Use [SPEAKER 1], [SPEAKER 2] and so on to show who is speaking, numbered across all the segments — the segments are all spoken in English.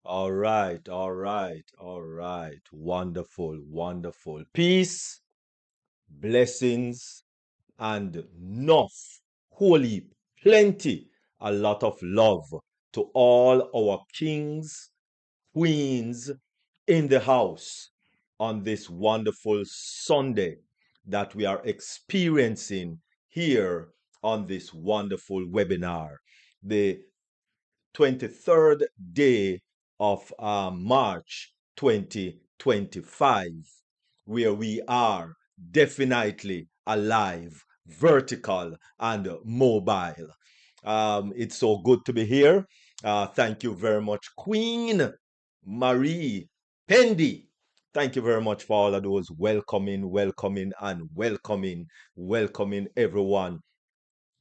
[SPEAKER 1] All right, all right, all right. Wonderful, wonderful. Peace, blessings, and enough, holy, plenty, a lot of love to all our kings, queens in the house on this wonderful Sunday that we are experiencing here on this wonderful webinar. The 23rd day of March 2025, where we are definitely alive, vertical, and mobile. It's so good to be here. Thank you very much, Queen Marie Pendy. Thank you very much for all of those welcoming, welcoming, and welcoming everyone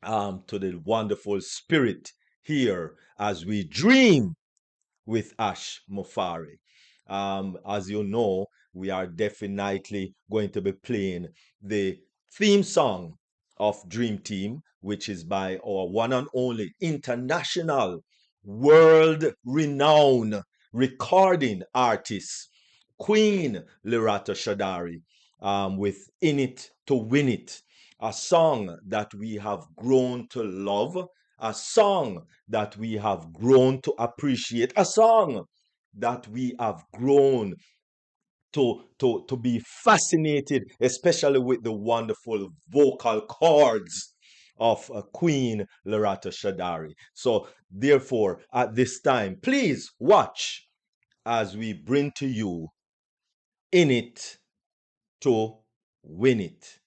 [SPEAKER 1] to the wonderful spirit here as we dream with Ash Mofari. As you know, we are definitely going to be playing the theme song of Dream Team, which is by our one and only international, world renowned recording artist, Queen Lirata Shadari, with In It to Win It, a song that we have grown to love, a song that we have grown to appreciate, a song that we have grown to be fascinated, especially with the wonderful vocal cords of Queen Loretta Shadari. So, therefore, at this time, please watch as we bring to you In It to Win It.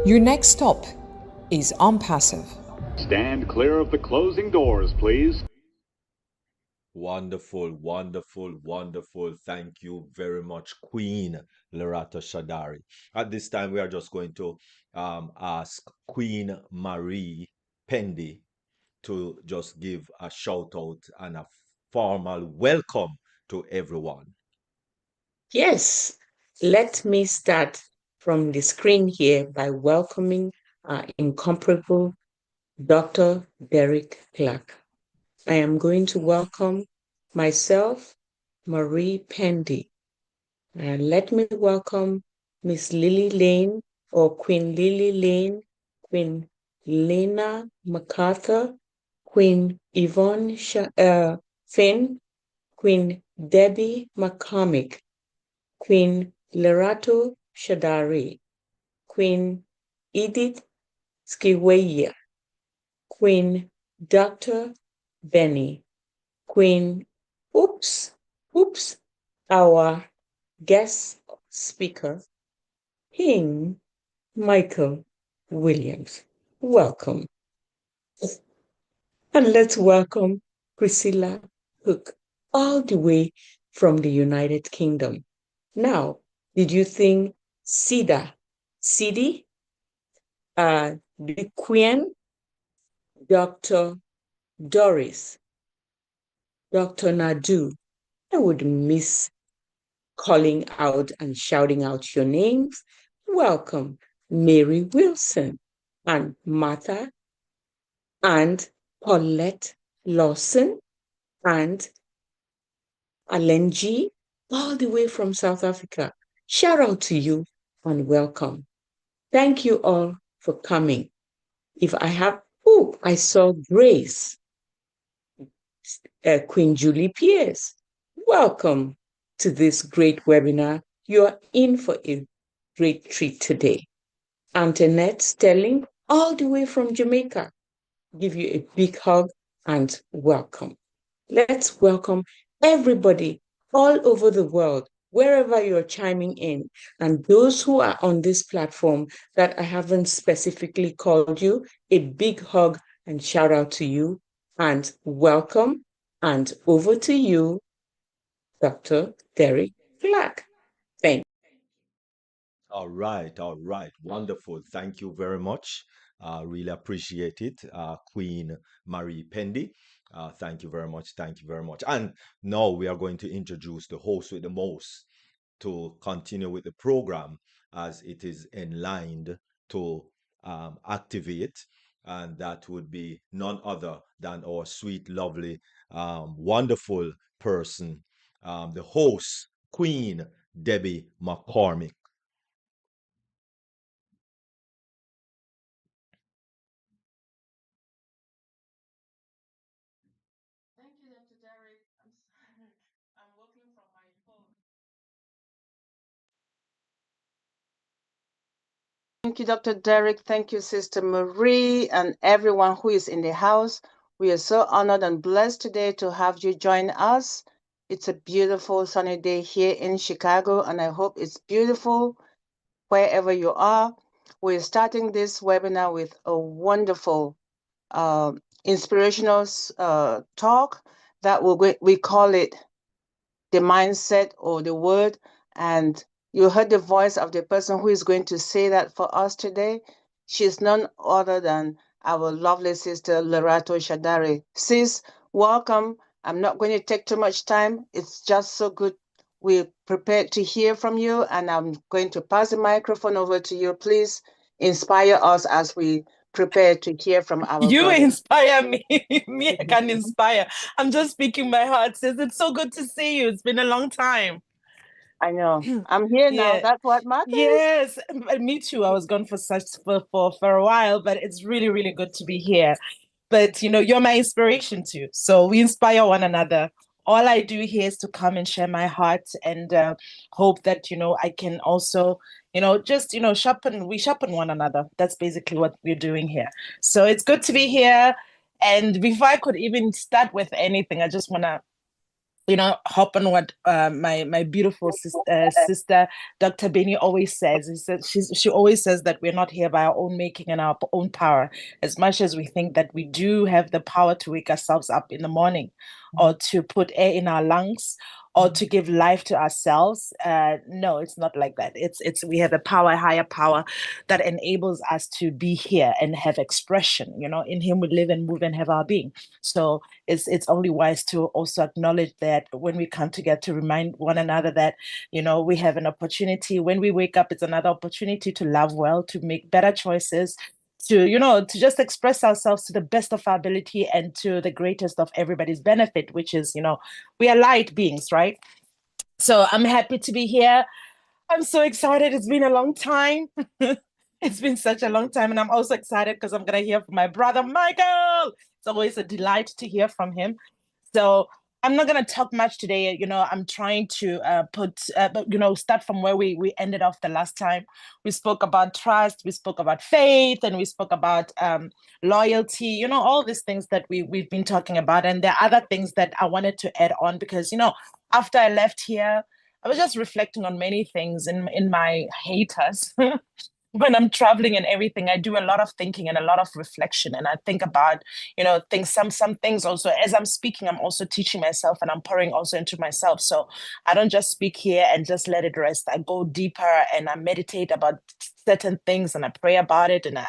[SPEAKER 2] Your next stop is ONPASSIVE.
[SPEAKER 3] Stand clear of the closing doors, please.
[SPEAKER 1] Wonderful, wonderful, wonderful. Thank you very much, Queen Loretta Shadari. At this time, we are just going to ask Queen Marie Pendy to just give a shout out and a formal welcome to everyone.
[SPEAKER 4] Yes, let me start from the screen here by welcoming our incomparable Dr. Derek Clark. I am going to welcome myself, Marie Pendy. And let me welcome Miss Lily Lane or Queen Lily Lane, Queen Lena MacArthur, Queen Yvonne Finn, Queen Debbie McCormick, Queen Lerato Shadari, Queen Edith Skiweya, Queen Dr. Benny, Queen Oops, our guest speaker, King Michael Williams. Welcome. And let's welcome Priscilla Hook, all the way from the United Kingdom. Now, did you think Sida, the Queen, Dr. Doris, Dr. Nadu? I would miss calling out and shouting out your names. Welcome, Mary Wilson and Martha and Paulette Lawson and Alenji, all the way from South Africa. Shout out to you and welcome. Thank you all for coming. I saw Grace, Queen Julie Pierce. Welcome to this great webinar. You're in for a great treat today. Antoinette Stelling, all the way from Jamaica, give you a big hug and welcome. Let's welcome everybody all over the world, wherever you're chiming in, and those who are on this platform that I haven't specifically called you, a big hug and shout out to you and welcome. And over to you, Dr. Derek Clark. Thank you.
[SPEAKER 1] All right, all right. Wonderful. Thank you very much. Really appreciate it, Queen Marie Pendy. Thank you very much. Thank you very much. And now we are going to introduce the host with the most to continue with the program as it is enlined to activate. And that would be none other than our sweet, lovely, wonderful person, the host, Queen Debbie McCormick.
[SPEAKER 4] Thank you, Dr. Derek. I'm sorry. I'm working from my phone.
[SPEAKER 5] Thank you, Dr. Derek. Thank you, Sister Marie, and everyone who is in the house. We are so honored and blessed today to have you join us. It's a beautiful sunny day here in Chicago, and I hope it's beautiful wherever you are. We're starting this webinar with a wonderful, inspirational talk that we call it the mindset or the word. And you heard the voice of the person who is going to say that for us today. She's none other than our lovely sister, Lerato Shadari. Sis, welcome. I'm not going to take too much time. It's just so good. We're prepared to hear from you, and I'm going to pass the microphone over to you. Please inspire us as we prepare to hear from our
[SPEAKER 6] You
[SPEAKER 5] brother.
[SPEAKER 6] inspire me. Me, I can inspire. I'm just speaking my heart. Says it's so good to see you. It's been a long time.
[SPEAKER 5] I know. I'm here now.
[SPEAKER 6] Yeah.
[SPEAKER 5] That's what matters.
[SPEAKER 6] Yes, me too. I was gone for a while, but it's really, really good to be here. But you're my inspiration too. So we inspire one another. All I do here is to come and share my heart and hope that I can also just we sharpen one another. That's basically what we're doing here. So it's good to be here. And before I could even start with anything, I just want to hop on what my beautiful sister Dr. Benny always says. Is that she always says that we're not here by our own making and our own power. As much as we think that we do have the power to wake ourselves up in the morning, or to put air in our lungs, or to give life to ourselves, no, it's not like that. It's we have a power, higher power, that enables us to be here and have expression. In Him we live and move and have our being. So it's only wise to also acknowledge that when we come together, to remind one another that we have an opportunity. When we wake up, it's another opportunity to love well, to make better choices, to just express ourselves to the best of our ability and to the greatest of everybody's benefit, which is we are light beings, right? So I'm happy to be here. I'm so excited. It's been a long time. It's been such a long time. And I'm also excited because I'm going to hear from my brother, Michael. It's always a delight to hear from him. So I'm not going to talk much today. I'm trying to start from where we ended off the last time. We spoke about trust, we spoke about faith, and we spoke about loyalty, all these things that we've been talking about. And there are other things that I wanted to add on because, after I left here, I was just reflecting on many things in my haters. When I'm traveling and everything, I do a lot of thinking and a lot of reflection. And I think about, things, some things also. As I'm speaking, I'm also teaching myself and I'm pouring also into myself. So I don't just speak here and just let it rest. I go deeper and I meditate about certain things and I pray about it. And I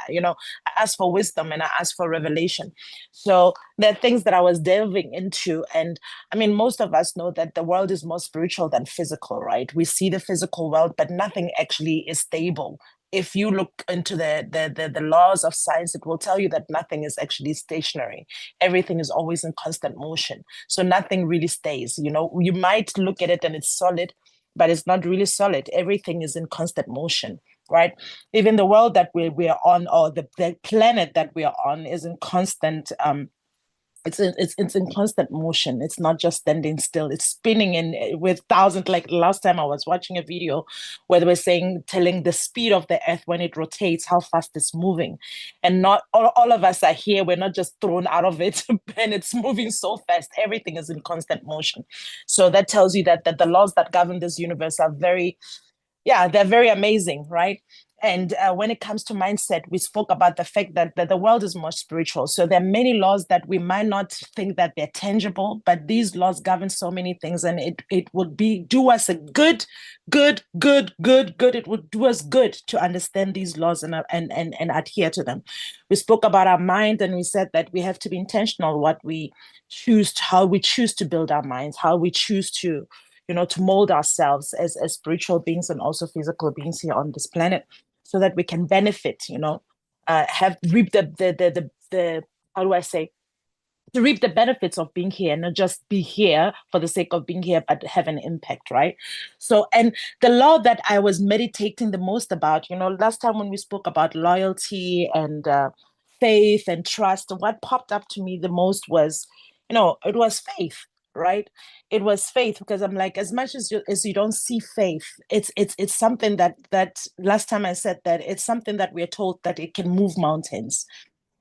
[SPEAKER 6] ask for wisdom and I ask for revelation. So there are things that I was delving into. And I mean, most of us know that the world is more spiritual than physical, right? We see the physical world, but nothing actually is stable. If you look into the laws of science, it will tell you that nothing is actually stationary. Everything is always in constant motion. So nothing really stays. You might look at it and it's solid, but it's not really solid. Everything is in constant motion, right? Even the world that we are on, or the planet that we are on, is in constant it's in constant motion. It's not just standing still. It's spinning in with thousands. Like last time I was watching a video where they were telling the speed of the earth when it rotates, how fast it's moving. And not all of us are here. We're not just thrown out of it and it's moving so fast. Everything is in constant motion. So that tells you that the laws that govern this universe are they're very amazing, right? And when it comes to mindset, we spoke about the fact that the world is more spiritual. So there are many laws that we might not think that they're tangible, but these laws govern so many things, and it would do us a good. It would do us good to understand these laws and adhere to them. We spoke about our mind, and we said that we have to be intentional what we choose, how we choose to build our minds, how we choose to to mold ourselves as spiritual beings and also physical beings here on this planet, so that we can benefit, have reap the how do I say, to reap the benefits of being here, and not just be here for the sake of being here, but have an impact, right? So, and the law that I was meditating the most about, last time when we spoke about loyalty and faith and trust, what popped up to me the most was, it was faith, right? It was faith, because I'm like, as much as you don't see faith, it's something that last time I said that it's something that we're told that it can move mountains,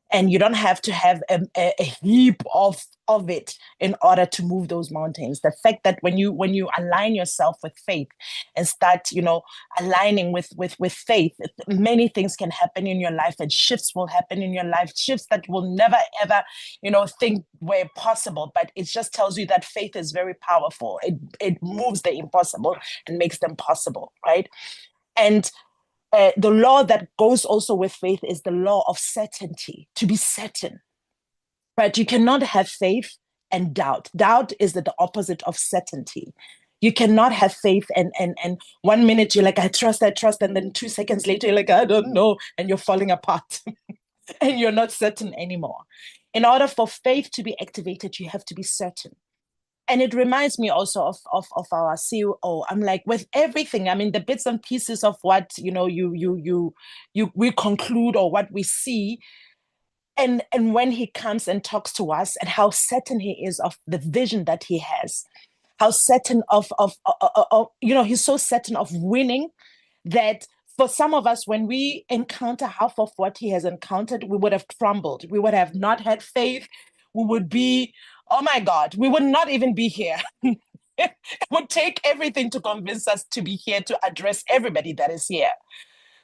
[SPEAKER 6] and you don't have to have a heap of it in order to move those mountains. The fact that when you align yourself with faith and start aligning with faith, many things can happen in your life, and shifts will happen in your life, shifts that will never ever think were possible. But it just tells you that faith is very powerful. It moves the impossible and makes them possible, right? And the law that goes also with faith is the law of certainty, to be certain. Right? You cannot have faith and doubt. Doubt is the opposite of certainty. You cannot have faith and 1 minute you're like, I trust, and then 2 seconds later you're like, I don't know, and you're falling apart and you're not certain anymore. In order for faith to be activated, you have to be certain. And it reminds me also of our COO. I'm like, with everything, I mean, the bits and pieces of what we conclude or what we see, and when he comes and talks to us, and how certain he is of the vision that he has, how certain of he's so certain of winning, that for some of us, when we encounter half of what he has encountered, we would have crumbled. We would have not had faith. We would be, oh my God, we would not even be here. It would take everything to convince us to be here to address everybody that is here.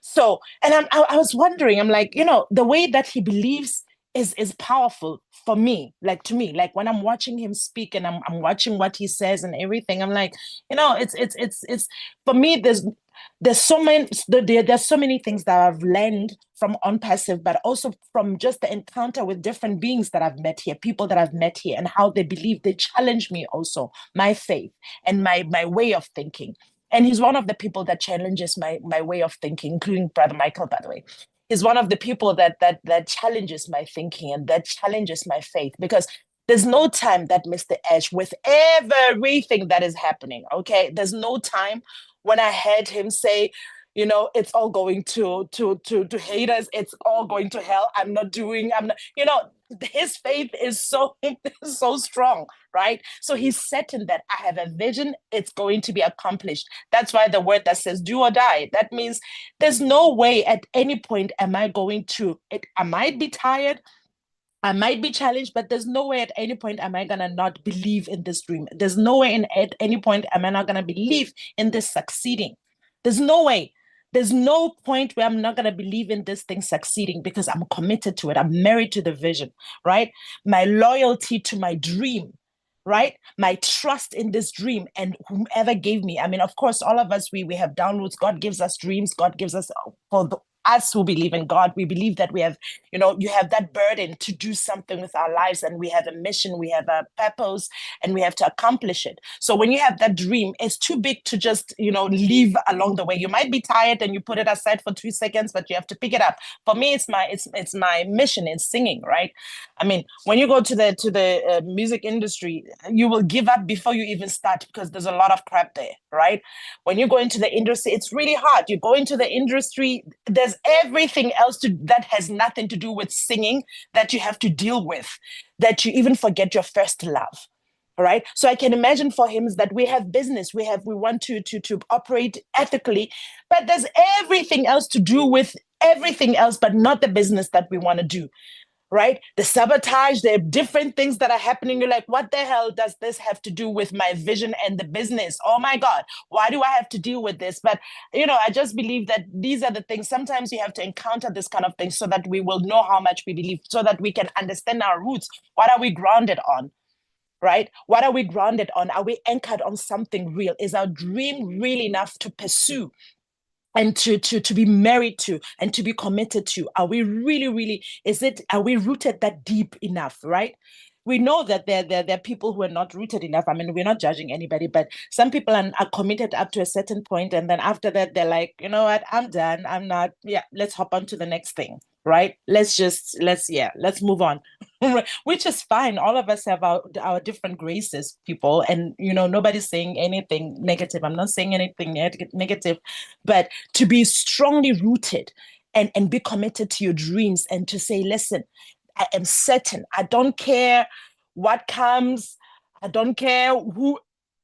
[SPEAKER 6] So, and I was wondering, I'm like, the way that he believes is powerful for me, like to me, like when I'm watching him speak and I'm watching what he says and everything, I'm like, it's for me, there's so many things that I've learned from ONPASSIVE, but also from just the encounter with different beings that I've met here, people that I've met here, and how they believe. They challenge me also, my faith and my way of thinking. And he's one of the people that challenges my way of thinking, including Brother Michael, by the way. He's one of the people that challenges my thinking and that challenges my faith, because there's no time that Mr. Ash, with everything that is happening, okay, there's no time when I heard him say, it's all going to haters, it's all going to hell. I'm not, his faith is so so strong, right? So he's certain that I have a vision, it's going to be accomplished. That's why the word that says do or die, that means there's no way at any point am I going to it. I might be tired, I might be challenged, but there's no way at any point am I gonna not believe in this dream. There's no way at any point am I not gonna believe in this succeeding. There's no way. There's no point where I'm not gonna believe in this thing succeeding, because I'm committed to it. I'm married to the vision, right? My loyalty to my dream, right? My trust in this dream and whomever gave me. I mean, of course, all of us, we have downloads. God gives us dreams. God gives us, for us who believe in God, we believe that we have, you have that burden to do something with our lives, and we have a mission, we have a purpose, and we have to accomplish it. So when you have that dream, it's too big to just, leave along the way. You might be tired and you put it aside for 2 seconds, but you have to pick it up. For me, it's my mission in singing, right? I mean, when you go to the music industry, you will give up before you even start, because there's a lot of crap there, right? When you go into the industry, it's really hard. You go into the industry, there's everything else that has nothing to do with singing that you have to deal with, that you even forget your first love. All right. So I can imagine for him is that we have business, we want to operate ethically, but there's everything else to do with everything else, but not the business that we want to do. Right? The sabotage, there are different things that are happening. You're like, what the hell does this have to do with my vision and the business? Oh my God, why do I have to deal with this? But, I just believe that these are the things. Sometimes you have to encounter this kind of thing so that we will know how much we believe, so that we can understand our roots. What are we grounded on? Right? What are we grounded on? Are we anchored on something real? Is our dream real enough to pursue? And to be married to and to be committed to? Are we really, are we rooted that deep enough, right? We know that there are people who are not rooted enough. I mean, we're not judging anybody, but some people are committed up to a certain point, and then after that, they're like, you know what, I'm done. I'm not, yeah, let's hop on to the next thing, right? Let's move on. Which is fine. All of us have our different graces, people, and nobody's saying anything negative. I'm not saying anything negative, but to be strongly rooted and be committed to your dreams, and to say, listen, I am certain. I don't care what comes. I don't care who.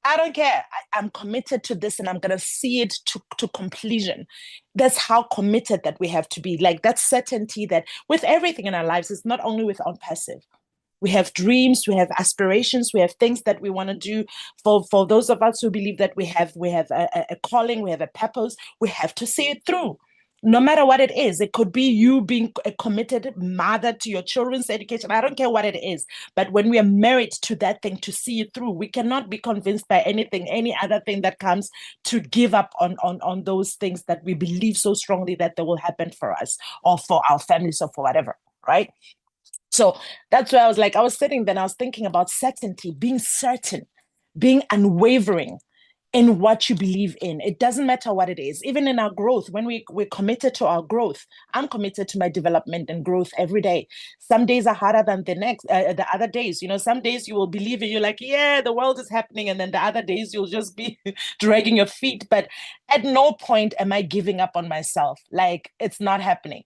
[SPEAKER 6] I don't care. I'm committed to this, and I'm going to see it to completion. That's how committed that we have to be. Like that certainty that with everything in our lives, it's not only with ONPASSIVE. We have dreams, we have aspirations, we have things that we want to do. For those of us who believe that we have a calling, we have a purpose, we have to see it through. No matter what it is, it could be you being a committed mother to your children's education. I don't care what it is. But when we are married to that thing, to see it through, we cannot be convinced by any other thing that comes, to give up on those things that we believe so strongly that they will happen for us or for our families or for whatever, right? So that's why I was sitting there and I was thinking about certainty, being certain, being unwavering in what you believe in. It doesn't matter what it is. Even in our growth, when we're committed to our growth, I'm committed to my development and growth every day. Some days are harder than the other days. Some days you will believe it. You're like, yeah, the world is happening. And then the other days you'll just be dragging your feet. But at no point am I giving up on myself. Like, it's not happening.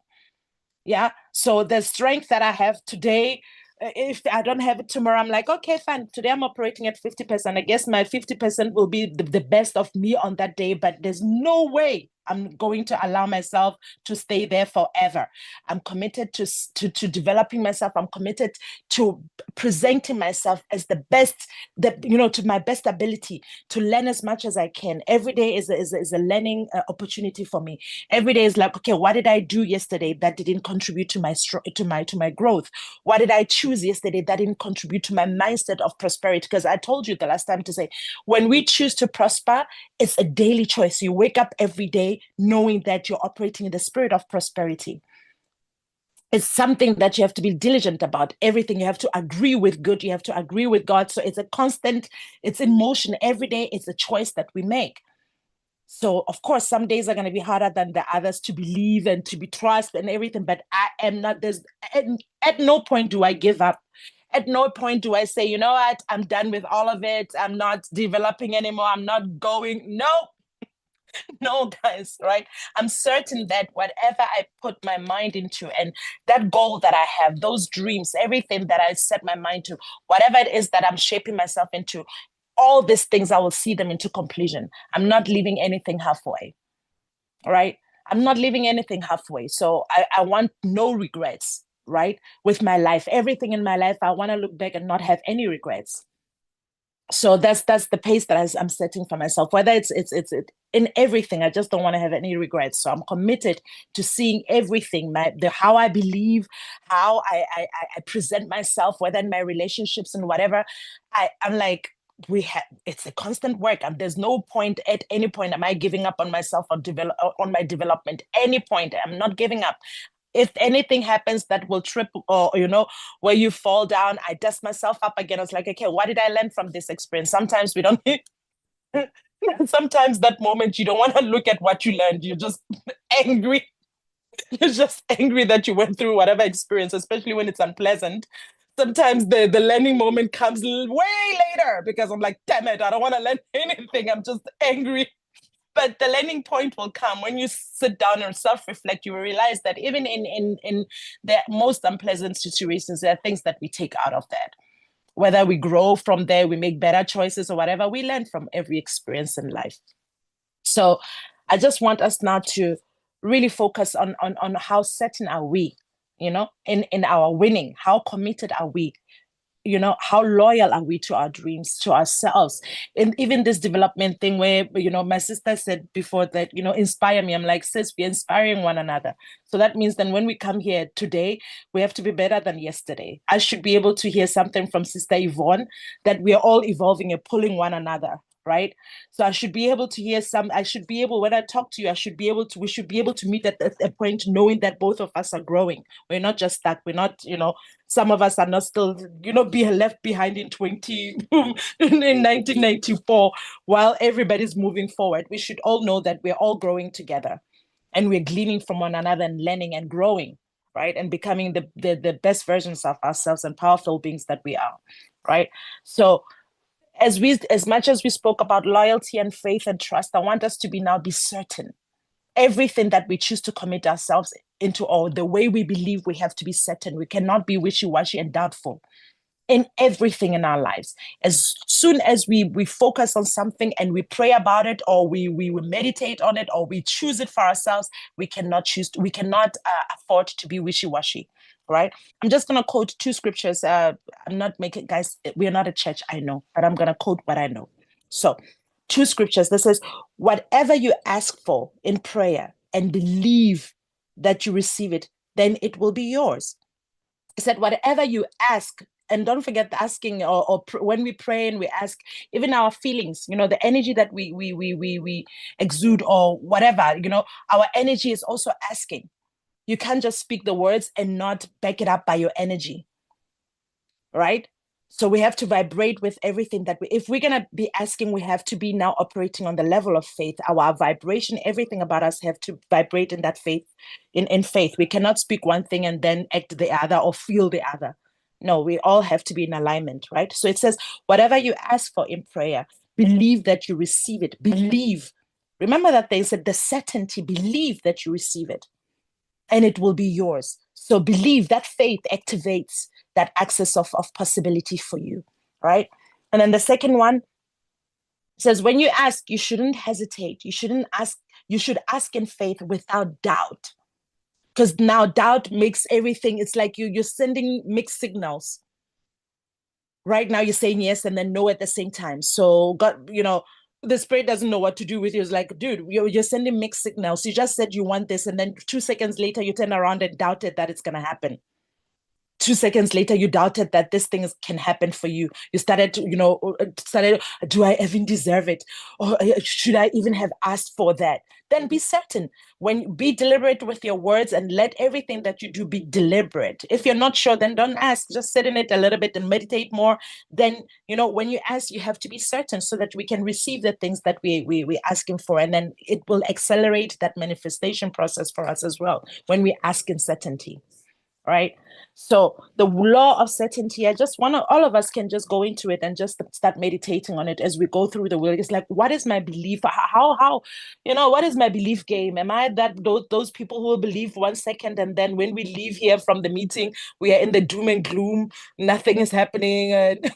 [SPEAKER 6] Yeah. So the strength that I have today, if I don't have it tomorrow, I'm like, okay, fine. Today I'm operating at 50%. I guess my 50% will be the best of me on that day, but there's no way I'm going to allow myself to stay there forever. I'm committed to developing myself. I'm committed to presenting myself as the best, to my best ability, to learn as much as I can. Every day is a learning opportunity for me. Every day is like, okay, what did I do yesterday that didn't contribute to my growth? What did I choose yesterday that didn't contribute to my mindset of prosperity? Because I told you the last time to say, when we choose to prosper, it's a daily choice. You wake up every day knowing that you're operating in the spirit of prosperity. It's something that you have to be diligent about. Everything you have to agree with good, you have to agree with God. So it's a constant, it's in motion every day. It's a choice that we make. So of course, some days are going to be harder than the others to believe and to be trust and everything. But I am not. At no point do I give up. At no point do I say, you know what, I'm done with all of it. I'm not developing anymore. I'm not going. No, no, guys, right? I'm certain that whatever I put my mind into and that goal that I have, those dreams, everything that I set my mind to, whatever it is that I'm shaping myself into, all these things, I will see them into completion. I'm not leaving anything halfway, right? I'm not leaving anything halfway. So I want no regrets, right? With my life, everything in my life, I want to look back and not have any regrets. So that's the pace that I'm setting for myself. Whether it's in everything, I just don't want to have any regrets. So I'm committed to seeing everything, how I believe, how I present myself, whether in my relationships and whatever. I'm like, it's a constant work, and there's no point at any point am I giving up on myself or on my development. Any point, I'm not giving up. If anything happens that will trip, or where you fall down, I dust myself up again. I was like, okay, what did I learn from this experience? Sometimes we don't sometimes that moment you don't want to look at what you learned. You're just angry. You're just angry that you went through whatever experience, especially when it's unpleasant. Sometimes the learning moment comes way later because I'm like, damn it, I don't want to learn anything. I'm just angry. But the learning point will come when you sit down and self-reflect. You will realize that even in the most unpleasant situations, there are things that we take out of that. Whether we grow from there, we make better choices or whatever, we learn from every experience in life. So I just want us now to really focus on how certain are we, in our winning. How committed are we? How loyal are we to our dreams, to ourselves? And even this development thing where, my sister said before that, inspire me. I'm like, sis, we're inspiring one another. So that means then when we come here today, we have to be better than yesterday. I should be able to hear something from Sister Yvonne that we are all evolving and pulling one another, right? So I should be able to hear I should be able, when I talk to you, we should be able to meet at a point knowing that both of us are growing. We're not just stuck. We're not, some of us are not still, being left behind in 1994 while everybody's moving forward. We should all know that we're all growing together and we're gleaning from one another and learning and growing, right? And becoming the best versions of ourselves and powerful beings that we are, right? So as much as we spoke about loyalty and faith and trust, I want us to be certain. Everything that we choose to commit ourselves into, or the way we believe, we have to be certain. We cannot be wishy-washy and doubtful in everything in our lives. As soon as we focus on something and we pray about it, or we meditate on it, or we choose it for ourselves, we cannot afford to be wishy-washy, right? I'm just going to quote two scriptures. I'm not making, guys, we're not a church, I know, but I'm going to quote what I know. So two scriptures that says, whatever you ask for in prayer and believe that you receive it, then it will be yours. It said, whatever you ask, and don't forget the asking, or when we pray and we ask, even our feelings, the energy that we exude, or whatever, our energy is also asking. You can't just speak the words and not back it up by your energy, right? So we have to vibrate with everything if we're going to be asking, we have to be now operating on the level of faith. Our vibration, everything about us have to vibrate in that faith, in faith. We cannot speak one thing and then act the other or feel the other. No, we all have to be in alignment, right? So it says, whatever you ask for in prayer, believe that you receive it. Believe. Remember that they said the certainty, believe that you receive it and it will be yours. So believe. That faith activates that access of possibility for you, right? And then the second one says, when you ask, you shouldn't hesitate. You shouldn't ask you should ask in faith without doubt. Because now doubt makes everything, it's like you're sending mixed signals. Right now you're saying yes and then no at the same time. So God, the spirit doesn't know what to do with you. It's like, dude, you're sending mixed signals. You just said you want this, and then 2 seconds later you turn around and doubted that it's going to happen. 2 seconds later, you doubted that this thing can happen for you. You started to, do I even deserve it? Or should I even have asked for that? Then be certain. Be deliberate with your words and let everything that you do be deliberate. If you're not sure, then don't ask. Just sit in it a little bit and meditate more. Then, when you ask, you have to be certain so that we can receive the things that we're asking for. And then it will accelerate that manifestation process for us as well when we ask in certainty. Right? So the law of certainty, I just want all of us can just go into it and just start meditating on it as we go through the will. It's like, what is my belief? How, what is my belief game? Am I those people who will believe 1 second and then when we leave here from the meeting, we are in the doom and gloom, nothing is happening, and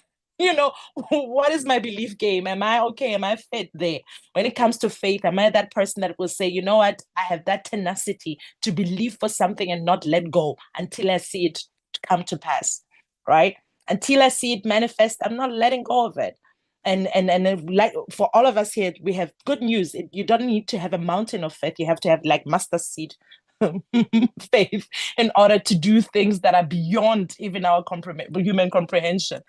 [SPEAKER 6] what is my belief game? Am I okay? Am I fit there? When it comes to faith, am I that person that will say, you know what, I have that tenacity to believe for something and not let go until I see it come to pass, right? Until I see it manifest, I'm not letting go of it. And like for all of us here, we have good news. You don't need to have a mountain of faith. You have to have like mustard seed faith in order to do things that are beyond even our human comprehension.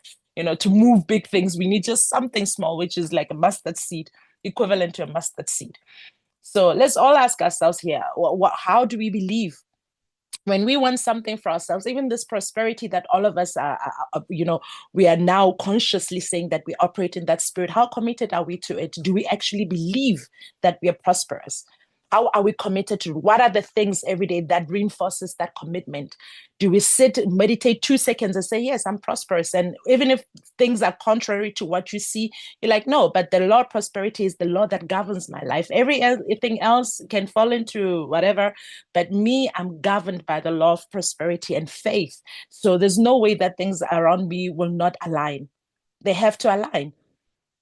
[SPEAKER 6] To move big things, we need just something small, which is like a mustard seed, equivalent to a mustard seed. So let's all ask ourselves here, how do we believe? When we want something for ourselves, even this prosperity that all of us we are now consciously saying that we operate in that spirit, how committed are we to it? Do we actually believe that we are prosperous? How are we committed to? What are the things every day that reinforces that commitment? Do we sit, meditate 2 seconds and say, yes, I'm prosperous? And even if things are contrary to what you see, you're like, no, but the law of prosperity is the law that governs my life. Everything else can fall into whatever, but me, I'm governed by the law of prosperity and faith. So there's no way that things around me will not align. They have to align.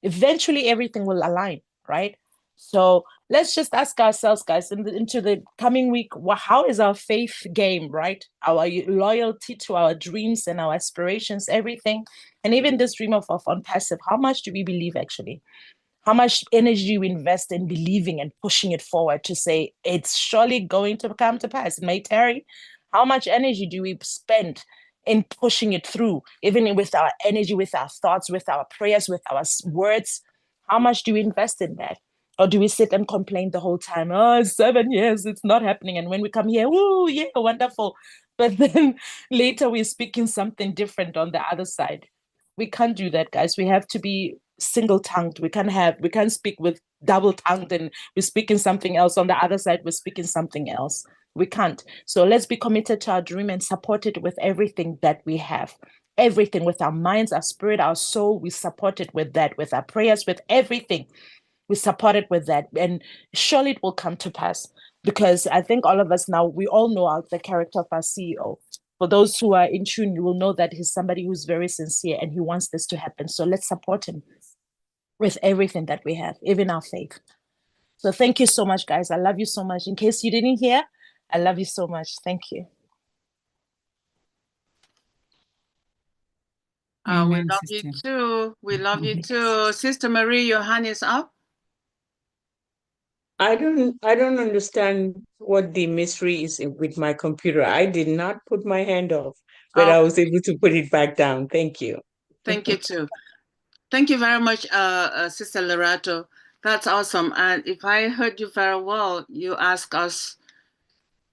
[SPEAKER 6] Eventually, everything will align, right? So let's just ask ourselves, guys, into the coming week, how is our faith game, right? Our loyalty to our dreams and our aspirations, everything. And even this dream of ONPASSIVE, how much do we believe actually? How much energy we invest in believing and pushing it forward to say it's surely going to come to pass? It may tarry. How much energy do we spend in pushing it through, even with our energy, with our thoughts, with our prayers, with our words? How much do we invest in that? Or do we sit and complain the whole time? Oh, 7 years, it's not happening. And when we come here, oh, yeah, wonderful. But then later we're speaking something different on the other side. We can't do that, guys. We have to be single-tongued. We can't speak with double-tongued and we're speaking something else. On the other side, we're speaking something else. We can't. So let's be committed to our dream and support it with everything that we have. Everything, with our minds, our spirit, our soul. We support it with that, with our prayers, with everything. We support it with that, and surely it will come to pass, because I think all of us now, we all know the character of our CEO. For those who are in tune, you will know that he's somebody who's very sincere and he wants this to happen. So let's support him with everything that we have, even our faith. So thank you so much, guys. I love you so much. In case you didn't hear, I love you so much. Thank you.
[SPEAKER 5] We
[SPEAKER 2] Amen,
[SPEAKER 5] love
[SPEAKER 2] sister.
[SPEAKER 5] you too. We love you too. Sister Marie, your hand is up.
[SPEAKER 4] I don't understand what the mystery is with my computer. I did not put my hand off, but I was able to put it back down. Thank you.
[SPEAKER 5] Thank you too. Thank you very much, Sister Lerato. That's awesome. And if I heard you very well, you asked us,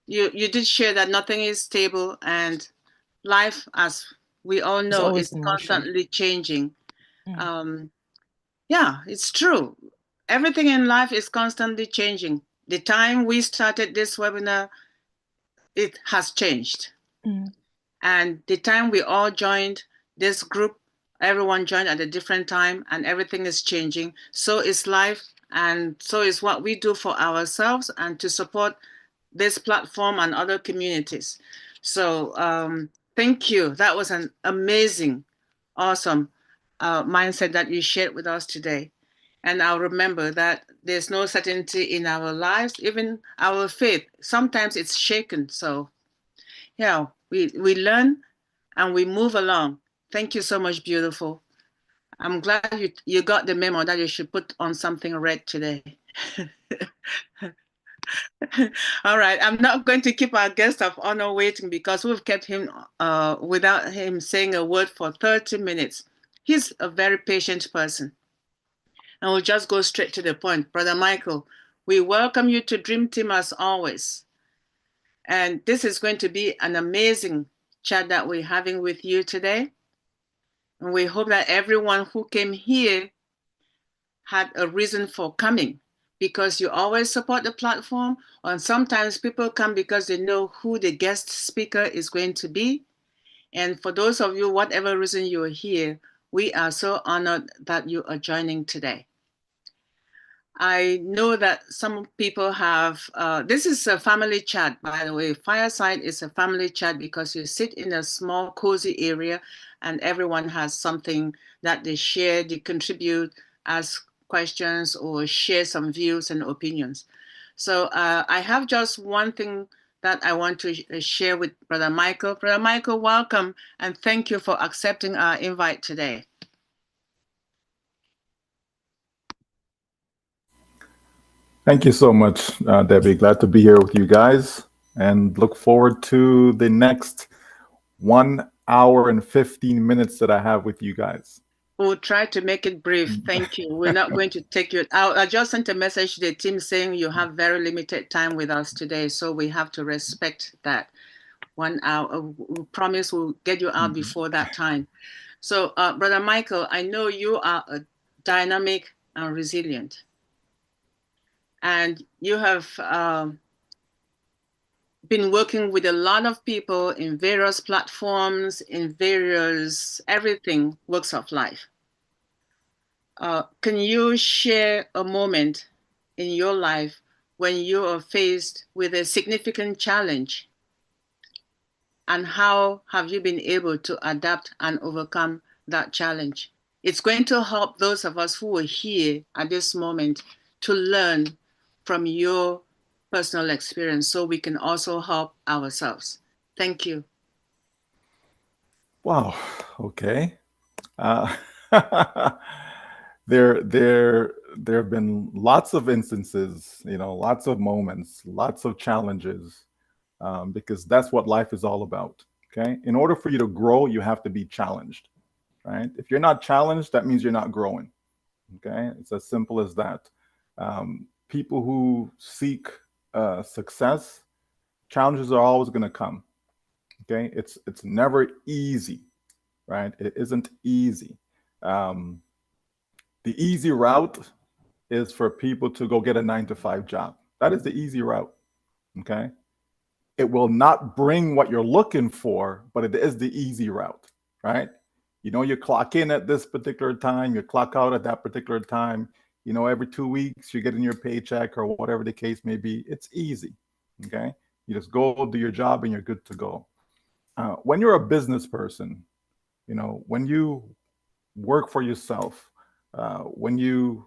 [SPEAKER 5] you did share that nothing is stable, and life, as we all know, is constantly changing. Yeah, it's true. Everything in life is constantly changing. The time we started this webinar, it has changed. And the time we all joined this group, everyone joined at a different time and everything is changing. So is life, and so is what we do for ourselves and to support this platform and other communities. So thank you. That was an amazing, awesome mindset that you shared with us today. And I'll remember that there's no certainty in our lives, even our faith. Sometimes it's shaken. So yeah, we learn and we move along. Thank you so much, beautiful. I'm glad you got the memo that you should put on something red today. All right, I'm not going to keep our guest of honor waiting because we've kept him without him saying a word for 30 minutes. He's a very patient person. And we'll just go straight to the point. Brother Michael, we welcome you to Dream Team as always. And this is going to be an amazing chat that we're having with you today. And we hope that everyone who came here had a reason for coming, because you always support the platform. And sometimes people come because they know who the guest speaker is going to be. And for those of you, whatever reason you're here, we are so honored that you are joining today. I know that some people have, this is a family chat, by the way. Fireside is a family chat because you sit in a small, cozy area and everyone has something that they share, they contribute, ask questions, or share some views and opinions. So I have just one thing that I want to share with Brother Michael. Brother Michael, welcome, and thank you for accepting our invite today.
[SPEAKER 7] Thank you so much, Debbie. Glad to be here with you guys and look forward to the next 1 hour and 15 minutes that I have with you guys.
[SPEAKER 5] We'll try to make it brief. Thank you. We're not going to take you out. I just sent a message to the team saying you have very limited time with us today, so we have to respect that. 1 hour. We promise we'll get you out before that time. So, Brother Michael, I know you are a dynamic and resilient. And you have been working with a lot of people in various platforms, in various everything, walks of life. Can you share a moment in your life when you are faced with a significant challenge? And how have you been able to adapt and overcome that challenge? It's going to help those of us who are here at this moment to learn from your personal experience so we can also help ourselves. Thank you.
[SPEAKER 7] Wow. Okay. There have been lots of instances, lots of moments, lots of challenges, because that's what life is all about. Okay. In order for you to grow, you have to be challenged, right? If you're not challenged, that means you're not growing. Okay. It's as simple as that. People who seek success, challenges are always going to come. Okay. It's never easy, right? It isn't easy. The easy route is for people to go get a 9-to-5 job. That is the easy route. Okay. It will not bring what you're looking for, but it is the easy route, right? You clock in at this particular time, you clock out at that particular time. Every 2 weeks you're getting your paycheck or whatever the case may be. It's easy. Okay. You just go do your job and you're good to go. When you're a business person, when you work for yourself, when you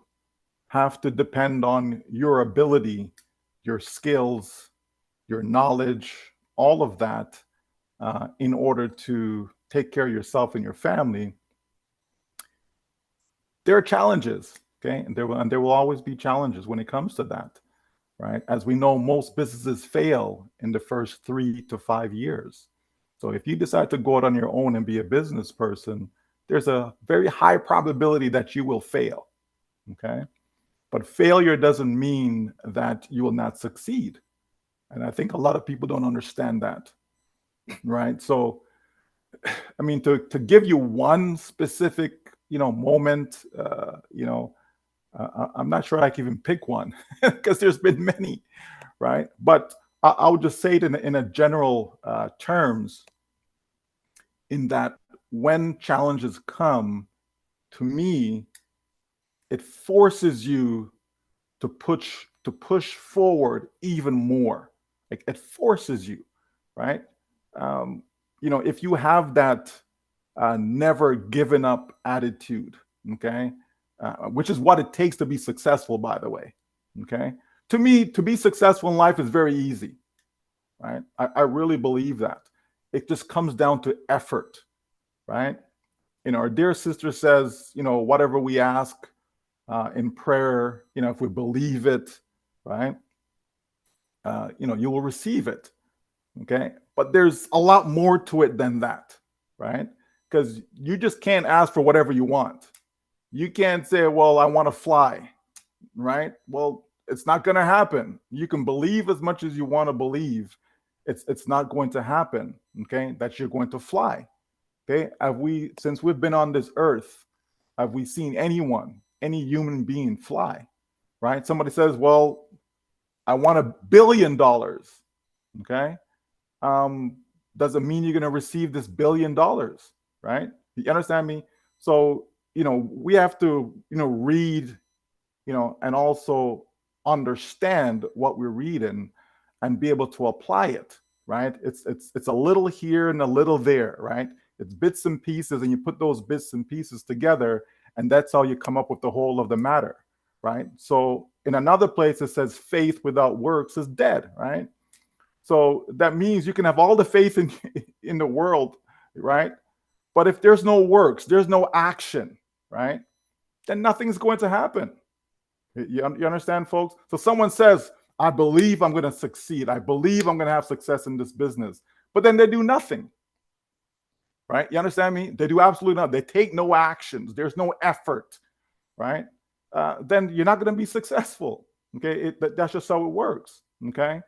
[SPEAKER 7] have to depend on your ability, your skills, your knowledge, all of that, in order to take care of yourself and your family, there are challenges, okay? And there will always be challenges when it comes to that, right? As we know, most businesses fail in the first 3 to 5 years. So if you decide to go out on your own and be a business person, there's a very high probability that you will fail, okay? But failure doesn't mean that you will not succeed. And I think a lot of people don't understand that, right? So, I mean, to give you one specific, moment, I'm not sure I can even pick one because there's been many, right? But I would just say it in a general terms, in that when challenges come, to me, it forces you to push forward even more. Like it forces you, right? If you have that never given up attitude, okay, which is what it takes to be successful, by the way. Okay. To me, to be successful in life is very easy, right? I really believe that. It just comes down to effort, right? Our dear sister says, whatever we ask in prayer, if we believe it, right? You will receive it. Okay. But there's a lot more to it than that, right? Because you just can't ask for whatever you want. You can't say, well, I want to fly, right? Well, it's not going to happen. You can believe as much as you want to believe. It's not going to happen, okay, that you're going to fly. Okay. Since we've been on this earth, have we seen any human being fly, right? Somebody says, well, I want $1 billion. Okay. Doesn't mean you're going to receive this $1 billion, right? You understand me? So, we have to, read, and also understand what we're reading and be able to apply it, right? It's a little here and a little there, right? It's bits and pieces, and you put those bits and pieces together, and that's how you come up with the whole of the matter, right? So in another place, it says faith without works is dead, right? So that means you can have all the faith in the world, right? But if there's no works, there's no action, right? Then nothing's going to happen. You understand, folks? So someone says, I believe I'm going to succeed. I believe I'm going to have success in this business. But then they do nothing, right? You understand me? They do absolutely nothing. They take no actions. There's no effort, right? Then you're not going to be successful, okay? That's just how it works, okay?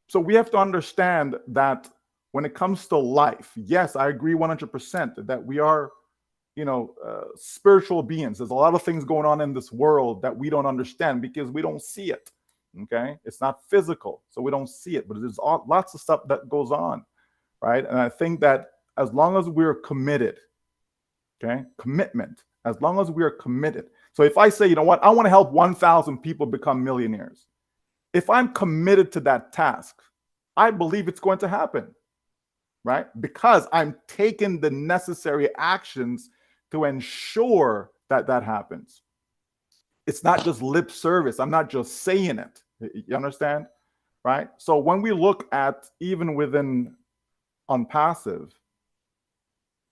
[SPEAKER 7] So we have to understand that when it comes to life, yes, I agree 100% that we are, spiritual beings. There's a lot of things going on in this world that we don't understand because we don't see it. Okay. It's not physical, so we don't see it, but there's lots of stuff that goes on. Right. And I think that as long as we're committed, okay, commitment, as long as we are committed. So if I say, you know what, I want to help 1,000 people become millionaires. If I'm committed to that task, I believe it's going to happen, right? Because I'm taking the necessary actions to ensure that that happens. It's not just lip service. I'm not just saying it. You understand? Right? So when we look at even within ONPASSIVE,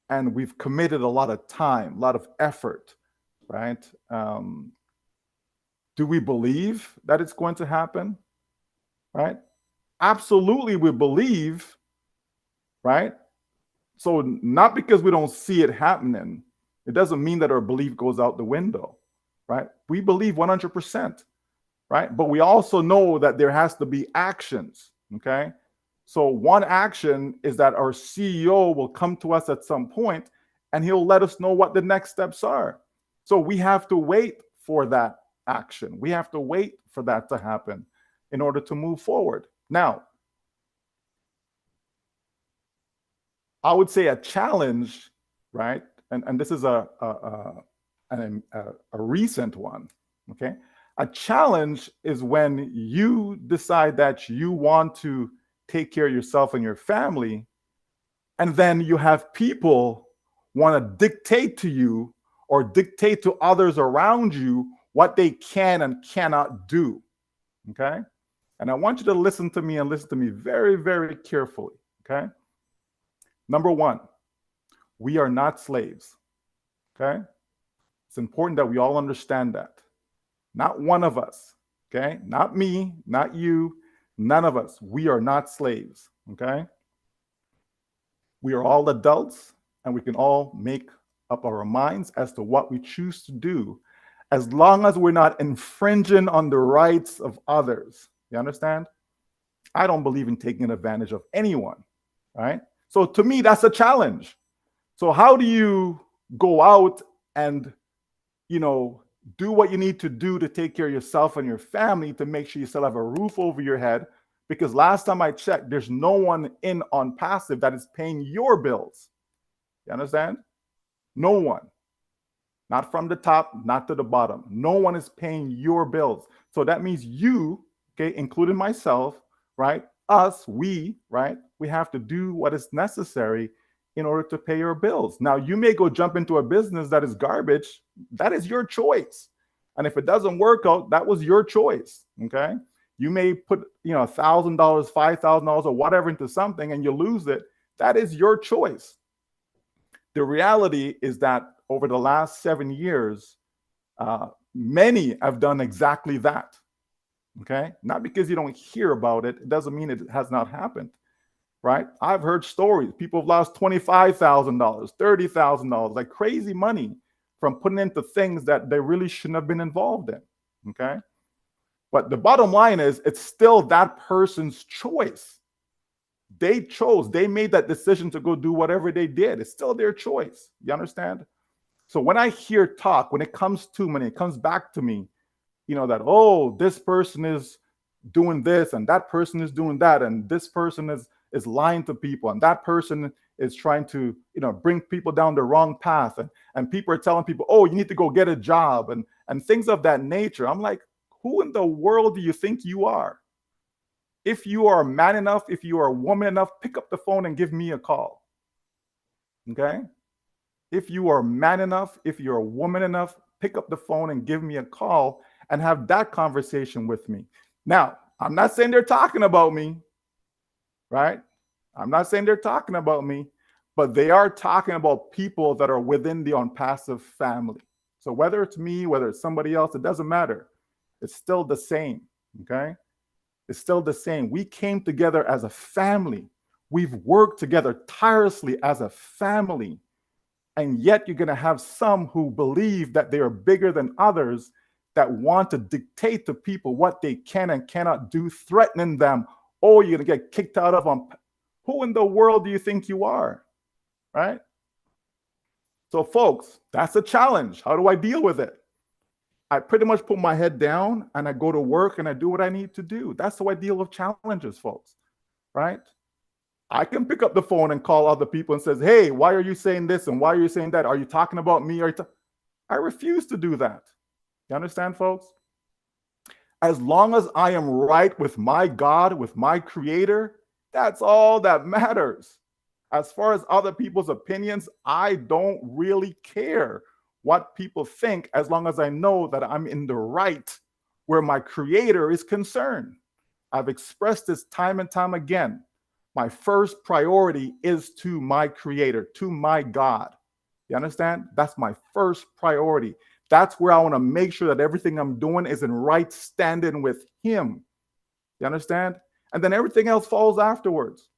[SPEAKER 7] and we've committed a lot of time, a lot of effort, right? Do we believe that it's going to happen? Right? Absolutely, we believe, right? So not because we don't see it happening, it doesn't mean that our belief goes out the window, right? We believe 100%, right? But we also know that there has to be actions, okay? So one action is that our CEO will come to us at some point and he'll let us know what the next steps are. So we have to wait for that action. We have to wait for that to happen in order to move forward. Now, I would say a challenge, right? And this is a recent one, okay? A challenge is when you decide that you want to take care of yourself and your family, and then you have people want to dictate to you or dictate to others around you what they can and cannot do, okay? And I want you to listen to me and listen to me very, very carefully, okay? Number one, we are not slaves, okay? It's important that we all understand that. Not one of us, okay? Not me, not you, none of us. We are not slaves, okay? We are all adults and we can all make up our minds as to what we choose to do as long as we're not infringing on the rights of others. You understand? I don't believe in taking advantage of anyone, right? So to me, that's a challenge. So how do you go out and, do what you need to do to take care of yourself and your family to make sure you still have a roof over your head? Because last time I checked, there's no one in ONPASSIVE that is paying your bills. You understand? No one. Not from the top, not to the bottom. No one is paying your bills. So that means you, okay, including myself, right? Us, we, right? We have to do what is necessary in order to pay your bills. Now, you may go jump into a business that is garbage. That is your choice. And if it doesn't work out, that was your choice, okay? You may put, $1,000, $5,000 or whatever into something and you lose it. That is your choice. The reality is that over the last 7 years, many have done exactly that, okay? Not because you don't hear about it, it doesn't mean it has not happened, right? I've heard stories. People have lost $25,000, $30,000, like crazy money from putting into things that they really shouldn't have been involved in, okay? But the bottom line is it's still that person's choice. They chose, they made that decision to go do whatever they did. It's still their choice. You understand? So when I hear talk, when it comes to me, it comes back to me, that, oh, this person is doing this and that person is doing that and this person is lying to people and that person is trying to, bring people down the wrong path. And people are telling people, oh, you need to go get a job and things of that nature. I'm like, who in the world do you think you are? If you are a man enough, if you are a woman enough, pick up the phone and give me a call. Okay? If you are man enough, if you're a woman enough, pick up the phone and give me a call and have that conversation with me. Now, I'm not saying they're talking about me, right? I'm not saying they're talking about me, but they are talking about people that are within the ONPASSIVE family. So whether it's me, whether it's somebody else, it doesn't matter. It's still the same, okay? It's still the same. We came together as a family. We've worked together tirelessly as a family. And yet you're going to have some who believe that they are bigger than others, that want to dictate to people what they can and cannot do, threatening them. Oh, you're going to get kicked out of them. Who in the world do you think you are? Right? So folks, that's a challenge. How do I deal with it? I pretty much put my head down and I go to work and I do what I need to do. That's how I deal with challenges, folks, right? I can pick up the phone and call other people and says, hey, why are you saying this? And why are you saying that? Are you talking about me? I refuse to do that. You understand, folks? As long as I am right with my God, with my creator, that's all that matters. As far as other people's opinions, I don't really care what people think, as long as I know that I'm in the right where my creator is concerned. I've expressed this time and time again. My first priority is to my creator, to my God. You understand? That's my first priority. That's where I want to make sure that everything I'm doing is in right standing with him. You understand? And then everything else falls afterwards.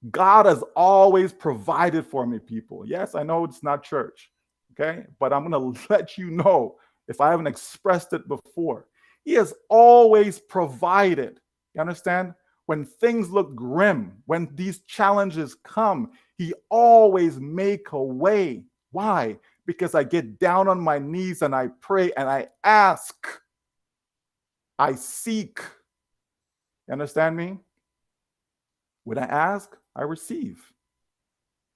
[SPEAKER 7] God has always provided for me, people. Yes, I know it's not church. Okay, but I'm going to let you know, if I haven't expressed it before, he has always provided. You understand? When things look grim, when these challenges come, he always make a way. Why? Because I get down on my knees and I pray and I ask. I seek. You understand me? When I ask, I receive.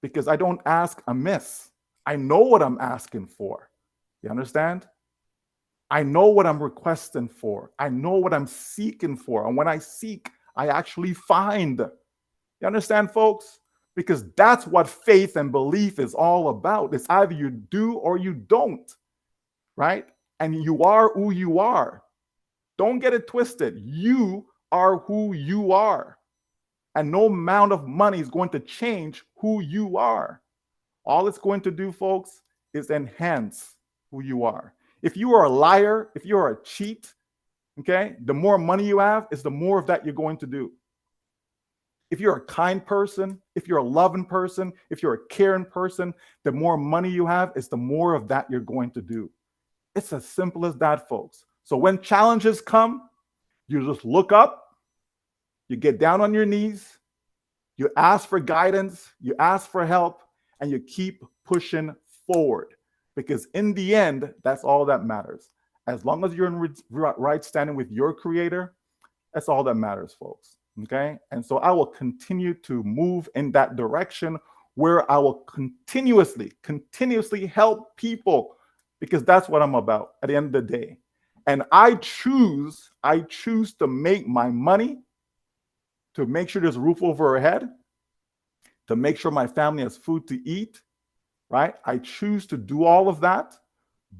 [SPEAKER 7] Because I don't ask amiss. I know what I'm asking for. You understand? I know what I'm requesting for. I know what I'm seeking for. And when I seek, I actually find. You understand, folks? Because that's what faith and belief is all about. It's either you do or you don't, right? And you are who you are. Don't get it twisted. You are who you are. And no amount of money is going to change who you are. All it's going to do, folks, is enhance who you are. If you are a liar, if you are a cheat, okay, the more money you have is the more of that you're going to do. If you're a kind person, if you're a loving person, if you're a caring person, the more money you have is the more of that you're going to do. It's as simple as that, folks. So when challenges come, you just look up, you get down on your knees, you ask for guidance, you ask for help, and you keep pushing forward. Because in the end, that's all that matters. As long as you're in right standing with your creator, that's all that matters, folks. Okay? And so I will continue to move in that direction where I will continuously help people, because that's what I'm about at the end of the day. And I choose to make my money, to make sure there's a roof over our head, to make sure my family has food to eat, right? I choose to do all of that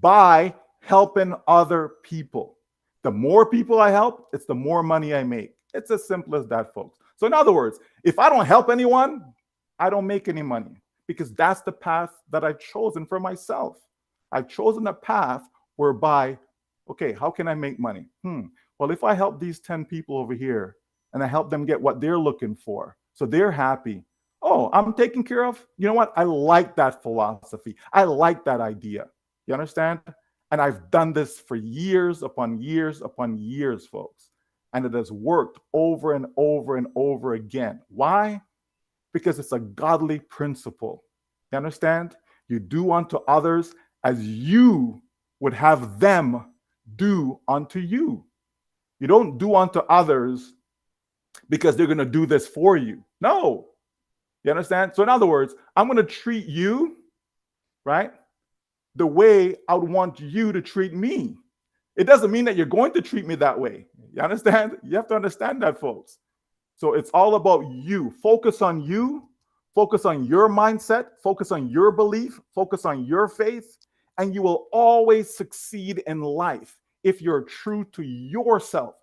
[SPEAKER 7] by helping other people. The more people I help, it's the more money I make. It's as simple as that, folks. So in other words, if I don't help anyone, I don't make any money, because that's the path that I've chosen for myself. I've chosen a path whereby, okay, how can I make money? Well, if I help these 10 people over here and I help them get what they're looking for, so they're happy, oh, I'm taken care of. You know what? I like that philosophy. I like that idea. You understand? And I've done this for years upon years upon years, folks. And it has worked over and over and over again. Why? Because it's a godly principle. You understand? You do unto others as you would have them do unto you. You don't do unto others because they're going to do this for you. No. You understand? So in other words, I'm going to treat you, right, the way I would want you to treat me. It doesn't mean that you're going to treat me that way. You understand? You have to understand that, folks. So it's all about you. Focus on you. Focus on your mindset. Focus on your belief. Focus on your faith. And you will always succeed in life if you're true to yourself.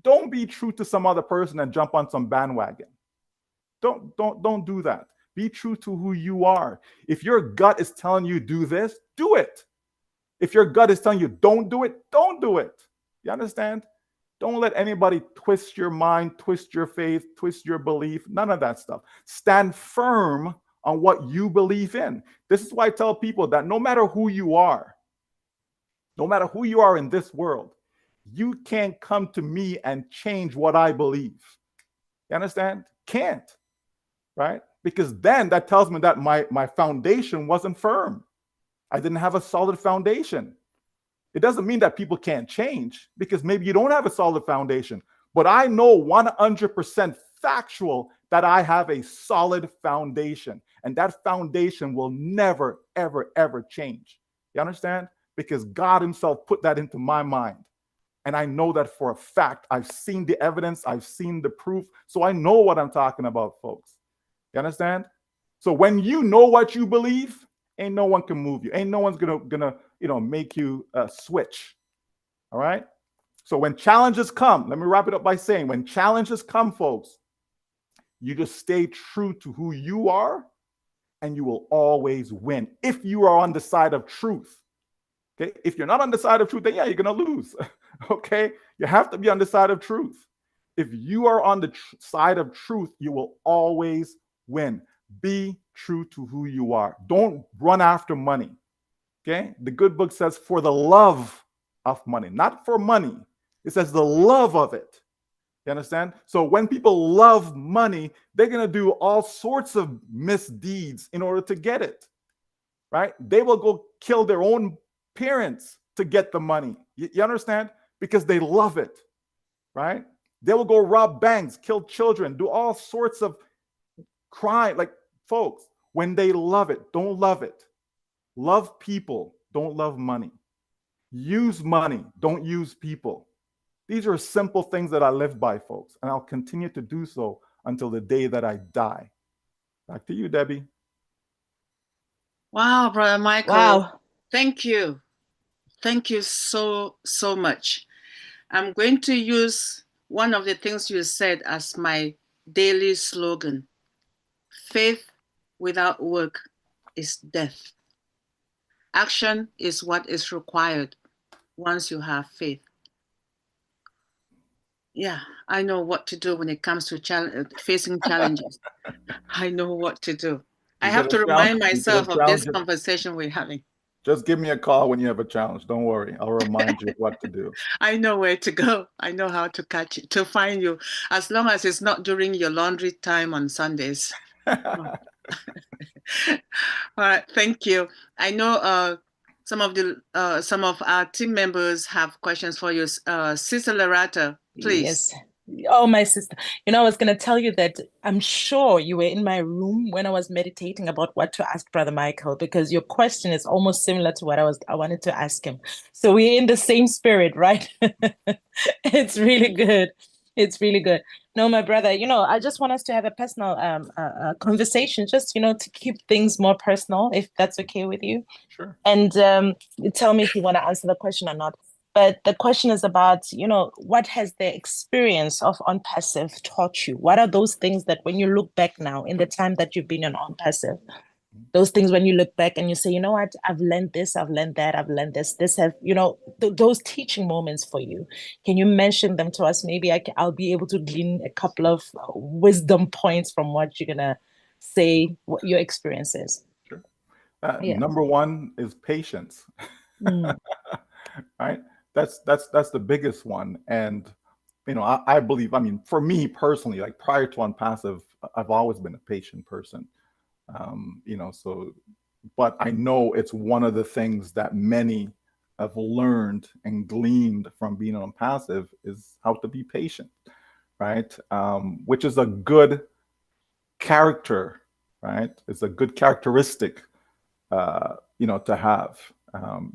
[SPEAKER 7] Don't be true to some other person and jump on some bandwagon. Don't do that. Be true to who you are. If your gut is telling you do this, do it. If your gut is telling you don't do it, don't do it. You understand? Don't let anybody twist your mind, twist your faith, twist your belief, none of that stuff. Stand firm on what you believe in. This is why I tell people that no matter who you are in this world, you can't come to me and change what I believe. You understand? Can't, right? Because then that tells me that my foundation wasn't firm. I didn't have a solid foundation. It doesn't mean that people can't change, because maybe you don't have a solid foundation. But I know 100% factual that I have a solid foundation. And that foundation will never, ever, ever change. You understand? Because God himself put that into my mind. And I know that for a fact. I've seen the evidence. I've seen the proof. So I know what I'm talking about, folks. You understand? So when you know what you believe, ain't no one can move you. Ain't no one's gonna make you switch. All right. So when challenges come, let me wrap it up by saying, when challenges come, folks, you just stay true to who you are, and you will always win if you are on the side of truth. Okay. If you're not on the side of truth, then yeah, you're gonna lose. Okay. You have to be on the side of truth. If you are on the side of truth, you will always win. Be true to who you are. Don't run after money. Okay? The good book says for the love of money, not for money. It says the love of it. You understand? So when people love money, they're going to do all sorts of misdeeds in order to get it. Right? They will go kill their own parents to get the money. You understand? Because they love it. Right? They will go rob banks, kill children, do all sorts of crime. Like, folks, when they love it, don't love it. Love people, don't love money. Use money, don't use people. These are simple things that I live by, folks, and I'll continue to do so until the day that I die. Back to you, Debbie.
[SPEAKER 5] Wow, Brother Michael.
[SPEAKER 6] Wow.
[SPEAKER 5] Thank you. Thank you so, so much. I'm going to use one of the things you said as my daily slogan. Faith without work is death. Action is what is required once you have faith. Yeah, I know what to do when it comes to facing challenges. I know what to do. I have to remind myself of this conversation we're having.
[SPEAKER 7] Just give me a call when you have a challenge. Don't worry. I'll remind you what to do.
[SPEAKER 5] I know where to go. I know how to catch it, to find you, as long as it's not during your laundry time on Sundays. All right, thank you. I know some of our team members have questions for you. Sister Loretta, please.
[SPEAKER 6] Yes. Oh, my sister. I was going to tell you that I'm sure you were in my room when I was meditating about what to ask Brother Michael, because your question is almost similar to what I wanted to ask him. So we're in the same spirit, right? It's really good. It's really good. No, my brother, I just want us to have a personal conversation, just, to keep things more personal, if that's okay with you.
[SPEAKER 7] Sure.
[SPEAKER 6] And you tell me if you want to answer the question or not. But the question is about, what has the experience of ONPASSIVE taught you? What are those things that when you look back now in the time that you've been on ONPASSIVE, those things when you look back and you say, you know what, I've learned this, I've learned that, I've learned this have, those teaching moments for you. Can you mention them to us? Maybe I'll be able to glean a couple of wisdom points from what you're going to say, what your experience is.
[SPEAKER 7] Sure.
[SPEAKER 6] Yeah.
[SPEAKER 7] Number one is patience.
[SPEAKER 6] Mm.
[SPEAKER 7] Right? That's the biggest one. And I believe, I mean, for me personally, like prior to ONPASSIVE, I've always been a patient person. So, but I know it's one of the things that many have learned and gleaned from being ONPASSIVE is how to be patient, right? Which is a good character, right? It's a good characteristic, to have.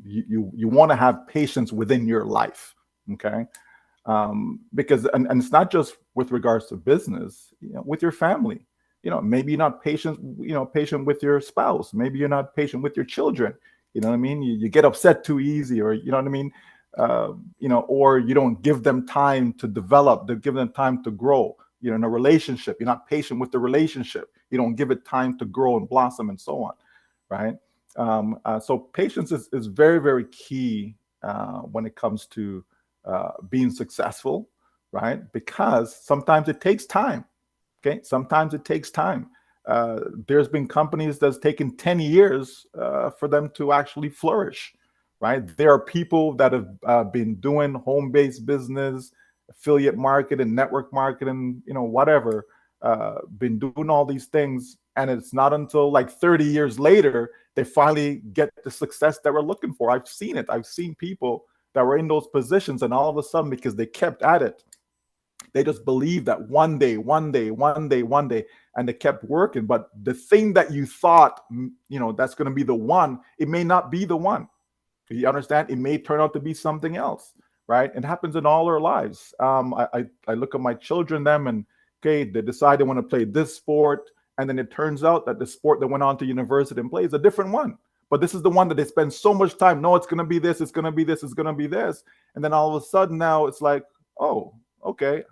[SPEAKER 7] You want to have patience within your life, okay? Because and it's not just with regards to business, with your family. Maybe you're not patient with your spouse. Maybe you're not patient with your children. You know what I mean? You get upset too easy, or you know what I mean? Or you don't give them time to develop, to give them time to grow. In a relationship, you're not patient with the relationship. You don't give it time to grow and blossom and so on, right? So patience is very, very key when it comes to being successful, right? Because sometimes it takes time. Okay, sometimes it takes time. There's been companies that's taken 10 years for them to actually flourish, right? There are people that have been doing home-based business, affiliate marketing, network marketing, whatever, been doing all these things. And it's not until like 30 years later, they finally get the success that we're looking for. I've seen it. I've seen people that were in those positions, and all of a sudden, because they kept at it, they just believed that one day, and they kept working. But the thing that you thought, that's going to be the one, it may not be the one. You understand? It may turn out to be something else, right? It happens in all our lives. I look at my children, them, and okay, they decide they want to play this sport, and then it turns out that the sport that went on to university and play is a different one. But this is the one that they spend so much time. No, it's going to be this. It's going to be this. It's going to be this. And then all of a sudden now it's like, oh, okay,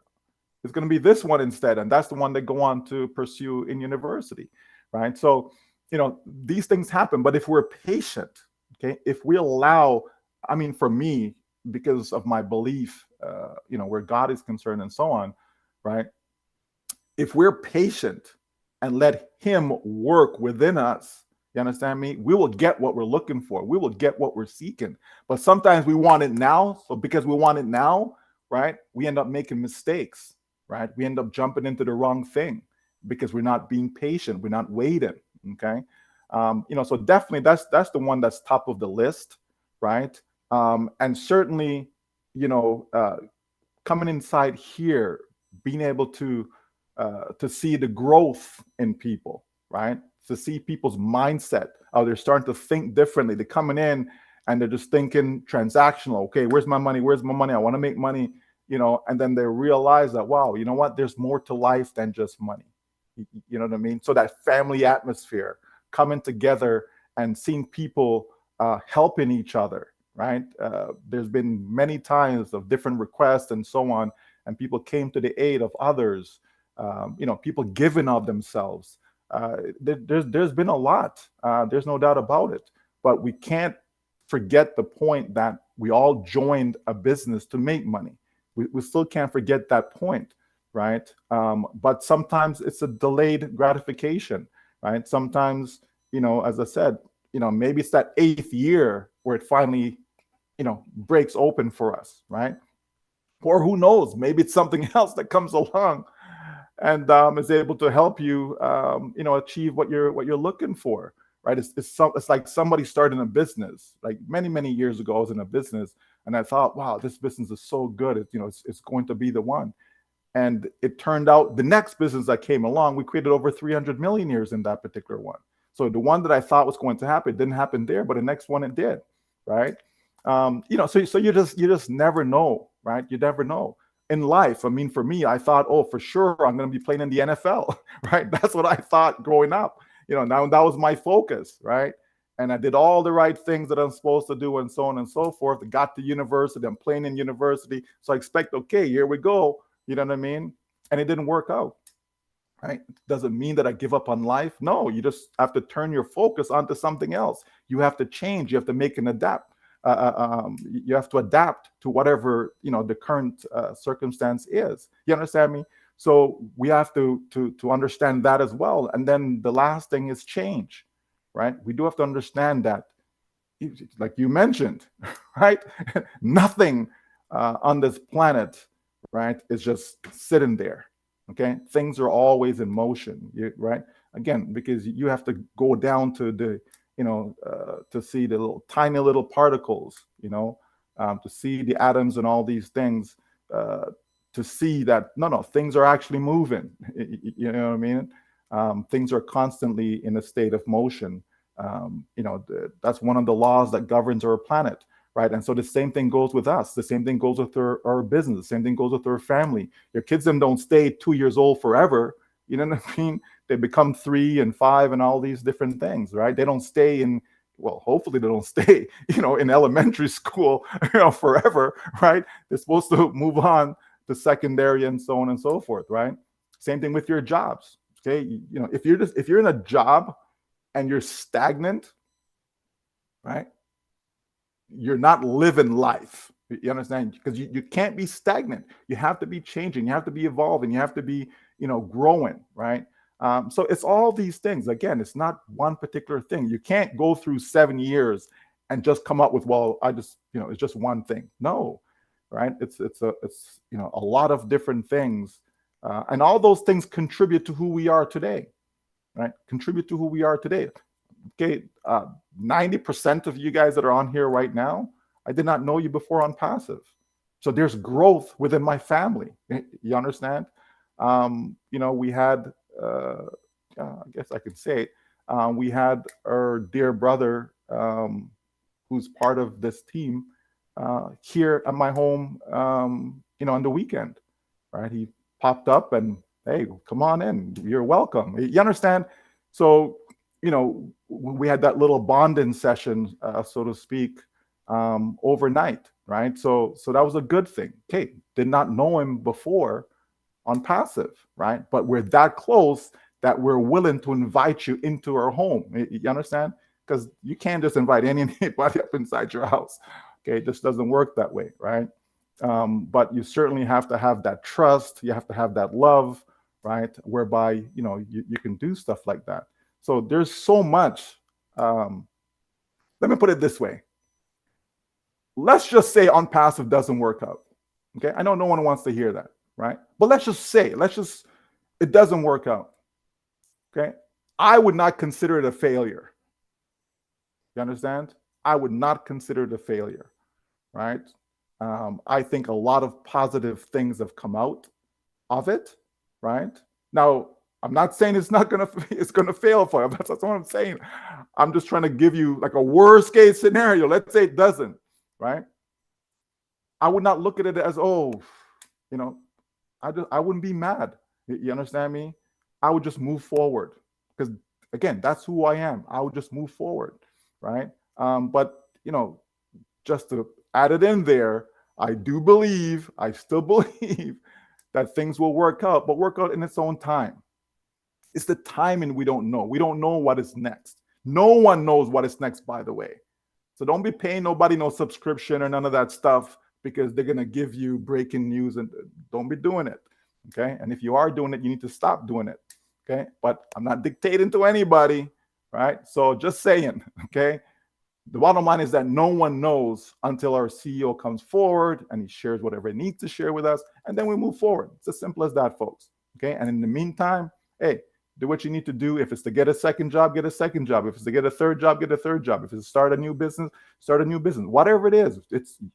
[SPEAKER 7] it's going to be this one instead, and that's the one they go on to pursue in university, right? So, these things happen. But if we're patient, okay, if we allow, I mean, for me, because of my belief, where God is concerned and so on, right? If we're patient and let Him work within us, you understand me? We will get what we're looking for. We will get what we're seeking. But sometimes we want it now. So because we want it now, right, we end up making mistakes, right? We end up jumping into the wrong thing because we're not being patient. We're not waiting. Okay. So definitely that's the one that's top of the list, right? And certainly, coming inside here, being able to see the growth in people, right? To see people's mindset, how they're starting to think differently. They're coming in and they're just thinking transactional. Okay, where's my money? Where's my money? I want to make money, and then they realize that, wow, you know what? There's more to life than just money. You know what I mean? So that family atmosphere, coming together and seeing people helping each other, right? There's been many times of different requests and so on, and people came to the aid of others. People giving of themselves. There's been a lot. There's no doubt about it. But we can't forget the point that we all joined a business to make money. We still can't forget that point, right? But sometimes it's a delayed gratification, right? Sometimes, as I said, maybe it's that 8th year where it finally, breaks open for us, right? Or who knows, maybe it's something else that comes along and is able to help you, achieve what you're looking for, right? It's like somebody starting a business. Like many years ago, I was in a business, and I thought, wow, this business is so good. It's going to be the one. And it turned out the next business that came along, we created over 300 millionaires in that particular one. So the one that I thought was going to happen didn't happen there, but the next one it did, right? So you just never know, right? You never know. in life. I mean, for me, I thought, oh, for sure, I'm going to be playing in the NFL, right? That's what I thought growing up. Now that was my focus, right? And I did all the right things that I'm supposed to do and so on and so forth. I got to university. I'm playing in university. So I expect, okay, here we go. You know what I mean? And it didn't work out, right? Doesn't mean that I give up on life. No, you just have to turn your focus onto something else. You have to change. You have to make an adapt. You have to adapt to whatever the current circumstance is. You understand me? So we have to understand that as well. And then the last thing is change, right? We do have to understand that, like you mentioned, right? Nothing on this planet, right, is just sitting there. Okay, things are always in motion, right? Again, because you have to go down to the to see the tiny little particles, to see the atoms and all these things, to see that no, things are actually moving. You know what I mean? Things are constantly in a state of motion. That's one of the laws that governs our planet, right? And so the same thing goes with us. The same thing goes with our business. The same thing goes with our family. Your kids them don't stay 2 years old forever. You know what I mean? They become 3 and 5 and all these different things, right? They don't stay in, well, hopefully they don't stay, in elementary school, forever, right? They're supposed to move on to secondary and so on and so forth, right? Same thing with your jobs. Okay, if you're in a job and you're stagnant, right? You're not living life. You understand? Because you can't be stagnant. You have to be changing. You have to be evolving. You have to be, growing, right? So it's all these things. Again, it's not one particular thing. You can't go through 7 years and just come up with, well, it's just one thing. No, right? It's a lot of different things, and all those things contribute to who we are today, right? Contribute to who we are today. Okay, 90% of you guys that are on here right now, I did not know you before ONPASSIVE. So there's growth within my family. You understand? We had, I guess I could say it, we had our dear brother, who's part of this team, here at my home, on the weekend, right? He popped up and, hey, come on in. You're welcome. You understand? So, we had that little bonding session, so to speak, overnight, right? So that was a good thing. Okay, did not know him before ONPASSIVE, right? But we're that close that we're willing to invite you into our home. You understand? Because you can't just invite anybody up inside your house. Okay, it just doesn't work that way, right? But you certainly have to have that trust. You have to have that love, right? Whereby you can do stuff like that. So there's so much. Let me put it this way. Let's just say ONPASSIVE doesn't work out. Okay, I know no one wants to hear that, right? But let's just say, it doesn't work out. Okay, I would not consider it a failure. You understand? I would not consider it a failure, right? I think a lot of positive things have come out of it, right? Now, I'm not saying it's gonna fail for you. That's what I'm saying. I'm just trying to give you like a worst case scenario. Let's say it doesn't, right? I would not look at it as, I wouldn't be mad. You understand me? I would just move forward because, again, that's who I am. I would just move forward, right? But just to add it in there, I still believe that things will work out, but work out in its own time. It's the timing we don't know. We don't know what is next. No one knows what is next, by the way. So don't be paying nobody no subscription or none of that stuff because they're going to give you breaking news, and don't be doing it. Okay. And if you are doing it, you need to stop doing it. Okay. But I'm not dictating to anybody. Right. So just saying. Okay. The bottom line is that no one knows until our CEO comes forward and he shares whatever he needs to share with us. And then we move forward. It's as simple as that, folks. Okay. And in the meantime, hey, do what you need to do. If it's to get a second job, get a second job. If it's to get a third job, get a third job. If it's to start a new business, start a new business. Whatever it is,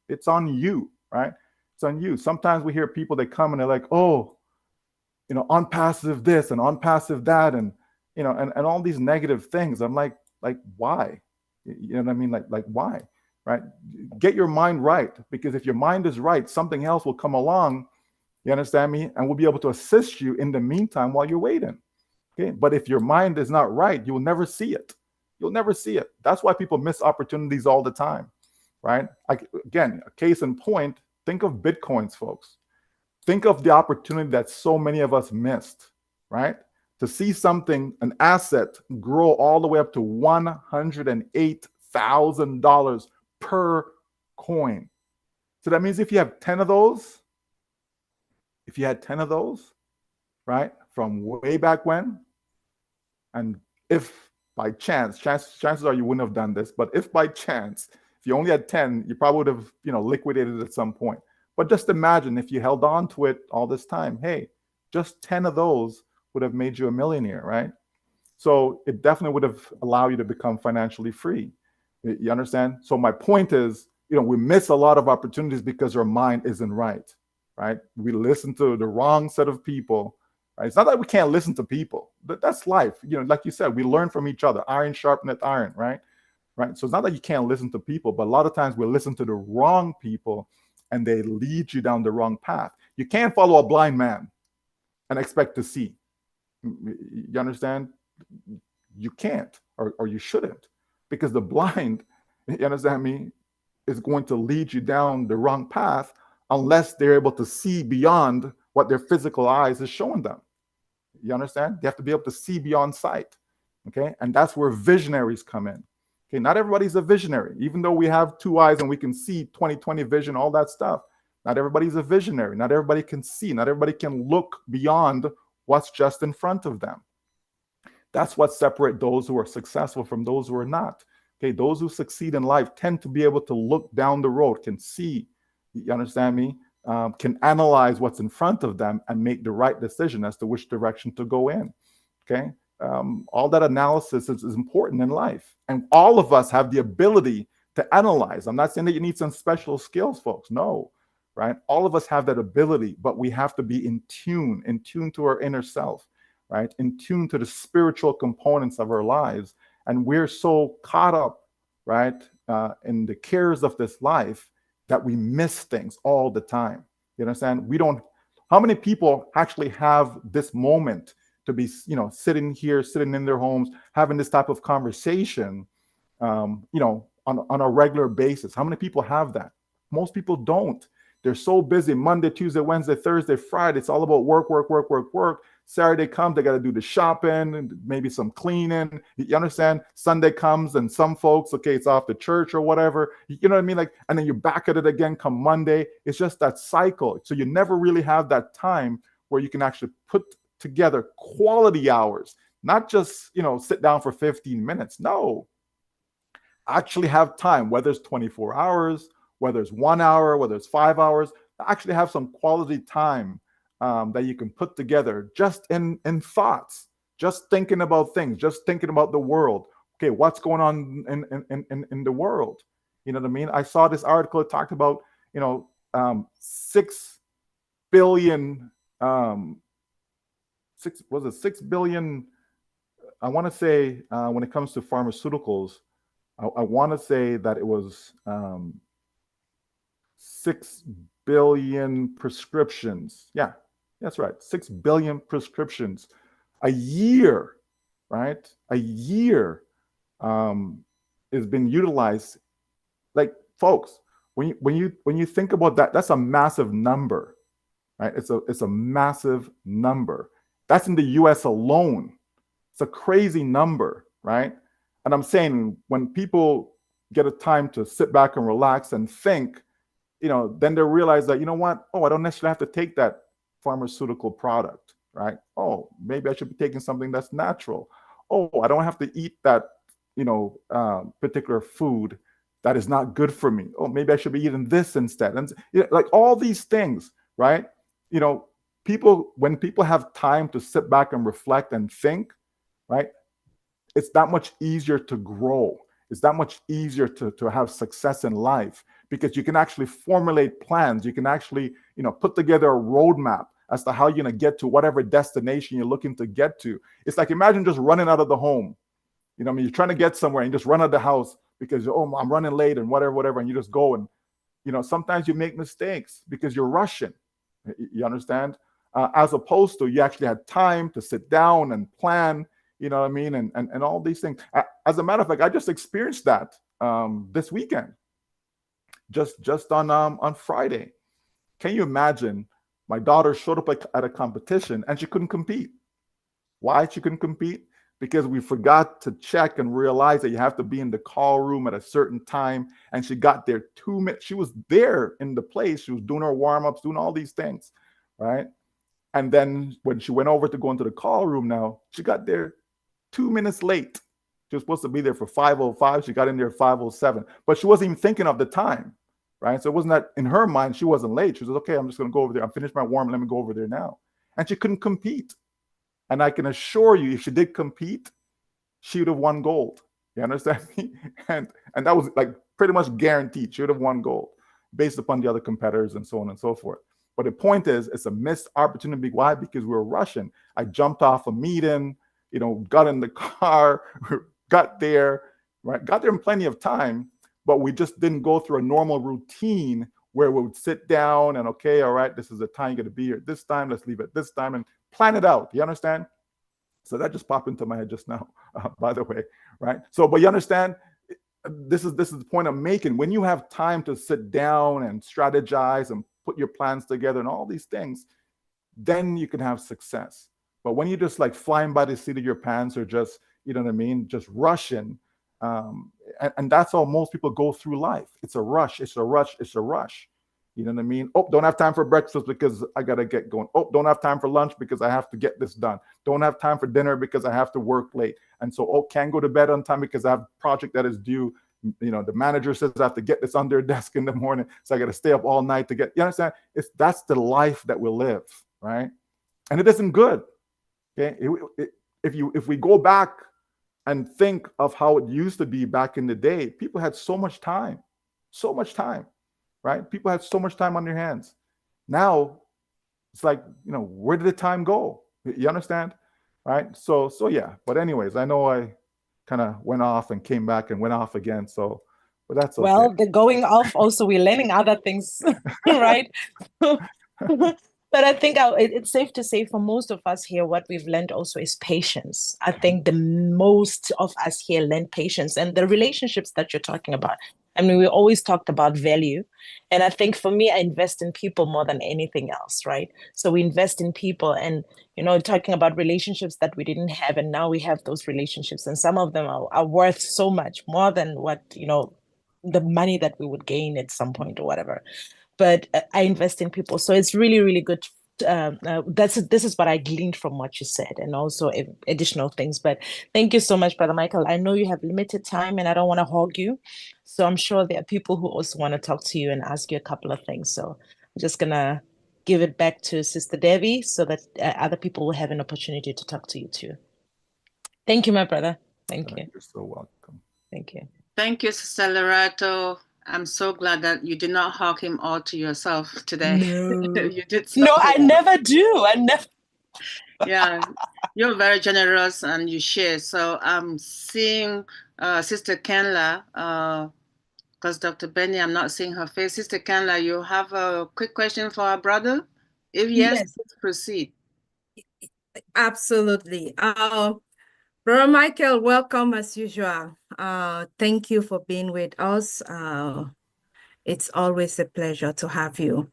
[SPEAKER 7] it's on you, right? It's on you. Sometimes we hear people that come and they're like, oh, ONPASSIVE this and ONPASSIVE that, and and all these negative things. I'm like why? You know what I mean? Like why? Right? Get your mind right, because if your mind is right, something else will come along You understand me? And we'll be able to assist you in the meantime while you're waiting. Okay. But if your mind is not right, you will never see it. You'll never see it. That's why people miss opportunities all the time, right? Again, a case in point, think of Bitcoins, folks. Think of the opportunity that so many of us missed, right? To see something, an asset, grow all the way up to $108,000 per coin. So that means if you have 10 of those, if you had 10 of those, right, from way back when, and if by chances are you wouldn't have done this, but if by chance, if you only had 10, you probably would have, liquidated it at some point. But just imagine if you held on to it all this time, hey, just 10 of those would have made you a millionaire, right? So it definitely would have allowed you to become financially free. You understand? So my point is, we miss a lot of opportunities because our mind isn't right, right? We listen to the wrong set of people, right? It's not that we can't listen to people. That's life. Like you said, we learn from each other. Iron sharpeneth iron, right? Right. So it's not that you can't listen to people, but a lot of times we listen to the wrong people and they lead you down the wrong path. You can't follow a blind man and expect to see. You understand? You can't, or you shouldn't, because the blind, you understand me, is going to lead you down the wrong path unless they're able to see beyond what their physical eyes is showing them. You understand? They have to be able to see beyond sight. Okay. And that's where visionaries come in. Okay. Not everybody's a visionary, even though we have two eyes and we can see 20/20 vision, all that stuff. Not everybody's a visionary. Not everybody can see. Not everybody can look beyond what's just in front of them. That's what separates those who are successful from those who are not. Okay. Those who succeed in life tend to be able to look down the road, can see. You understand me? Can analyze what's in front of them and make the right decision as to which direction to go in. Okay. All that analysis is important in life. And all of us have the ability to analyze. I'm not saying that you need some special skills, folks. No, right? All of us have that ability, but we have to be in tune to our inner self, right? In tune to the spiritual components of our lives. And we're so caught up, right, in the cares of this life that we miss things all the time. You understand? How many people actually have this moment to be, sitting in their homes, having this type of conversation, on a regular basis? How many people have that? Most people don't. They're so busy. Monday, Tuesday, Wednesday, Thursday, Friday. It's all about work, work, work, work, work. Saturday comes, they got to do the shopping and maybe some cleaning. You understand? Sunday comes and some folks, okay, it's off to church or whatever. You know what I mean? Like, and then you're back at it again come Monday. It's just that cycle. So you never really have that time where you can actually put together quality hours, not just, sit down for 15 minutes. No, actually have time, whether it's 24 hours, whether it's 1 hour, whether it's 5 hours, actually have some quality time that you can put together just in thoughts, just thinking about things, just thinking about the world. Okay, what's going on in the world? You know what I mean? I saw this article. It talked about 6 billion. 6 billion? I want to say when it comes to pharmaceuticals, I want to say that it was 6 billion prescriptions. Yeah, that's right. 6 billion prescriptions a year, right? A year is being utilized. Like, folks, when you think about that, that's a massive number, right? It's a massive number. That's in the US alone. It's a crazy number, right? And I'm saying when people get a time to sit back and relax and think, then they realize that, what? Oh, I don't necessarily have to take that pharmaceutical product, right? Oh, maybe I should be taking something that's natural. Oh, I don't have to eat that, particular food that is not good for me. Oh, maybe I should be eating this instead. And like all these things, right? When people have time to sit back and reflect and think, right? It's that much easier to grow. It's that much easier to have success in life because you can actually formulate plans. You can actually, put together a roadmap as to how you're going to get to whatever destination you're looking to get to. It's like, imagine just running out of the home. You're trying to get somewhere and you just run out of the house because, oh, I'm running late and whatever, and you just go and, sometimes you make mistakes because you're rushing. You understand? As opposed to you actually had time to sit down and plan, you know what I mean? And all these things. As a matter of fact, I just experienced that this weekend, just on Friday. Can you imagine? My daughter showed up at a competition and she couldn't compete. Why she couldn't compete? Because we forgot to check and realize that you have to be in the call room at a certain time. And she got there 2 minutes. She was there in the place. She was doing her warm-ups, doing all these things, right? And then when she went over to go into the call room now, she got there 2 minutes late. She was supposed to be there for 5:05. She got in there at 5:07. But she wasn't even thinking of the time, right? So it wasn't that in her mind, she wasn't late. She was okay, I'm just going to go over there. I'm finished my warm. Let me go over there now. And she couldn't compete. And I can assure you, if she did compete, she would have won gold. You understand me? And that was like pretty much guaranteed. She would have won gold based upon the other competitors and so on and so forth. But the point is, it's a missed opportunity. Why? Because we were rushing. I jumped off a meeting, got in the car, got there, right? Got there in plenty of time, but we just didn't go through a normal routine where we would sit down and, okay, all right, this is the time you're going to be here at this time. Let's leave at this time and plan it out. You understand? So that just popped into my head just now, by the way, right? So, but you understand, this is the point I'm making. When you have time to sit down and strategize and put your plans together and all these things, then you can have success. But when you're just like flying by the seat of your pants or just, you know what I mean, just rushing, and that's how most people go through life. It's a rush, it's a rush, it's a rush. You know what I mean? Oh, don't have time for breakfast because I got to get going. Oh, don't have time for lunch because I have to get this done. Don't have time for dinner because I have to work late. And so, oh, can't go to bed on time because I have a project that is due. The manager says I have to get this on their desk in the morning. So I got to stay up all night to get, you understand? That's the life that we live, right? And it isn't good. Okay. If we go back and think of how it used to be back in the day, people had so much time, right? People had so much time on their hands. Now it's like, where did the time go? You understand? Right? So yeah. But anyways, I know I kind of went off and came back and went off again. So, but that's okay.
[SPEAKER 6] Well, the going off also, we're learning other things, right? But I think it's safe to say for most of us here, what we've learned also is patience. I think the most of us here learn patience and the relationships that you're talking about. I mean, we always talked about value. And I think for me, I invest in people more than anything else, right? So we invest in people and, talking about relationships that we didn't have. And now we have those relationships. And some of them are worth so much more than what, the money that we would gain at some point or whatever. But I invest in people. So it's really, really good. This is what I gleaned from what you said and also additional things. But thank you so much, Brother Michael. I know you have limited time and I don't want to hog you. So I'm sure there are people who also want to talk to you and ask you a couple of things. So I'm just going to give it back to Sister Debbie so that other people will have an opportunity to talk to you too. Thank you, my brother. Thank you.
[SPEAKER 7] You're so welcome.
[SPEAKER 6] Thank you.
[SPEAKER 5] Thank you, Sister Lorato. I'm so glad that you did not hawk him all to yourself today.
[SPEAKER 6] No,
[SPEAKER 5] You did
[SPEAKER 6] no, I
[SPEAKER 5] something.
[SPEAKER 6] never do. I never.
[SPEAKER 5] Yeah, you're very generous and you share. So I'm seeing Sister Kenla, because Dr. Benny, I'm not seeing her face. Sister Kenla, you have a quick question for our brother? If yes,
[SPEAKER 8] Yes.
[SPEAKER 5] please proceed.
[SPEAKER 8] Absolutely. Brother Michael, welcome as usual. Thank you for being with us. It's always a pleasure to have you.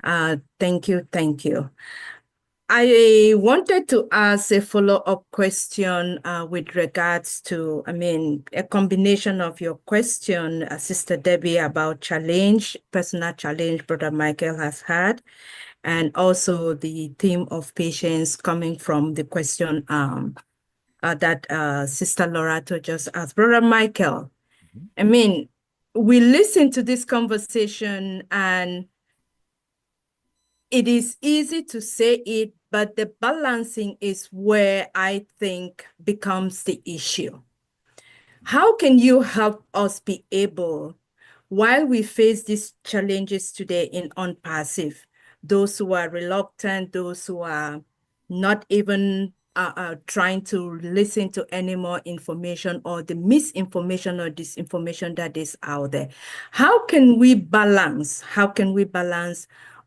[SPEAKER 8] Thank you. Thank you. I wanted to ask a follow-up question with regards to, a combination of your question, Sister Debbie, about personal challenge Brother Michael has had, and also the theme of patience coming from the question that Sister Lorato just asked. Brother Michael, we listened to this conversation and it is easy to say it, but the balancing is where I think becomes the issue. How can you help us be able, while we face these challenges today in ONPASSIVE, those who are reluctant, those who are not even trying to listen to any more information or the misinformation or disinformation that is out there. How can we balance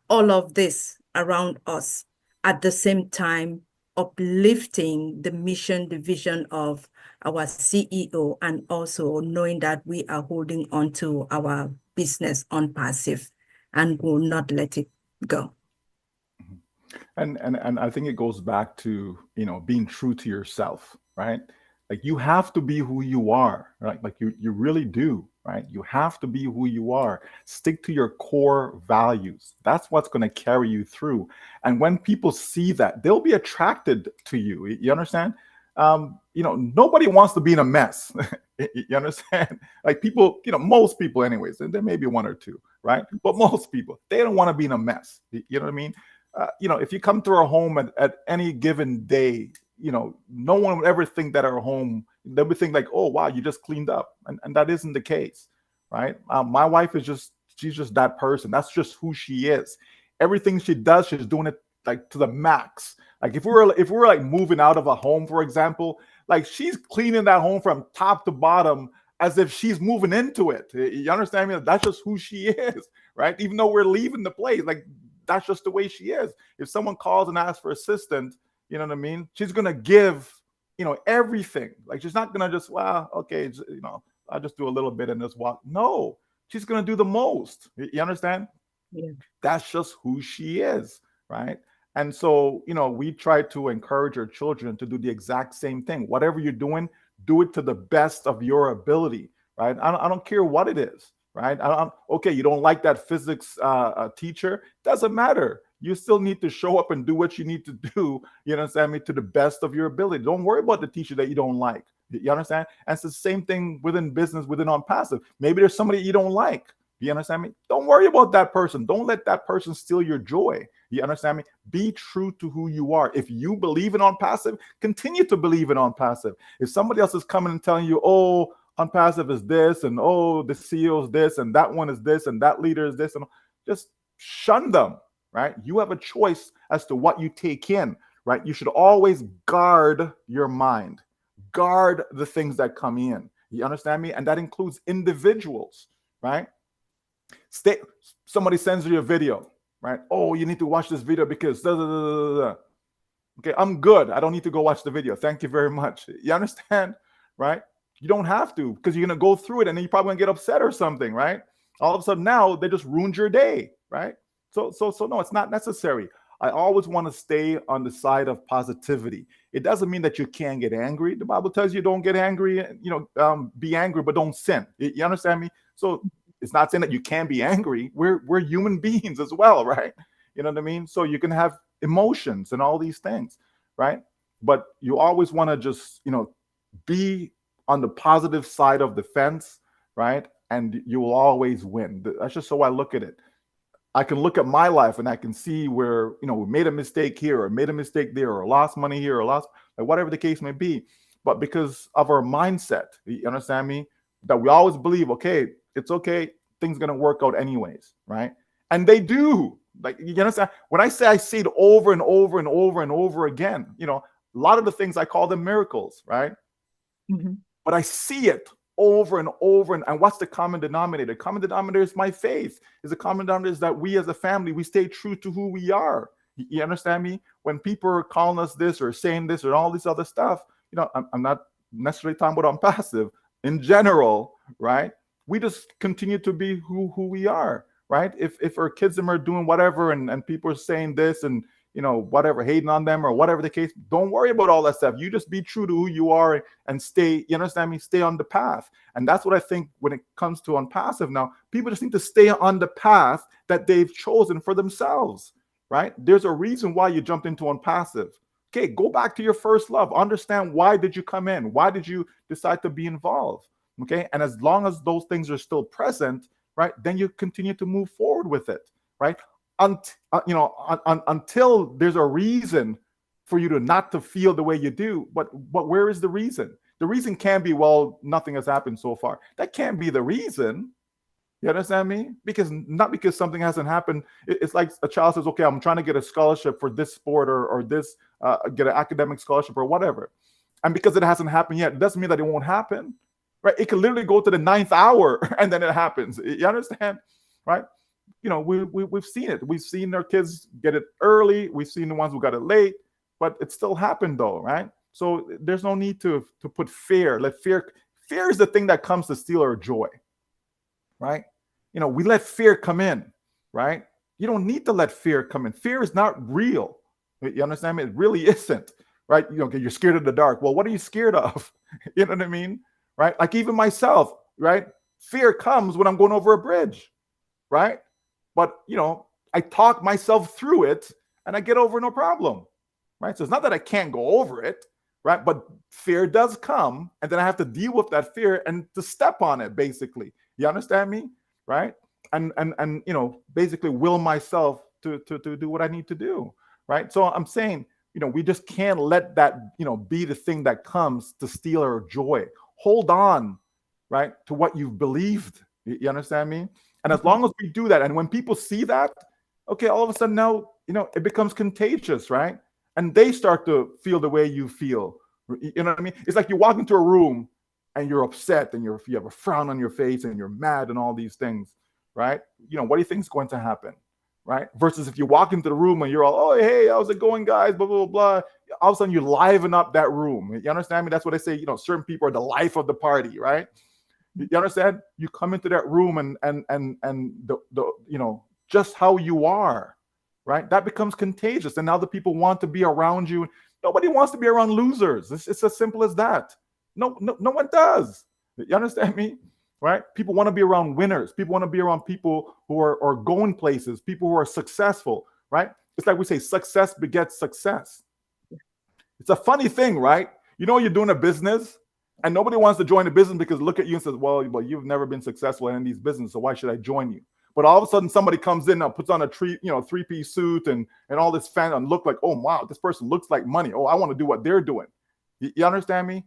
[SPEAKER 8] all of this around us, at the same time uplifting the mission, the vision of our CEO, and also knowing that we are holding on to our business ONPASSIVE and will not let it go.
[SPEAKER 7] And I think it goes back to, being true to yourself, right? Like, you have to be who you are, right? Like, you really do, right? You have to be who you are. Stick to your core values. That's what's going to carry you through. And when people see that, they'll be attracted to you. You understand? Nobody wants to be in a mess. You understand? Like, people, most people anyways, and there may be one or two, right? But most people, they don't want to be in a mess. You know what I mean? If you come to our home at any given day, no one would ever think that our home, they would think like, oh, wow, you just cleaned up. And that isn't the case, right? My wife she's just that person. That's just who she is. Everything she does, she's doing it like to the max. Like, if we were like moving out of a home, for example, like, she's cleaning that home from top to bottom as if she's moving into it. You understand me? That's just who she is, right? Even though we're leaving the place, like, that's just the way she is. If someone calls and asks for assistance, you know what I mean? She's going to give, everything. Like, she's not going to just, well, okay, I'll just do a little bit and just walk. No, she's going to do the most. You understand?
[SPEAKER 8] Yeah.
[SPEAKER 7] That's just who she is, right? And so, we try to encourage our children to do the exact same thing. Whatever you're doing, do it to the best of your ability, right? I don't care what it is. Right? Okay, you don't like that physics teacher. Doesn't matter. You still need to show up and do what you need to do, you understand me, to the best of your ability. Don't worry about the teacher that you don't like. You understand? And it's the same thing within business, within ONPASSIVE. Maybe there's somebody you don't like. You understand me? Don't worry about that person. Don't let that person steal your joy. You understand me? Be true to who you are. If you believe in ONPASSIVE, continue to believe in ONPASSIVE. If somebody else is coming and telling you, oh, ONPASSIVE is this, and oh, the CEO is this, and that one is this, and that leader is this, and just shun them, right? You have a choice as to what you take in, right? You should always guard your mind, guard the things that come in. You understand me? And that includes individuals, right? Somebody sends you a video, right? Oh, you need to watch this video because da, da, da, da, da. Okay, I'm good. I don't need to go watch the video. Thank you very much. You understand, right? You don't have to, because you're going to go through it and then you're probably going to get upset or something, right? All of a sudden now they just ruined your day, right? So no, it's not necessary. I always want to stay on the side of positivity. It doesn't mean that you can't get angry. The Bible tells you don't get angry, be angry, but don't sin. You understand me? So it's not saying that you can't be angry. We're human beings as well, right? You know what I mean? So you can have emotions and all these things, right? But you always want to just, be on the positive side of the fence, right? And you will always win. That's just how I look at it. I can look at my life and I can see where, we made a mistake here or made a mistake there or lost money here or lost, like, whatever the case may be. But because of our mindset, you understand me, that we always believe, okay, it's okay, things going to work out anyways, right? And they do. Like, you understand? When I see it over and over and over and over again, a lot of the things I call them miracles, right?
[SPEAKER 8] Mm-hmm.
[SPEAKER 7] But I see it over and over. And what's the common denominator? The common denominator is my faith. Is the common denominator is that we as a family, we stay true to who we are. You understand me? When people are calling us this or saying this or all this other stuff, I'm not necessarily talking about ONPASSIVE. In general, right? We just continue to be who we are, right? If our kids are doing whatever and people are saying this and whatever, hating on them or whatever the case, don't worry about all that stuff. You just be true to who you are and stay, you understand me, stay on the path. And that's what I think when it comes to ONPASSIVE now, people just need to stay on the path that they've chosen for themselves, right? There's a reason why you jumped into ONPASSIVE. Okay, go back to your first love. Understand, why did you come in? Why did you decide to be involved? Okay, and as long as those things are still present, right, then you continue to move forward with it, right? Until there's a reason for you to not to feel the way you do. But where is the reason? The reason can't be, well, nothing has happened so far. That can't be the reason. You understand me? Not because something hasn't happened. It's like a child says, okay, I'm trying to get a scholarship for this sport or this, get an academic scholarship or whatever. And because it hasn't happened yet, it doesn't mean that it won't happen, right? It can literally go to the 9th hour and then it happens. You understand, right? we've seen it. We've seen our kids get it early. We've seen the ones who got it late, but it still happened though, right? So there's no need to put fear. Fear is the thing that comes to steal our joy, right? We let fear come in, right? You don't need to let fear come in. Fear is not real. You understand me? It really isn't, right? You're scared of the dark. Well, what are you scared of? You know what I mean? Right? Like even myself, right? Fear comes when I'm going over a bridge, right? But, I talk myself through it and I get over no problem, right? So it's not that I can't go over it, right? But fear does come and then I have to deal with that fear and to step on it, basically. You understand me? Right? And basically will myself to do what I need to do, right? So I'm saying, we just can't let that, be the thing that comes to steal our joy. Hold on, right, to what you've believed. You understand me? And as long as we do that, and when people see that, okay, all of a sudden now, it becomes contagious, right? And they start to feel the way you feel. You know what I mean? It's like you walk into a room and you're upset and you have a frown on your face and you're mad and all these things, right? What do you think is going to happen, right? Versus if you walk into the room and you're all, oh, hey, how's it going, guys? Blah, blah, blah. All of a sudden you liven up that room. You understand me? That's what I say, certain people are the life of the party, right? You understand? You come into that room and the just how you are, right? That becomes contagious. And now the people want to be around you. Nobody wants to be around losers. It's as simple as that. No one does. You understand me? Right? People want to be around winners. People want to be around people who are going places, people who are successful, right? It's like we say, success begets success. It's a funny thing, right? You're doing a business and nobody wants to join the business because look at you and says, well, you've never been successful in these businesses, so why should I join you? But all of a sudden somebody comes in and puts on a three-piece suit and all this fan and look like, oh, wow, this person looks like money. Oh, I want to do what they're doing. You understand me?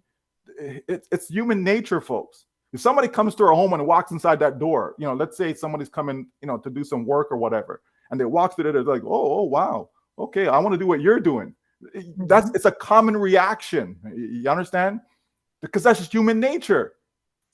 [SPEAKER 7] It's human nature, folks. If somebody comes to our home and walks inside that door, let's say somebody's coming, to do some work or whatever, and they walk through there, they're like, oh, wow, okay, I want to do what you're doing. It's a common reaction. You understand? Because that's just human nature.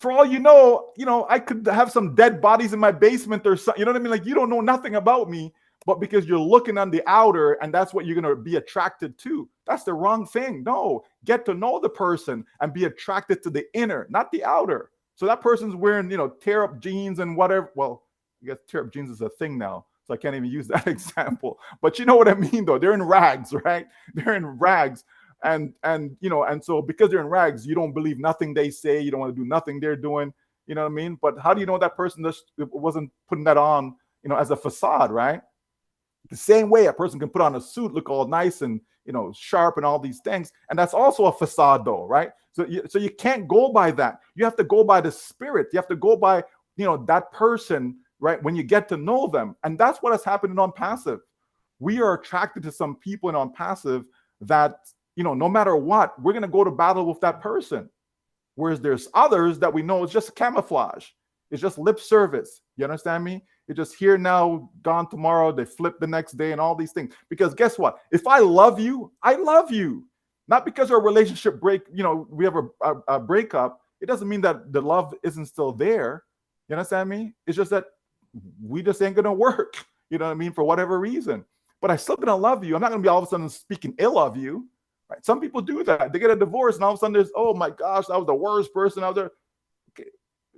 [SPEAKER 7] For all you know, I could have some dead bodies in my basement or something. You know what I mean? Like you don't know nothing about me, but because you're looking on the outer and that's what you're going to be attracted to. That's the wrong thing. No, get to know the person and be attracted to the inner, not the outer. So that person's wearing, tear up jeans and whatever. Well, I guess tear up jeans is a thing now, so I can't even use that example. But you know what I mean, though. They're in rags, right? They're in rags. And so because they're in rags, you don't believe nothing they say. You don't want to do nothing they're doing. You know what I mean? But how do you know that person just wasn't putting that on, as a facade, right? The same way a person can put on a suit, look all nice and sharp and all these things, and that's also a facade, though, right? So you can't go by that. You have to go by the spirit. You have to go by that person, right? When you get to know them, and that's what has happened in ONPASSIVE. We are attracted to some people in ONPASSIVE that no matter what, we're going to go to battle with that person. Whereas there's others that we know it's just camouflage. It's just lip service. You understand me? It's just here now, gone tomorrow. They flip the next day and all these things. Because guess what? If I love you, I love you. Not because our relationship we have a breakup. It doesn't mean that the love isn't still there. You understand me? It's just that we just ain't going to work. You know what I mean? For whatever reason. But I still going to love you. I'm not going to be all of a sudden speaking ill of you. Right? Some people do that. They get a divorce and all of a sudden there's, oh my gosh, I was the worst person out there. Okay.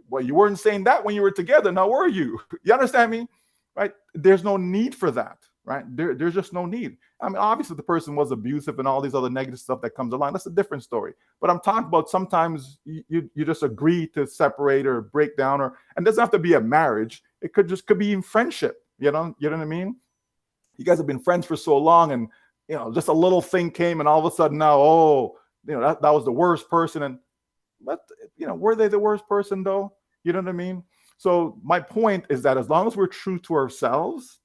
[SPEAKER 7] Well, you weren't saying that when you were together. Now, were you? You understand me? Right? There's no need for that. Right? There's just no need. I mean, obviously the person was abusive and all these other negative stuff that comes along. That's a different story. But I'm talking about sometimes you just agree to separate or break down, and it doesn't have to be a marriage. It could be in friendship. You know what I mean? You guys have been friends for so long, and just a little thing came, and all of a sudden now, that was the worst person. And but were they the worst person though? You know what I mean? So my point is that as long as we're true to ourselves,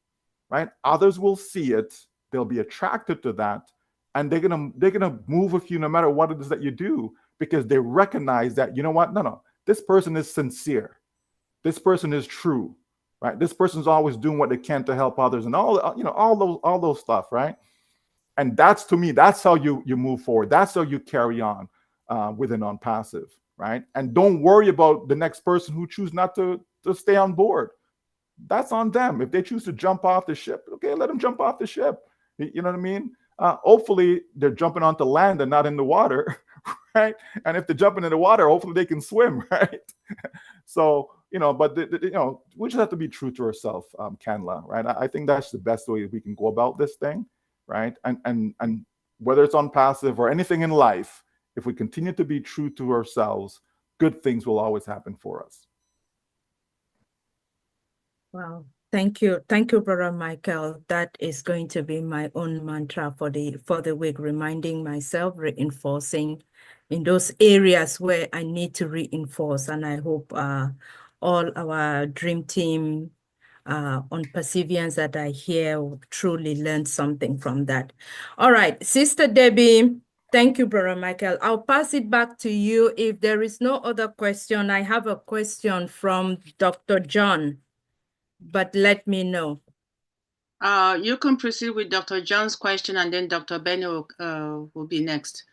[SPEAKER 7] right, others will see it, they'll be attracted to that, and they're gonna move with you no matter what it is that you do, because they recognize that, no, this person is sincere, this person is true, right? This person's always doing what they can to help others, and all those stuff, right? And that's, to me, that's how you move forward. That's how you carry on within ONPASSIVE, right? And don't worry about the next person who chooses not to stay on board. that's on them. If they choose to jump off the ship, okay, let them jump off the ship. You know what I mean? Hopefully they're jumping onto land and not in the water, right? And if they're jumping in the water, hopefully they can swim, right? So, but we just have to be true to ourselves, Canla, right? I think that's the best way we can go about this thing, right? And whether it's on passive or anything in life, if we continue to be true to ourselves, good things will always happen for us.
[SPEAKER 8] Wow. Thank you, Brother Michael. That is going to be my own mantra for the week, reminding myself, reinforcing in those areas where I need to reinforce. And I hope all our dream team on Perseverance that I hear will truly learn something from that. All right, Sister Debbie, thank you, Brother Michael. I'll pass it back to you. If there is no other question, I have a question from Dr. John. But let me know.
[SPEAKER 5] You can proceed with Dr. John's question, and then Dr. Benny will be next.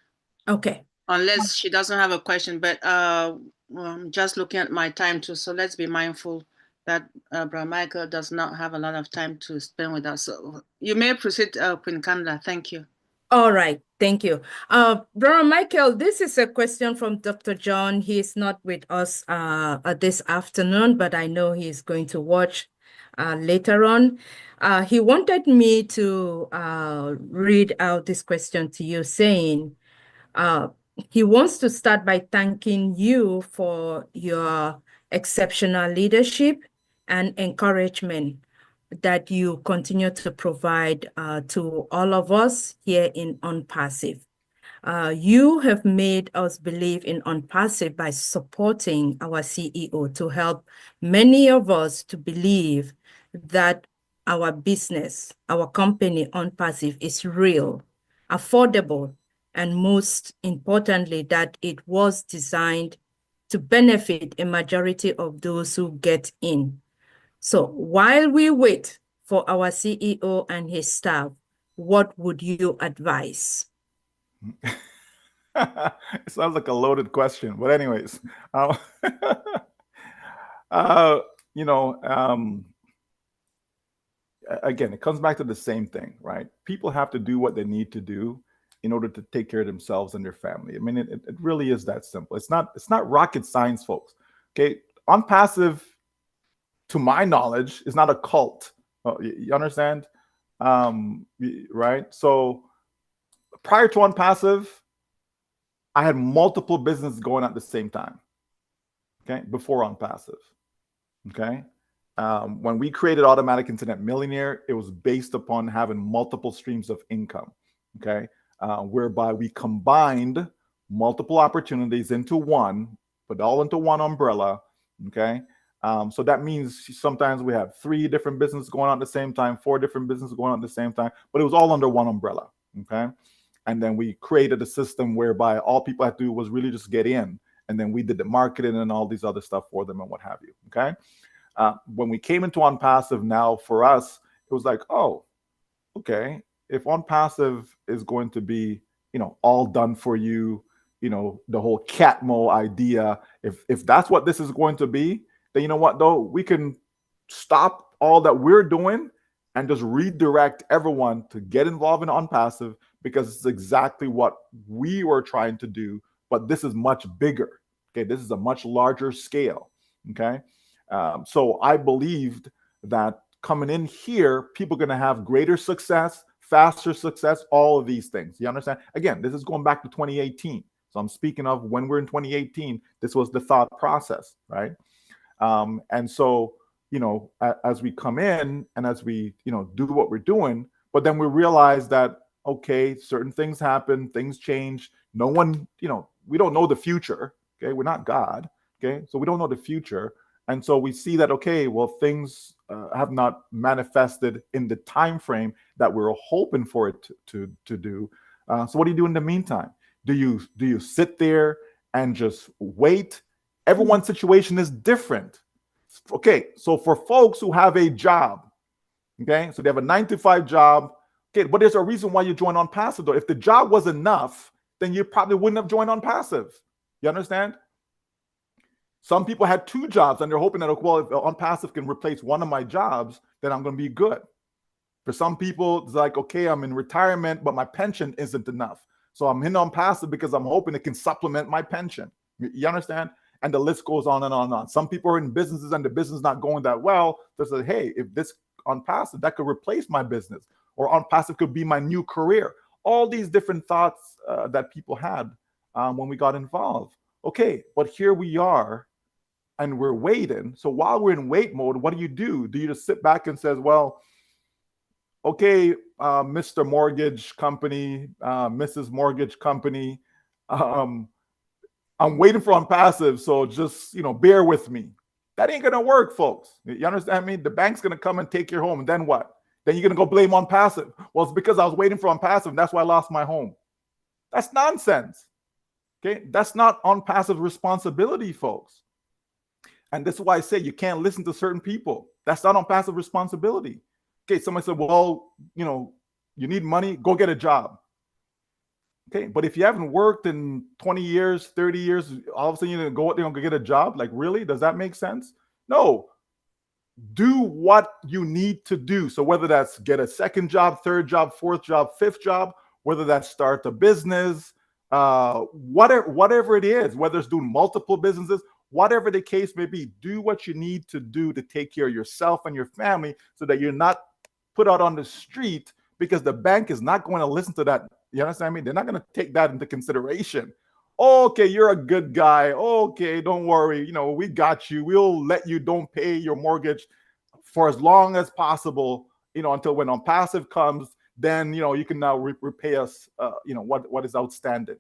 [SPEAKER 8] Okay.
[SPEAKER 5] Unless she doesn't have a question, but I'm just looking at my time too, so let's be mindful that Brother Michael does not have a lot of time to spend with us. So you may proceed, Queen Kamla. Thank you.
[SPEAKER 8] All right, thank you. Brother Michael, this is a question from Dr. John. He is not with us this afternoon, but I know he is going to watch later on. He wanted me to read out this question to you, saying, he wants to start by thanking you for your exceptional leadership and encouragement that you continue to provide to all of us here in ONPASSIVE. You have made us believe in ONPASSIVE by supporting our CEO to help many of us to believe that our business, our company ONPASSIVE is real, affordable, and most importantly, that it was designed to benefit a majority of those who get in. So while we wait for our CEO and his staff, what would you advise?
[SPEAKER 7] It sounds like a loaded question, but anyways, again, it comes back to the same thing, right? People have to do what they need to do in order to take care of themselves and their family. I mean, it really is that simple. It's not rocket science, folks. Okay, ONPASSIVE, to my knowledge, is not a cult. You understand? Right? So prior to ONPASSIVE, I had multiple businesses going at the same time. Okay, before ONPASSIVE. Okay. When we created Automatic Internet Millionaire, it was based upon having multiple streams of income, okay, whereby we combined multiple opportunities into one, put all into one umbrella, okay. So that means sometimes we have 3 different businesses going on at the same time, 4 different businesses going on at the same time, but it was all under one umbrella, okay. And then we created a system whereby all people had to do was really just get in, and then we did the marketing and all these other stuff for them and what have you, okay. When we came into ONPASSIVE now, for us, it was like, oh, okay, if ONPASSIVE is going to be, all done for you, the whole Catmo idea, if that's what this is going to be, then you know what, though, we can stop all that we're doing and just redirect everyone to get involved in ONPASSIVE, because it's exactly what we were trying to do, but this is much bigger. Okay, this is a much larger scale. Okay. So I believed that coming in here, people are going to have greater success, faster success, all of these things. You understand? Again, this is going back to 2018. So I'm speaking of when we're in 2018, this was the thought process, right? And so, as we come in and as we, do what we're doing, but then we realize that, okay, certain things happen, things change. No one, we don't know the future. Okay. We're not God. Okay. So we don't know the future. And so we see that, okay, well, things have not manifested in the time frame that we're hoping for it to do. So what do you do in the meantime? Do you sit there and just wait? Everyone's situation is different. Okay, so for folks who have a job, okay, so they have a 9-to-5 job, okay, but there's a reason why you join ONPASSIVE, though. If the job was enough, then you probably wouldn't have joined ONPASSIVE. You understand? Some people had 2 jobs and they're hoping that, well, if ONPASSIVE can replace one of my jobs, then I'm going to be good. For some people, it's like, okay, I'm in retirement, but my pension isn't enough. So I'm in ONPASSIVE because I'm hoping it can supplement my pension. You understand? And the list goes on and on and on. Some people are in businesses and the business is not going that well. They say, hey, if this ONPASSIVE, that could replace my business, or ONPASSIVE could be my new career. All these different thoughts that people had when we got involved. Okay, but here we are and we're waiting. So while we're in wait mode, what do? Do you just sit back and says, well, okay, Mr. Mortgage Company, Mrs. Mortgage Company, I'm waiting for ONPASSIVE, so just, bear with me. That ain't gonna work, folks. You understand me? The bank's gonna come and take your home, and then what? Then you're gonna go blame ONPASSIVE. Well, it's because I was waiting for ONPASSIVE, and that's why I lost my home. That's nonsense. Okay, that's not ONPASSIVE responsibility, folks. And this is why I say you can't listen to certain people. That's not ONPASSIVE responsibility. Okay, somebody said, well, you need money, go get a job. Okay, but if you haven't worked in 20 years, 30 years, all of a sudden you're gonna go out there and go get a job? Like, really? Does that make sense? No. Do what you need to do. So whether that's get a second job, third job, fourth job, fifth job, whether that's start a business, whatever it is, whether it's doing multiple businesses, whatever the case may be, do what you need to do to take care of yourself and your family so that you're not put out on the street, because the bank is not going to listen to that. You understand me? They're not going to take that into consideration. Okay, you're a good guy. Okay, don't worry. We got you. We'll let you don't pay your mortgage for as long as possible, until when ONPASSIVE comes, then, you can now repay us, what is outstanding.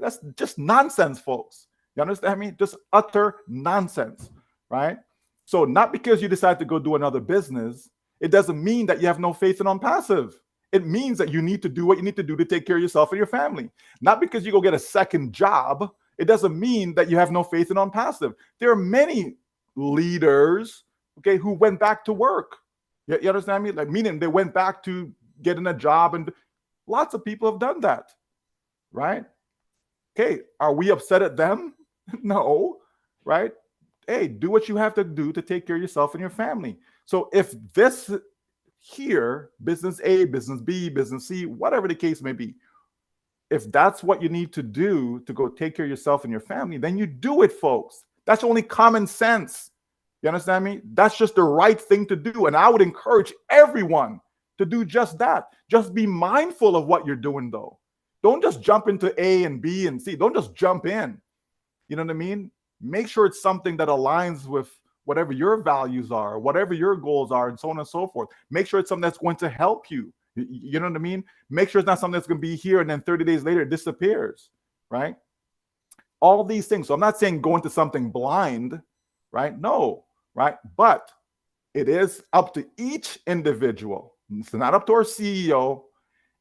[SPEAKER 7] That's just nonsense, folks. You understand me? Just utter nonsense, right? So not because you decide to go do another business, it doesn't mean that you have no faith in ONPASSIVE. It means that you need to do what you need to do to take care of yourself and your family. Not because you go get a second job, it doesn't mean that you have no faith in ONPASSIVE. There are many leaders, okay, who went back to work. You understand me? Like, meaning they went back to getting a job, and lots of people have done that, right? Okay, are we upset at them? No, right? Hey, do what you have to do to take care of yourself and your family. So if this here, business A, business B, business C, whatever the case may be, if that's what you need to do to go take care of yourself and your family, then you do it, folks. That's only common sense. You understand me? That's just the right thing to do. And I would encourage everyone to do just that. Just be mindful of what you're doing, though. Don't just jump into A and B and C. Don't just jump in. You know what I mean? Make sure it's something that aligns with whatever your values are, whatever your goals are, and so on and so forth. Make sure it's something that's going to help you. You know what I mean? Make sure it's not something that's going to be here and then 30 days later it disappears, right? All these things. So I'm not saying go into something blind, right? No, right? But it is up to each individual. It's not up to our CEO.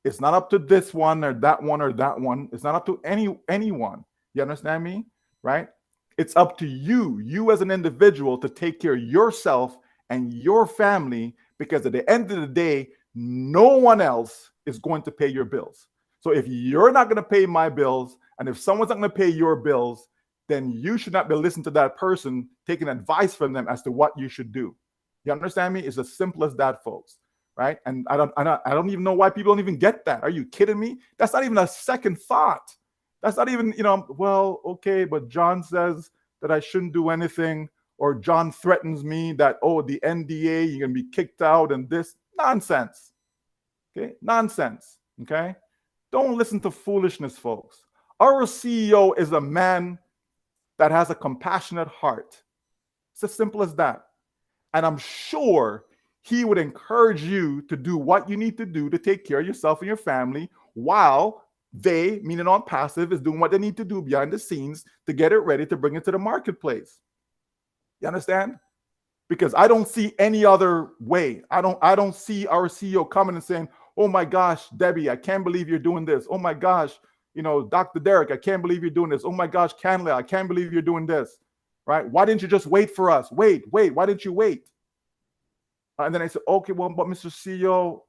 [SPEAKER 7] It's not up to this one or that one or that one. It's not up to anyone. You understand me? Right? It's up to you as an individual, to take care of yourself and your family, because at the end of the day, no one else is going to pay your bills. So if you're not going to pay my bills, and if someone's not going to pay your bills, then you should not be listening to that person, taking advice from them as to what you should do. You understand me? It's as simple as that, folks. Right? And I don't even know why people don't even get that. Are you kidding me? That's not even a second thought. That's not even, well, okay, but John says that I shouldn't do anything, or John threatens me that, the NDA, you're going to be kicked out, and this nonsense. Okay? Nonsense. Okay? Don't listen to foolishness, folks. Our CEO is a man that has a compassionate heart. It's as simple as that. And I'm sure he would encourage you to do what you need to do to take care of yourself and your family, while they, meaning ONPASSIVE, is doing what they need to do behind the scenes to get it ready to bring it to the marketplace. You understand? Because I don't see any other way. I don't see our CEO coming and saying, oh my gosh, Debbie, I can't believe you're doing this. Oh my gosh, Dr. Derek, I can't believe you're doing this. Oh my gosh, Canla, I can't believe you're doing this. Right? Why didn't you just wait for us? Wait, why didn't you wait? And then I said, okay, well, but Mr. CEO,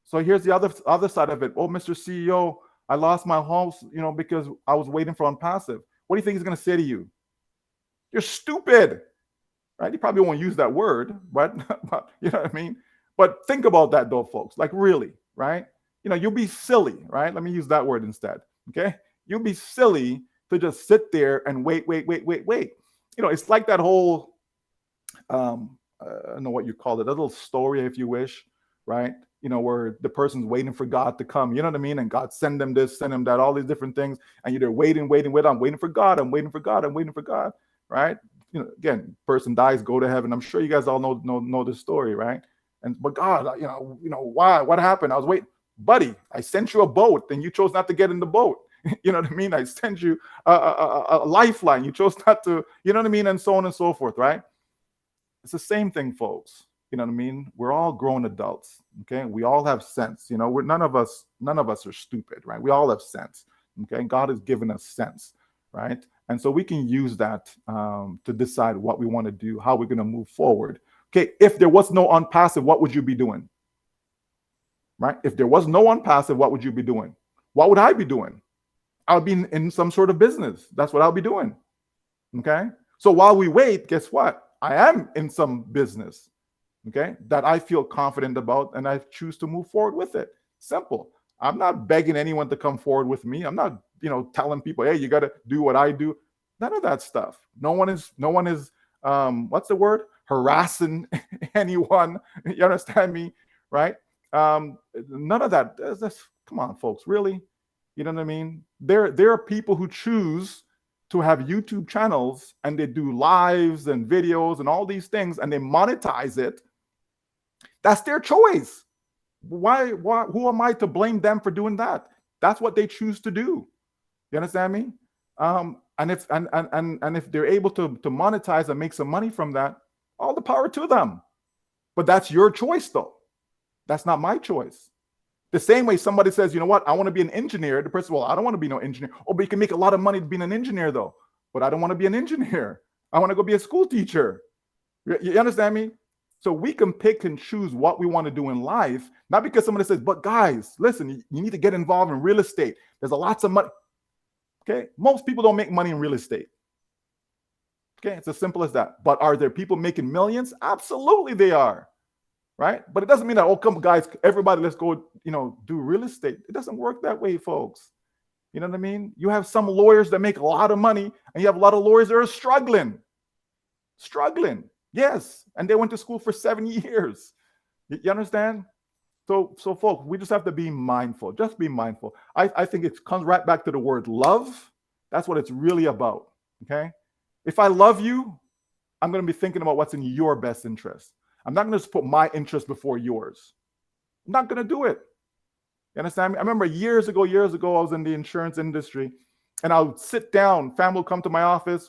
[SPEAKER 7] so here's the other side of it. Oh, Mr. CEO, I lost my house, because I was waiting for ONPASSIVE. What do you think he's going to say to you? You're stupid, right? You probably won't use that word, but you know what I mean? But think about that though, folks, like really, right? You know, you'll be silly, right? Let me use that word instead, okay? You'll be silly to just sit there and wait. You know, it's like that whole, I don't know what you call it, a little story, if you wish, right? You know, where the person's waiting for God to come, you know what I mean? And God send them this, send them that, all these different things. And you're there waiting. I'm waiting for God. I'm waiting for God, right? You know, again, person dies, go to heaven. I'm sure you guys all know this story, right? And but God, you know, why? What happened? I was waiting, buddy. I sent you a boat, and you chose not to get in the boat. You know what I mean? I sent you a lifeline. You chose not to. You know what I mean? And so on and so forth, right? It's the same thing, folks. You know what I mean? We're all grown adults. Okay, we all have sense. You know, we're none of us are stupid, right? We all have sense. Okay, God has given us sense, right? And so we can use that to decide what we want to do, how we're going to move forward. Okay, if there was no ONPASSIVE, what would you be doing? Right? If there was no ONPASSIVE, what would you be doing? What would I be doing? I'll be in some sort of business. That's what I'll be doing. Okay. So while we wait, guess what? I am in some business, okay, that I feel confident about, and I choose to move forward with it. Simple. I'm not begging anyone to come forward with me. I'm not, you know, telling people, hey, you got to do what I do. None of that stuff. No one is what's the word? Harassing anyone. You understand me? Right? None of that. Come on, folks. Really? You know what I mean? There are people who choose to have YouTube channels, and they do lives and videos and all these things, and they monetize it. That's their choice. Why? Who am I to blame them for doing that? That's what they choose to do. You understand me? And if they're able to monetize and make some money from that, all the power to them. But that's your choice, though. That's not my choice. The same way somebody says, you know what, I want to be an engineer. The person, well, I don't want to be no engineer. Oh, but you can make a lot of money being an engineer, though. But I don't want to be an engineer. I want to go be a school teacher. You understand me? So we can pick and choose what we want to do in life, not because somebody says, but guys, listen, you need to get involved in real estate. There's a lots of money. Okay. Most people don't make money in real estate. Okay. It's as simple as that. But are there people making millions? Absolutely they are. Right? But it doesn't mean that, oh, come guys, everybody, let's go, you know, do real estate. It doesn't work that way, folks. You know what I mean? You have some lawyers that make a lot of money, and you have a lot of lawyers that are struggling. Yes. And they went to school for 7 years. You understand? So folks, we just have to be mindful. Just be mindful. I think it comes right back to the word love. That's what it's really about. Okay. If I love you, I'm going to be thinking about what's in your best interest. I'm not going to just put my interest before yours. I'm not going to do it. You understand me? I remember years ago, I was in the insurance industry, and I would sit down, family would come to my office,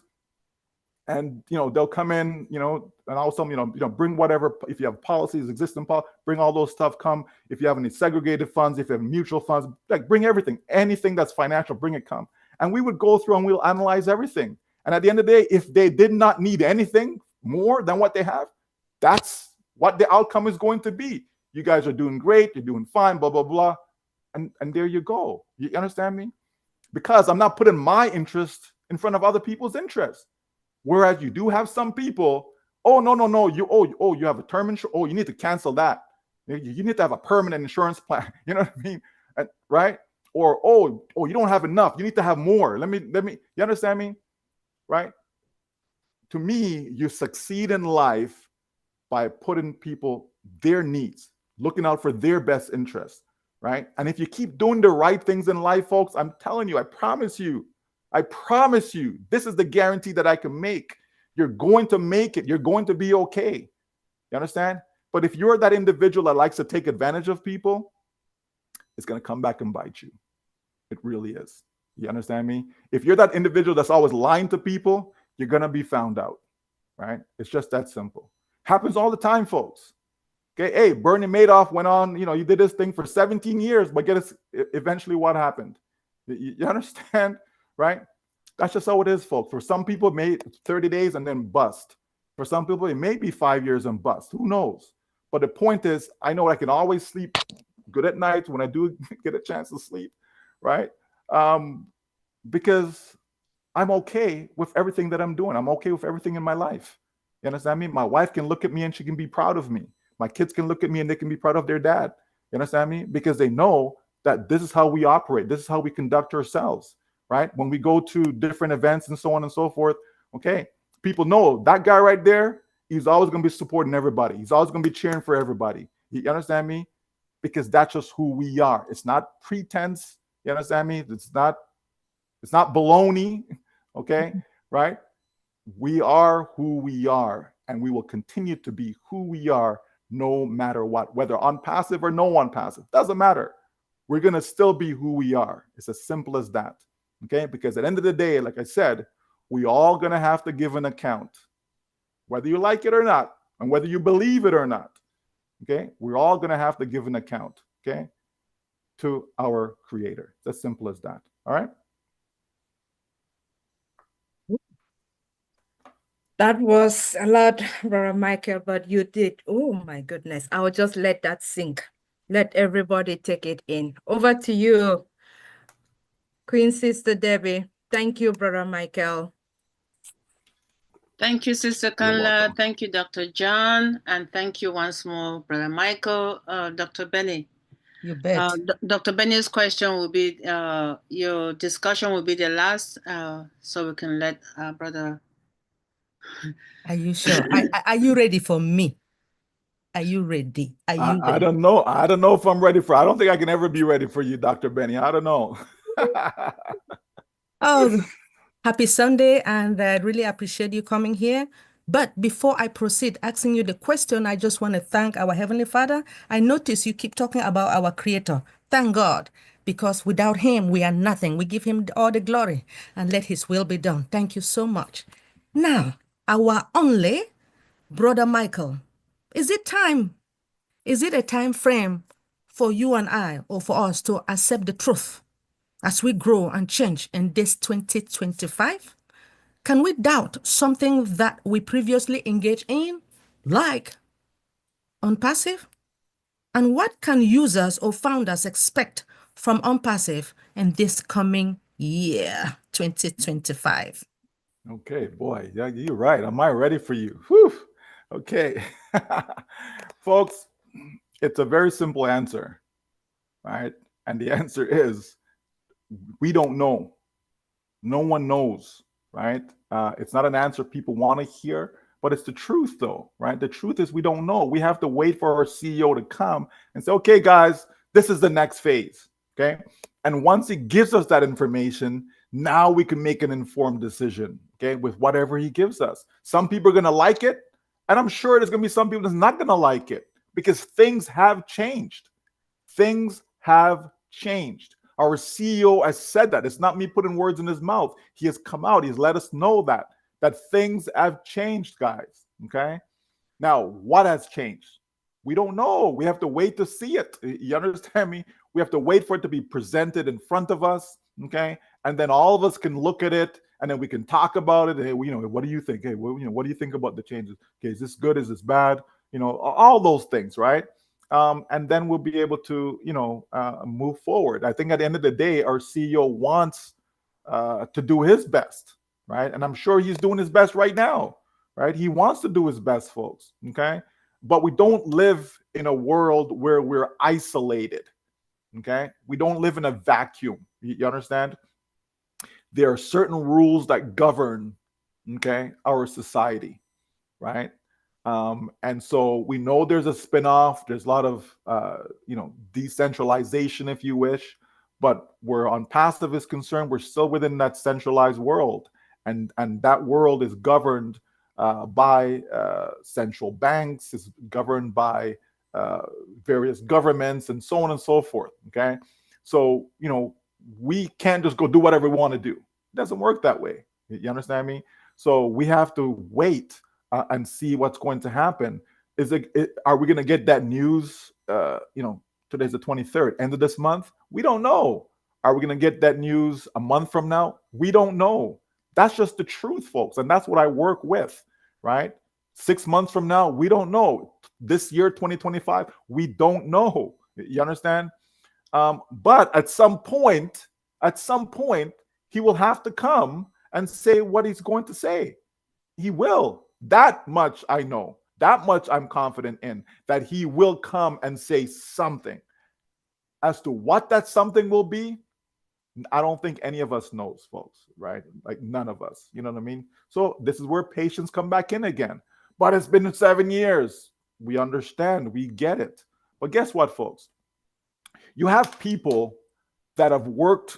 [SPEAKER 7] and, you know, they'll come in, you know, and I'll tell them, you know, bring whatever, if you have policies, existing policies, bring all those stuff, come. If you have any segregated funds, if you have mutual funds, like bring everything, anything that's financial, bring it, come. And we would go through and we'll analyze everything. And at the end of the day, if they did not need anything more than what they have, that's what the outcome is going to be. You guys are doing great. You're doing fine, blah, blah, blah. And there you go. You understand me? Because I'm not putting my interest in front of other people's interests. Whereas you do have some people, oh, no. You have a term insurance. Oh, you need to cancel that. You need to have a permanent insurance plan. You know what I mean? Right? Or, oh, you don't have enough. You need to have more. Let me, you understand me? Right? To me, you succeed in life by putting people, their needs, looking out for their best interests, right? And if you keep doing the right things in life, folks, I'm telling you, I promise you, this is the guarantee that I can make. You're going to make it. You're going to be okay. You understand? But if you're that individual that likes to take advantage of people, it's going to come back and bite you. It really is. You understand me? If you're that individual that's always lying to people, you're going to be found out, right? It's just that simple. Happens all the time, folks. Okay, hey, Bernie Madoff went on, you know, he did this thing for 17 years, but get us eventually what happened. You understand, right? That's just how it is, folks. For some people, it may 30 days and then bust. For some people, it may be 5 years and bust. Who knows? But the point is, I know I can always sleep good at night when I do get a chance to sleep, right? Because I'm okay with everything that I'm doing. I'm okay with everything in my life. You understand me? My wife can look at me and she can be proud of me. My kids can look at me and they can be proud of their dad. You understand me? Because they know that this is how we operate. This is how we conduct ourselves, right? When we go to different events and so on and so forth, okay, people know that guy right there, he's always going to be supporting everybody. He's always going to be cheering for everybody. You understand me? Because that's just who we are. It's not pretense. You understand me? It's not baloney. Okay, right? We are who we are, and we will continue to be who we are no matter what, whether on passive or no on passive. Doesn't matter. We're going to still be who we are. It's as simple as that. Okay, because at the end of the day, like I said, we all going to have to give an account, whether you like it or not, and whether you believe it or not. Okay, we're all going to have to give an account, okay, to our creator. It's as simple as that. All right.
[SPEAKER 8] That was a lot, Brother Michael, but you did. Oh my goodness. I will just let that sink. Let everybody take it in. Over to you, Queen Sister Debbie. Thank you, Brother Michael.
[SPEAKER 5] Thank you, Sister Kanla. Thank you, Dr. John. And thank you once more, Brother Michael. Dr. Benny.
[SPEAKER 2] You bet.
[SPEAKER 5] Dr. Benny's question will be, your discussion will be the last, so we can let Brother.
[SPEAKER 2] Are you sure? Are you ready for me? Are you ready? Are you ready?
[SPEAKER 7] I don't know. I don't know if I'm ready for. I don't think I can ever be ready for you, Dr. Benny. I don't know.
[SPEAKER 2] Oh, happy Sunday, and I really appreciate you coming here. But before I proceed asking you the question, I just want to thank our Heavenly Father. I notice you keep talking about our Creator. Thank God, because without Him, we are nothing. We give Him all the glory and let His will be done. Thank you so much. Now, our only Brother Michael, is it time? Is it a time frame for you and I, or for us, to accept the truth as we grow and change in this 2025? Can we doubt something that we previously engaged in, like ONPASSIVE? And what can users or founders expect from ONPASSIVE in this coming year, 2025?
[SPEAKER 7] Okay, boy, yeah, you're right. Am I ready for you? Whew. Okay, folks, it's a very simple answer, right? And the answer is we don't know. No one knows, right? It's not an answer people want to hear, but it's the truth, though, right? The truth is we don't know. We have to wait for our CEO to come and say, okay, guys, this is the next phase, okay? And once he gives us that information, now we can make an informed decision, okay, with whatever he gives us. Some people are going to like it, and I'm sure there's going to be some people that's not going to like it, because things have changed. Things have changed. Our CEO has said that. It's not me putting words in his mouth. He has come out. He's let us know that things have changed, guys. Okay. Now, what has changed? We don't know. We have to wait to see it. You understand me? We have to wait for it to be presented in front of us. Okay. And then all of us can look at it, and then we can talk about it. Hey, what do you think? Hey, what do you think about the changes? Okay, is this good? Is this bad? All those things, right? And then we'll be able to, move forward. I think at the end of the day, our CEO wants to do his best, right? And I'm sure he's doing his best right now, right? He wants to do his best, folks, okay? But we don't live in a world where we're isolated, okay? We don't live in a vacuum. You understand? There are certain rules that govern, okay, our society, right? And so we know there's a spinoff. There's a lot of, decentralization, if you wish. But where ONPASSIVE is concerned, we're still within that centralized world. And that world is governed by central banks, is governed by various governments, and so on and so forth. Okay. So, we can't just go do whatever we want to do. It doesn't work that way. You understand me? So we have to wait and see what's going to happen. Are we going to get that news? Today's the 23rd, end of this month. We don't know. Are we going to get that news a month from now? We don't know. That's just the truth, folks, and that's what I work with. Right? 6 months from now, we don't know. This year, 2025, we don't know. You understand? But at some point, he will have to come and say what he's going to say. He will. That much I know. That much I'm confident in, that he will come and say something. As to what that something will be, I don't think any of us knows, folks, right? Like none of us, you know what I mean? So this is where patience come back in again. But it's been 7 years. We understand, we get it. But guess what, folks? You have people that have worked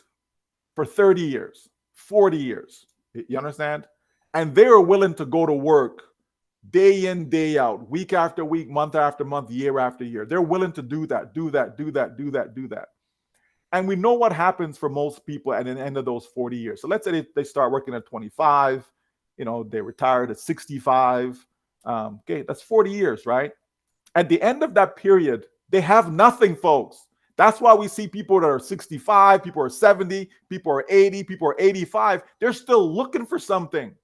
[SPEAKER 7] for 30 years, 40 years. You understand? And they are willing to go to work day in, day out, week after week, month after month, year after year. They're willing to do that, do that, do that, do that, do that. And we know what happens for most people at the end of those 40 years. So let's say they start working at 25, they retired at 65. Okay, that's 40 years, right? At the end of that period, they have nothing, folks. That's why we see people that are 65, people are 70, people are 80, people are 85. They're still looking for something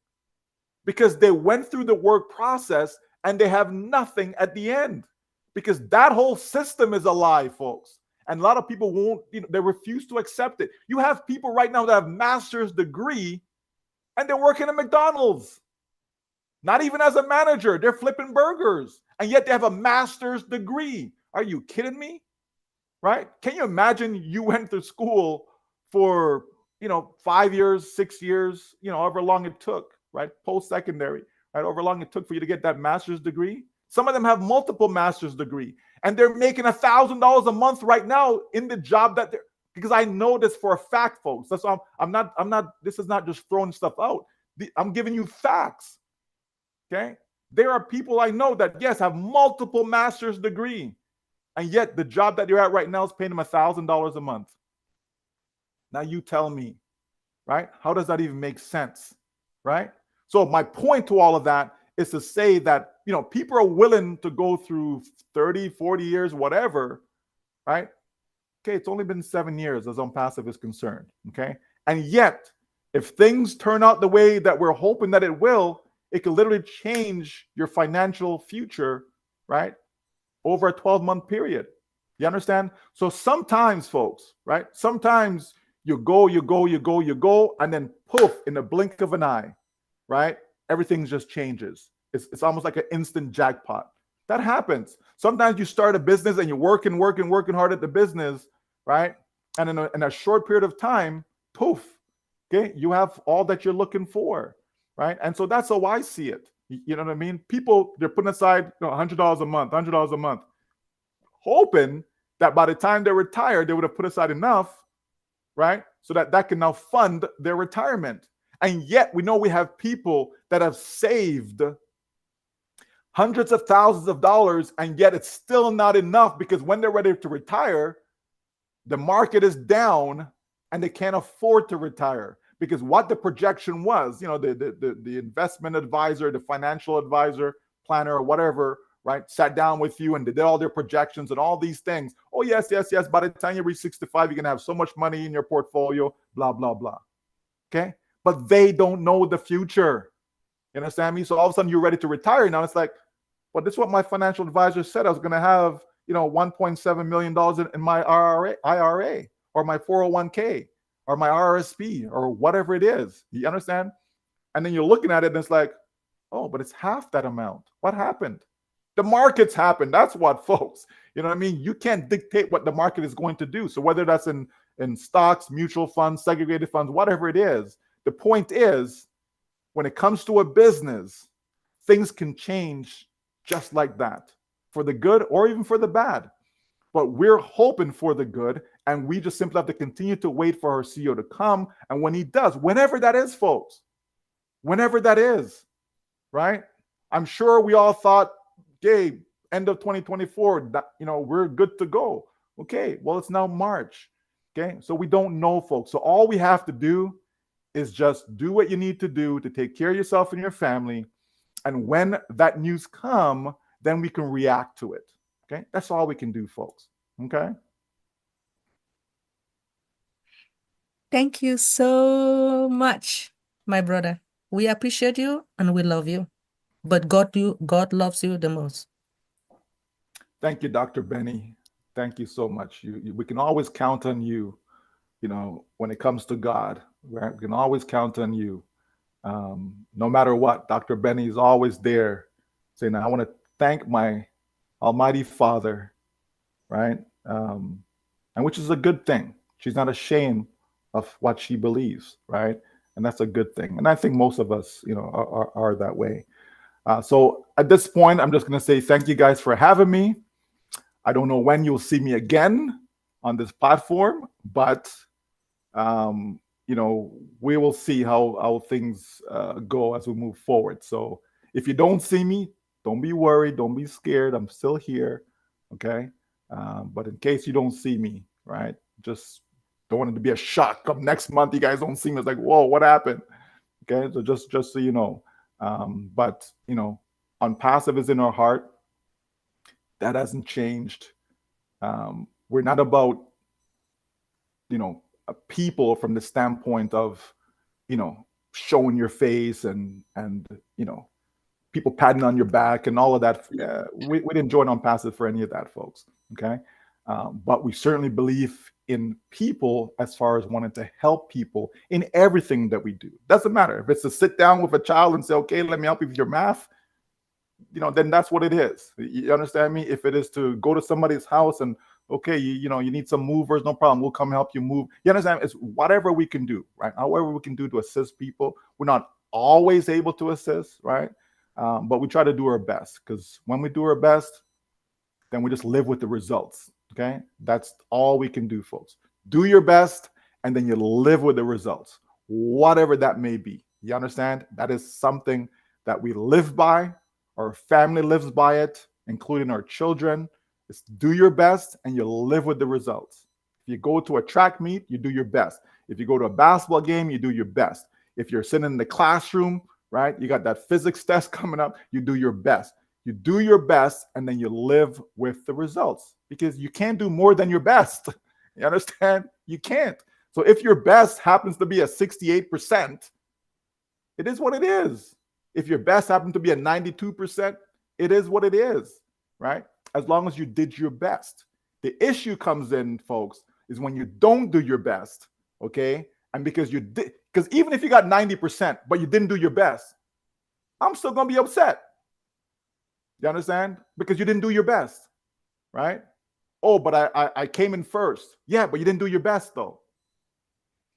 [SPEAKER 7] because they went through the work process and they have nothing at the end because that whole system is a lie, folks. And a lot of people won't, they refuse to accept it. You have people right now that have master's degree and they're working at McDonald's. Not even as a manager, they're flipping burgers. And yet they have a master's degree. Are you kidding me? Right? Can you imagine you went to school for, 5 years, 6 years, however long it took, right? Post-secondary, right? However long it took for you to get that master's degree. Some of them have multiple master's degree and they're making $1,000 a month right now in the job that they're, because I know this for a fact, folks. That's why I'm not, this is not just throwing stuff out. I'm giving you facts. Okay. There are people I know that, yes, have multiple master's degree. And yet the job that you're at right now is paying them $1,000 a month. Now you tell me, right? How does that even make sense? Right? So my point to all of that is to say that, people are willing to go through 30, 40 years, whatever, right? Okay, it's only been 7 years as ONPASSIVE is concerned, okay? And yet, if things turn out the way that we're hoping that it will, it could literally change your financial future, right? Over a 12-month period. You understand? So sometimes, folks, right? Sometimes you go, and then poof, in the blink of an eye, right? Everything just changes. It's almost like an instant jackpot. That happens. Sometimes you start a business and you're working hard at the business, right? And in a short period of time, poof, okay, you have all that you're looking for, right? And so that's how I see it. You know what I mean? People, they're putting aside $100 a month, $100 a month, hoping that by the time they retire, they would have put aside enough, right? So that can now fund their retirement. And yet we know we have people that have saved hundreds of thousands of dollars, and yet it's still not enough because when they're ready to retire, the market is down and they can't afford to retire because what the projection was, the investment advisor, the financial advisor, planner, or whatever, right, sat down with you and did all their projections and all these things. Oh, yes. By the time you reach 65, you're going to have so much money in your portfolio, blah, blah, blah. Okay. But they don't know the future. You understand me? So all of a sudden you're ready to retire. Now it's like, well, this is what my financial advisor said. I was going to have, $1.7 million in my IRA or my 401k or my RSP or whatever it is. You understand? And then you're looking at it and it's like, oh, but it's half that amount. What happened? The markets happen. That's what, folks. You know what I mean? You can't dictate what the market is going to do. So whether that's in stocks, mutual funds, segregated funds, whatever it is, the point is, when it comes to a business, things can change just like that, for the good or even for the bad. But we're hoping for the good, and we just simply have to continue to wait for our CEO to come. And when he does, whenever that is, folks, whenever that is, right? I'm sure we all thought, okay, end of 2024, that, we're good to go. Okay, well, it's now March. Okay, so we don't know, folks. So all we have to do is just do what you need to do to take care of yourself and your family. And when that news come, then we can react to it. Okay, that's all we can do, folks. Okay.
[SPEAKER 2] Thank you so much, my brother. We appreciate you and we love you. But God loves you the most.
[SPEAKER 7] Thank you, Dr. Benny. Thank you so much. We can always count on you, when it comes to God. We can always count on you. No matter what, Dr. Benny is always there saying, I want to thank my Almighty Father, right? And which is a good thing. She's not ashamed of what she believes, right? And that's a good thing. And I think most of us, are that way. So at this point, I'm just going to say thank you guys for having me. I don't know when you'll see me again on this platform, but we will see how things go as we move forward. So if you don't see me, don't be worried, don't be scared. I'm still here, okay? But in case you don't see me, right, just don't want it to be a shock. Come next month, you guys don't see me. It's like, whoa, what happened? Okay, so just so you know. But ONPASSIVE is in our heart. That hasn't changed. We're not about people from the standpoint of showing your face and people patting on your back and all of that. We didn't join ONPASSIVE for any of that, folks. Okay, but we certainly believe in people as far as wanting to help people in everything that we do. Doesn't matter if it's to sit down with a child and say, okay, let me help you with your math, then that's what it is. You understand me? If it is to go to somebody's house and, okay, you need some movers, no problem, we'll come help you move. You understand? It's whatever we can do, right? However we can do to assist people. We're not always able to assist, right? But we try to do our best, because when we do our best, then we just live with the results, okay? That's all we can do, folks. Do your best, and then you live with the results, whatever that may be. You understand? That is something that we live by. Our family lives by it, including our children. Is do your best and you live with the results. If you go to a track meet, you do your best. If you go to a basketball game, you do your best. If you're sitting in the classroom, right, you got that physics test coming up, you do your best. You do your best and then you live with the results, because you can't do more than your best. You understand? You can't. So if your best happens to be a 68%, it is what it is. If your best happens to be a 92%, it is what it is, right? As long as you did your best. The issue comes in, folks, is when you don't do your best, okay? And because even if you got 90%, but you didn't do your best, I'm still gonna be upset. You understand? Because you didn't do your best, right? Oh, but I came in first. Yeah, but you didn't do your best though,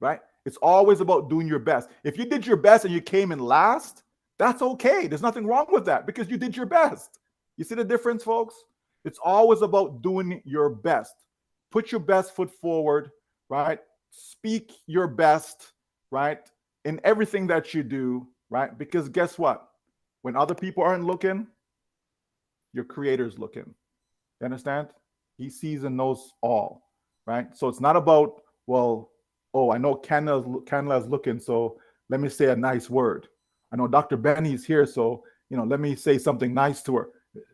[SPEAKER 7] right? It's always about doing your best. If you did your best and you came in last, that's okay. There's nothing wrong with that, because you did your best. You see the difference, folks? It's always about doing your best. Put your best foot forward, right? Speak your best, right? In everything that you do, right? Because guess what? When other people aren't looking, your creator's looking. You understand? He sees and knows all, right? So it's not about, well, oh, I know Canla's looking, so let me say a nice word. I know Dr. Benny's here, so let me say something nice to her.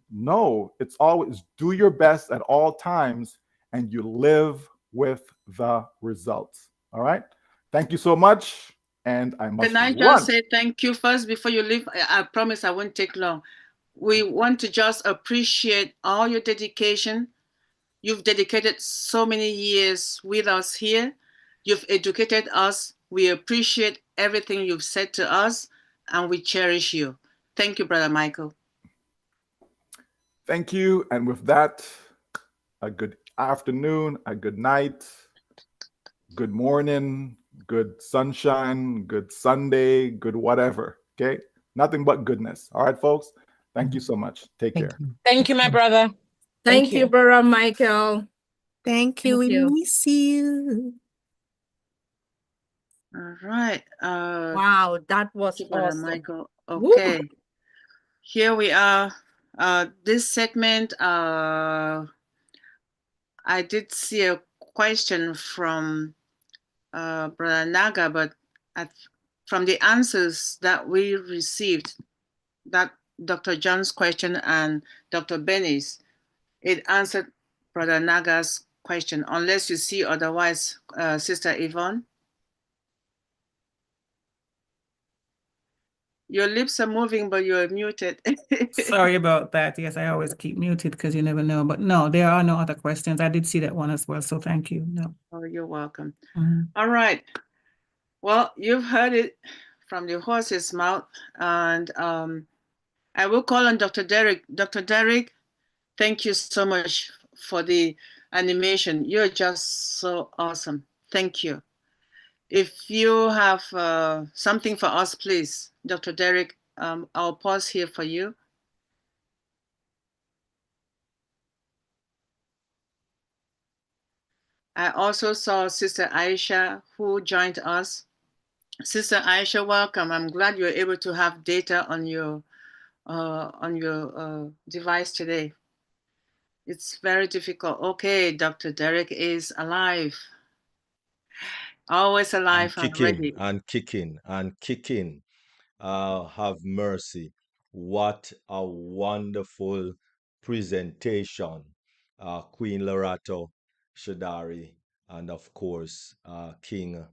[SPEAKER 7] No, it's always do your best at all times, and you live with the results. All right. Thank you so much. And I must
[SPEAKER 5] Can I
[SPEAKER 7] run.
[SPEAKER 5] just say thank you first before you leave? I promise I won't take long. We want to just appreciate all your dedication. You've dedicated so many years with us here. You've educated us. We appreciate everything you've said to us, and we cherish you. Thank you, Brother Michael.
[SPEAKER 7] Thank you. And with that, a good afternoon, a good night, good morning, good sunshine, good Sunday, good whatever. Okay. Nothing but goodness. All right, folks. Thank you so much. Take care.
[SPEAKER 4] Thank you, my brother.
[SPEAKER 8] Thank you, Brother Michael.
[SPEAKER 2] Thank you.
[SPEAKER 8] Thank
[SPEAKER 2] We
[SPEAKER 8] you.
[SPEAKER 2] miss you.
[SPEAKER 5] All right.
[SPEAKER 8] Wow, that was
[SPEAKER 5] Thank you, Brother
[SPEAKER 8] awesome.
[SPEAKER 5] Michael.
[SPEAKER 8] Woo.
[SPEAKER 5] Okay. Here we are. This segment, I did see a question from Brother Naga, but from the answers that we received, that Dr. John's question and Dr. Benny's, it answered Brother Naga's question, unless you see otherwise, Sister Yvonne. Your lips are moving, but you're muted.
[SPEAKER 9] Sorry about that. Yes, I always keep muted because you never know. But no, there are no other questions. I did see that one as well. So thank you. No.
[SPEAKER 5] Oh, you're welcome. All right. Well, you've heard it from the horse's mouth. And I will call on Dr. Derek. Dr. Derek, thank you so much for the animation. You're just so awesome. Thank you. If you have something for us, please, Dr. Derek, I'll pause here for you. I also saw Sister Aisha, who joined us. Sister Aisha, welcome. I'm glad you're able to have data on your device today. It's very difficult. Okay, Dr. Derek is alive. Always alive and ready.
[SPEAKER 1] And kicking and kicking. Have mercy. What a wonderful presentation. Queen Lorato, Shadari, and of course, King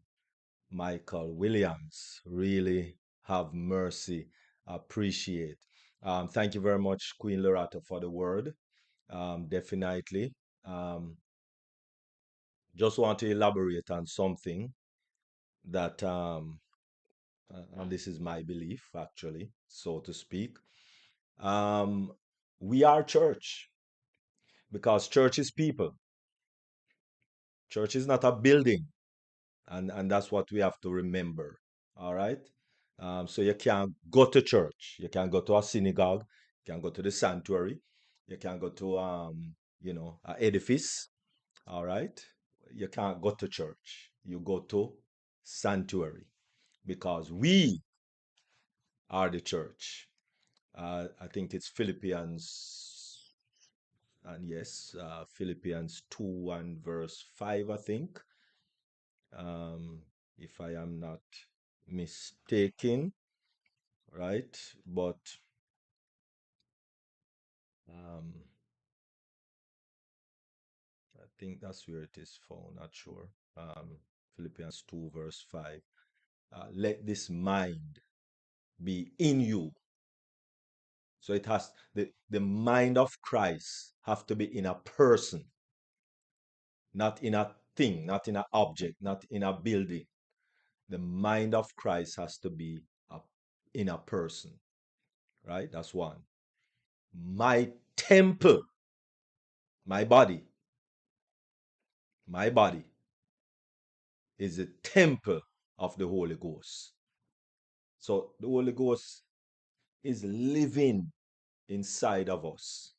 [SPEAKER 1] Michael Williams. Really have mercy. Appreciate. Thank you very much, Queen Lorato, for the word. Definitely. Just want to elaborate on something that, and this is my belief, actually, so to speak. We are church because church is people. Church is not a building, and that's what we have to remember. All right. So you can't go to church. You can go to a synagogue. You can go to the sanctuary. You can go to an edifice. All right. You can't go to church. You go to sanctuary because we are the church. I think it's Philippians, and yes, Philippians 2 and verse 5, I think, if I am not mistaken, right? But I think that's where it is found, not sure. Philippians 2 verse 5. Let this mind be in you. So it has the mind of Christ have to be in a person, not in a thing, not in an object, not in a building. The mind of Christ has to be in a person, right? That's one. My temple, my body is the temple of the Holy Ghost. So the Holy Ghost is living inside of us.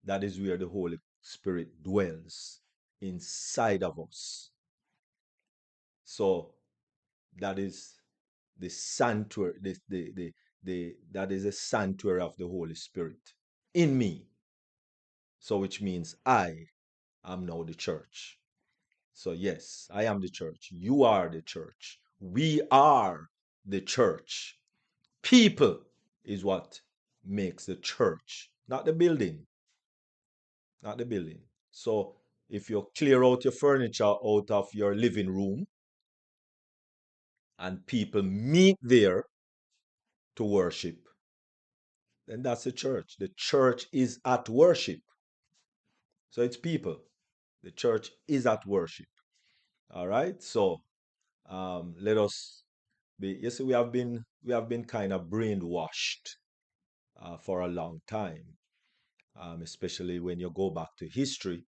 [SPEAKER 1] That is where the Holy Spirit dwells, inside of us. So that is the sanctuary, that is a sanctuary of the Holy Spirit in me. So which means I am now the church. So yes, I am the church. You are the church. We are the church. People is what makes the church, not the building. Not the building. So if you clear out your furniture out of your living room and people meet there to worship, then that's the church. The church is at worship. So it's people. The church is at worship. All right. So let us be. You see, we have been kind of brainwashed for a long time, especially when you go back to history,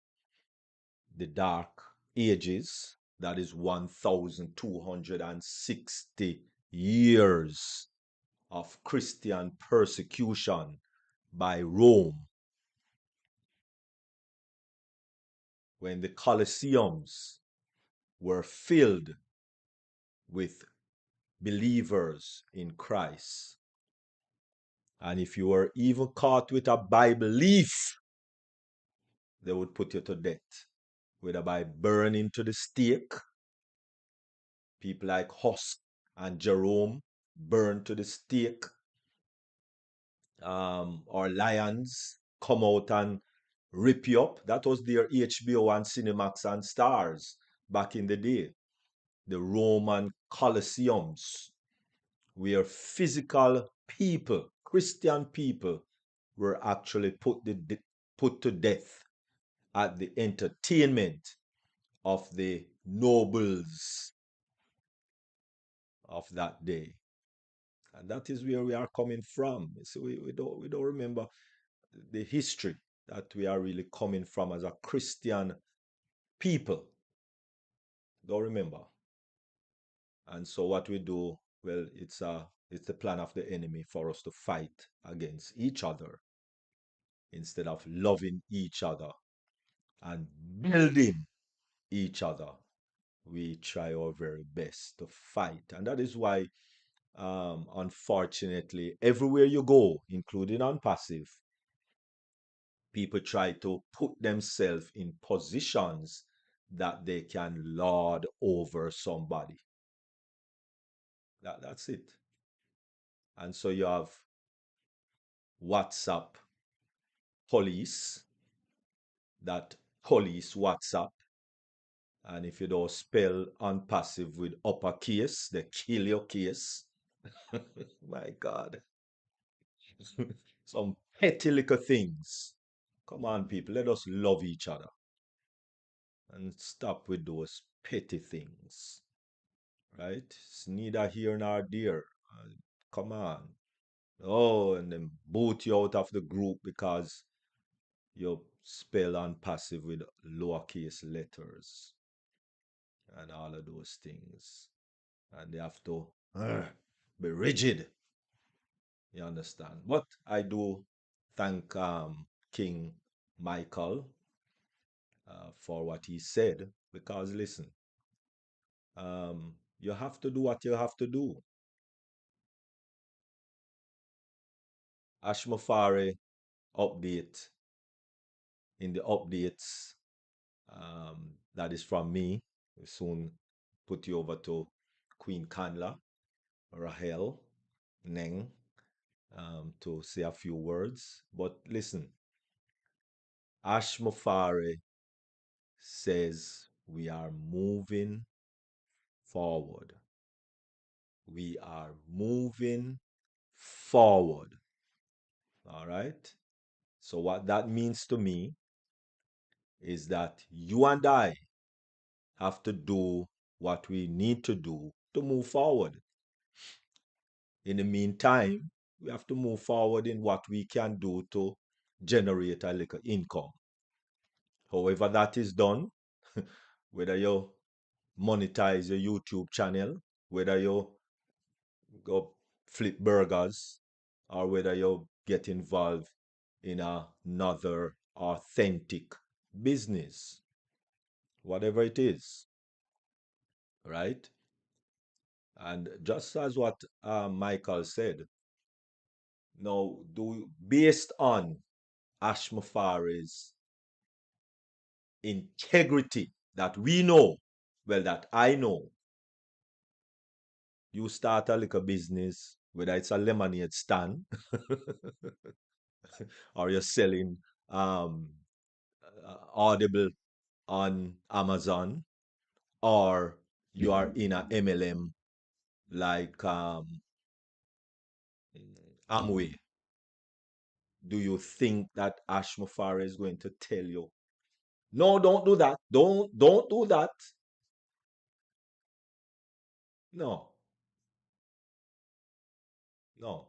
[SPEAKER 1] the Dark Ages. That is 1,260 years of Christian persecution by Rome, when the Colosseums were filled with believers in Christ. And if you were even caught with a Bible leaf, they would put you to death, whether by burning to the stake. People like Huss and Jerome burned to the stake, or lions come out and rip you up. That was their HBO and Cinemax and Stars back in the day. The Roman Colosseums, where physical people, Christian people, were actually put to death at the entertainment of the nobles of that day. And that is where we are coming from. So we don't remember the history that we are really coming from as a Christian people. Don't remember. And so what we do, well, it's the plan of the enemy for us to fight against each other instead of loving each other and building each other. We try our very best to fight. And that is why, unfortunately, everywhere you go, including on passive, people try to put themselves in positions that they can lord over somebody. That's it. And so you have WhatsApp police that police WhatsApp. And if you don't spell unpassive with uppercase, they kill your case. My God. Some petty little things. Come on, people, let us love each other and stop with those petty things. Right? It's neither here nor there. Come on. Oh, and then boot you out of the group because you spell unpassive with lowercase letters and all of those things. And they have to be rigid. You understand? But I do thank King Michael for what he said, because listen, you have to do what you have to do. Ashmafari update in the updates that is from me. We'll soon put you over to Queen Kanla, Rahel, Neng, to say a few words. But listen, Ashmafari says we are moving forward. We are moving forward. All right? So, what that means to me is that you and I have to do what we need to do to move forward. In the meantime, we have to move forward in what we can do to generate a little income. However, that is done, whether you monetize your YouTube channel, whether you go flip burgers, or whether you get involved in another authentic business, whatever it is, right? And just as what Michael said, now based on Ashmafari's integrity that we know, well, that I know, you start a little business, whether it's a lemonade stand or you're selling Audible on Amazon, or you are in a MLM like Amway. Do you think that Ashmafari is going to tell you, no, don't do that, don't do that? No, no.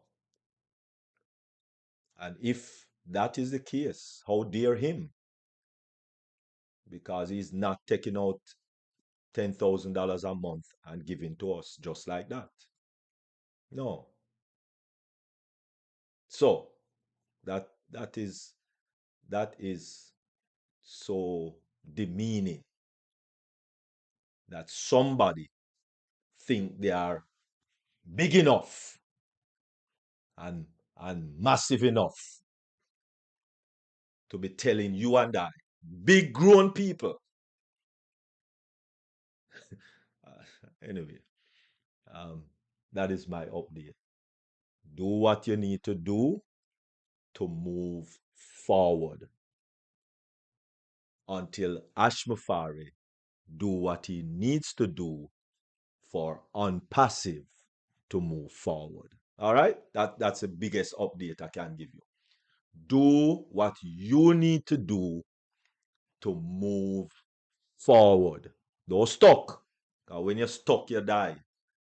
[SPEAKER 1] And if that is the case, how dare him? Because he's not taking out $10,000 a month and giving to us just like that. No. So that is so demeaning that somebody think they are big enough and massive enough to be telling you and I, big grown people. Anyway, that is my update. Do what you need to do to move forward until Ashmafari do what he needs to do for ONPASSIVE to move forward. All right? That's the biggest update I can give you. Do what you need to do to move forward. Don't stuck. Because when you're stuck, you die.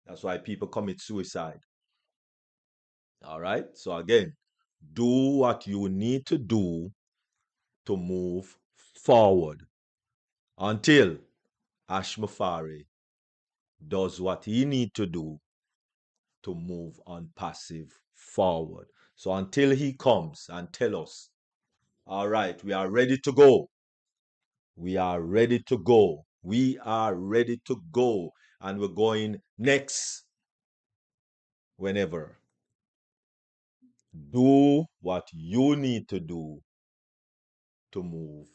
[SPEAKER 1] That's why people commit suicide. All right. So again, do what you need to do to move forward until Ashmafari does what he need to do to move ONPASSIVE forward. So until he comes and tell us, all right, we are ready to go. We are ready to go. We are ready to go. And we're going next whenever. Do what you need to do to move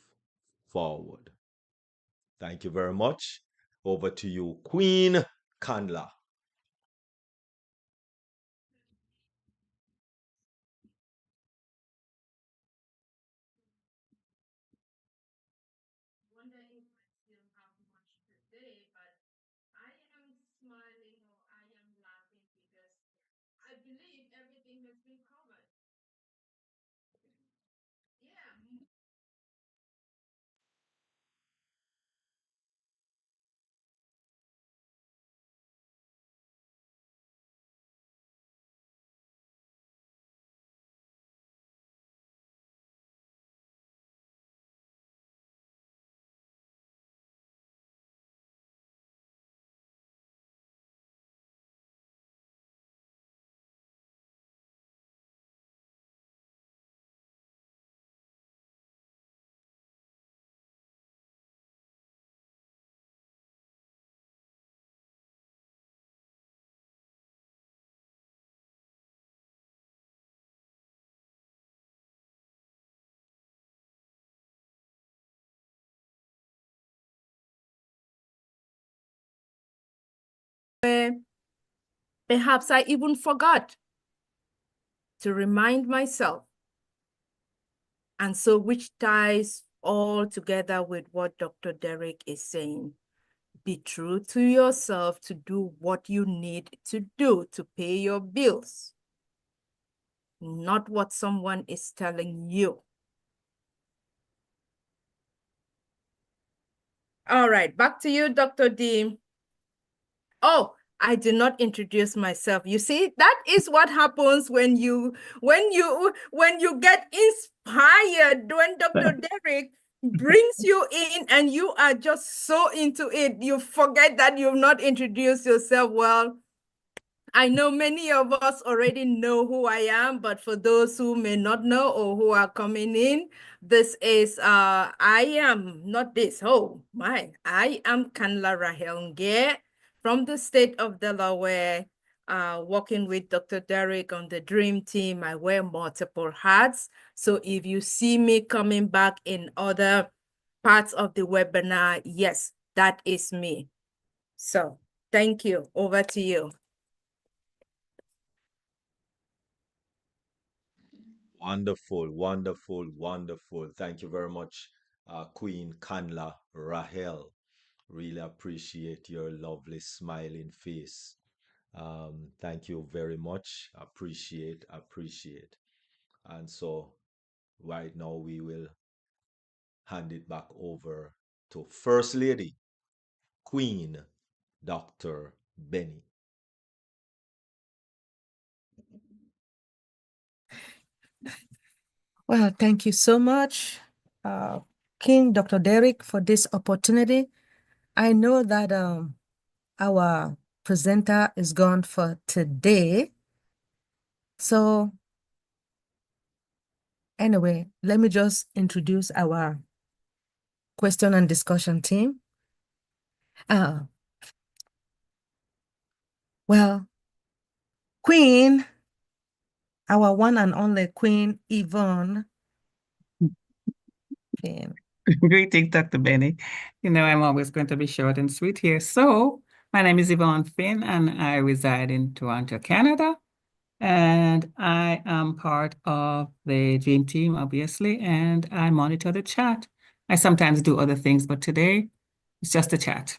[SPEAKER 1] forward. Thank you very much. Over to you, Queen Kanla.
[SPEAKER 8] Perhaps I even forgot to remind myself. And so, which ties all together with what Dr. Derek is saying. Be true to yourself to do what you need to do to pay your bills, not what someone is telling you. All right, back to you, Dr. D. Oh, I did not introduce myself. You see, that is what happens when you get inspired, when Dr. Derek brings you in and you are just so into it, you forget that you've not introduced yourself well. I know many of us already know who I am, but for those who may not know or who are coming in, this is, I am, not this, oh my, I am Kanla Rahel Nge from the state of Delaware, working with Dr. Derek on the Dream Team. I wear multiple hats. So if you see me coming back in other parts of the webinar, yes, that is me. So thank you. Over to you.
[SPEAKER 1] Wonderful, wonderful, wonderful. Thank you very much, Queen Kanla Rahel. Really appreciate your lovely smiling face. Thank you very much. Appreciate. And so right now we will hand it back over to First Lady, Queen Dr. Benny.
[SPEAKER 2] Well, thank you so much, King Dr. Derek, for this opportunity. I know that our presenter is gone for today. So anyway, let me just introduce our question and discussion team. Well, Queen, our one and only Queen Yvonne.
[SPEAKER 9] Greeting, Dr. Benny. You know, I'm always going to be short and sweet here. So, my name is Yvonne Finn, and I reside in Toronto, Canada. And I am part of the Dream Team, obviously, and I monitor the chat. I sometimes do other things, but today it's just a chat.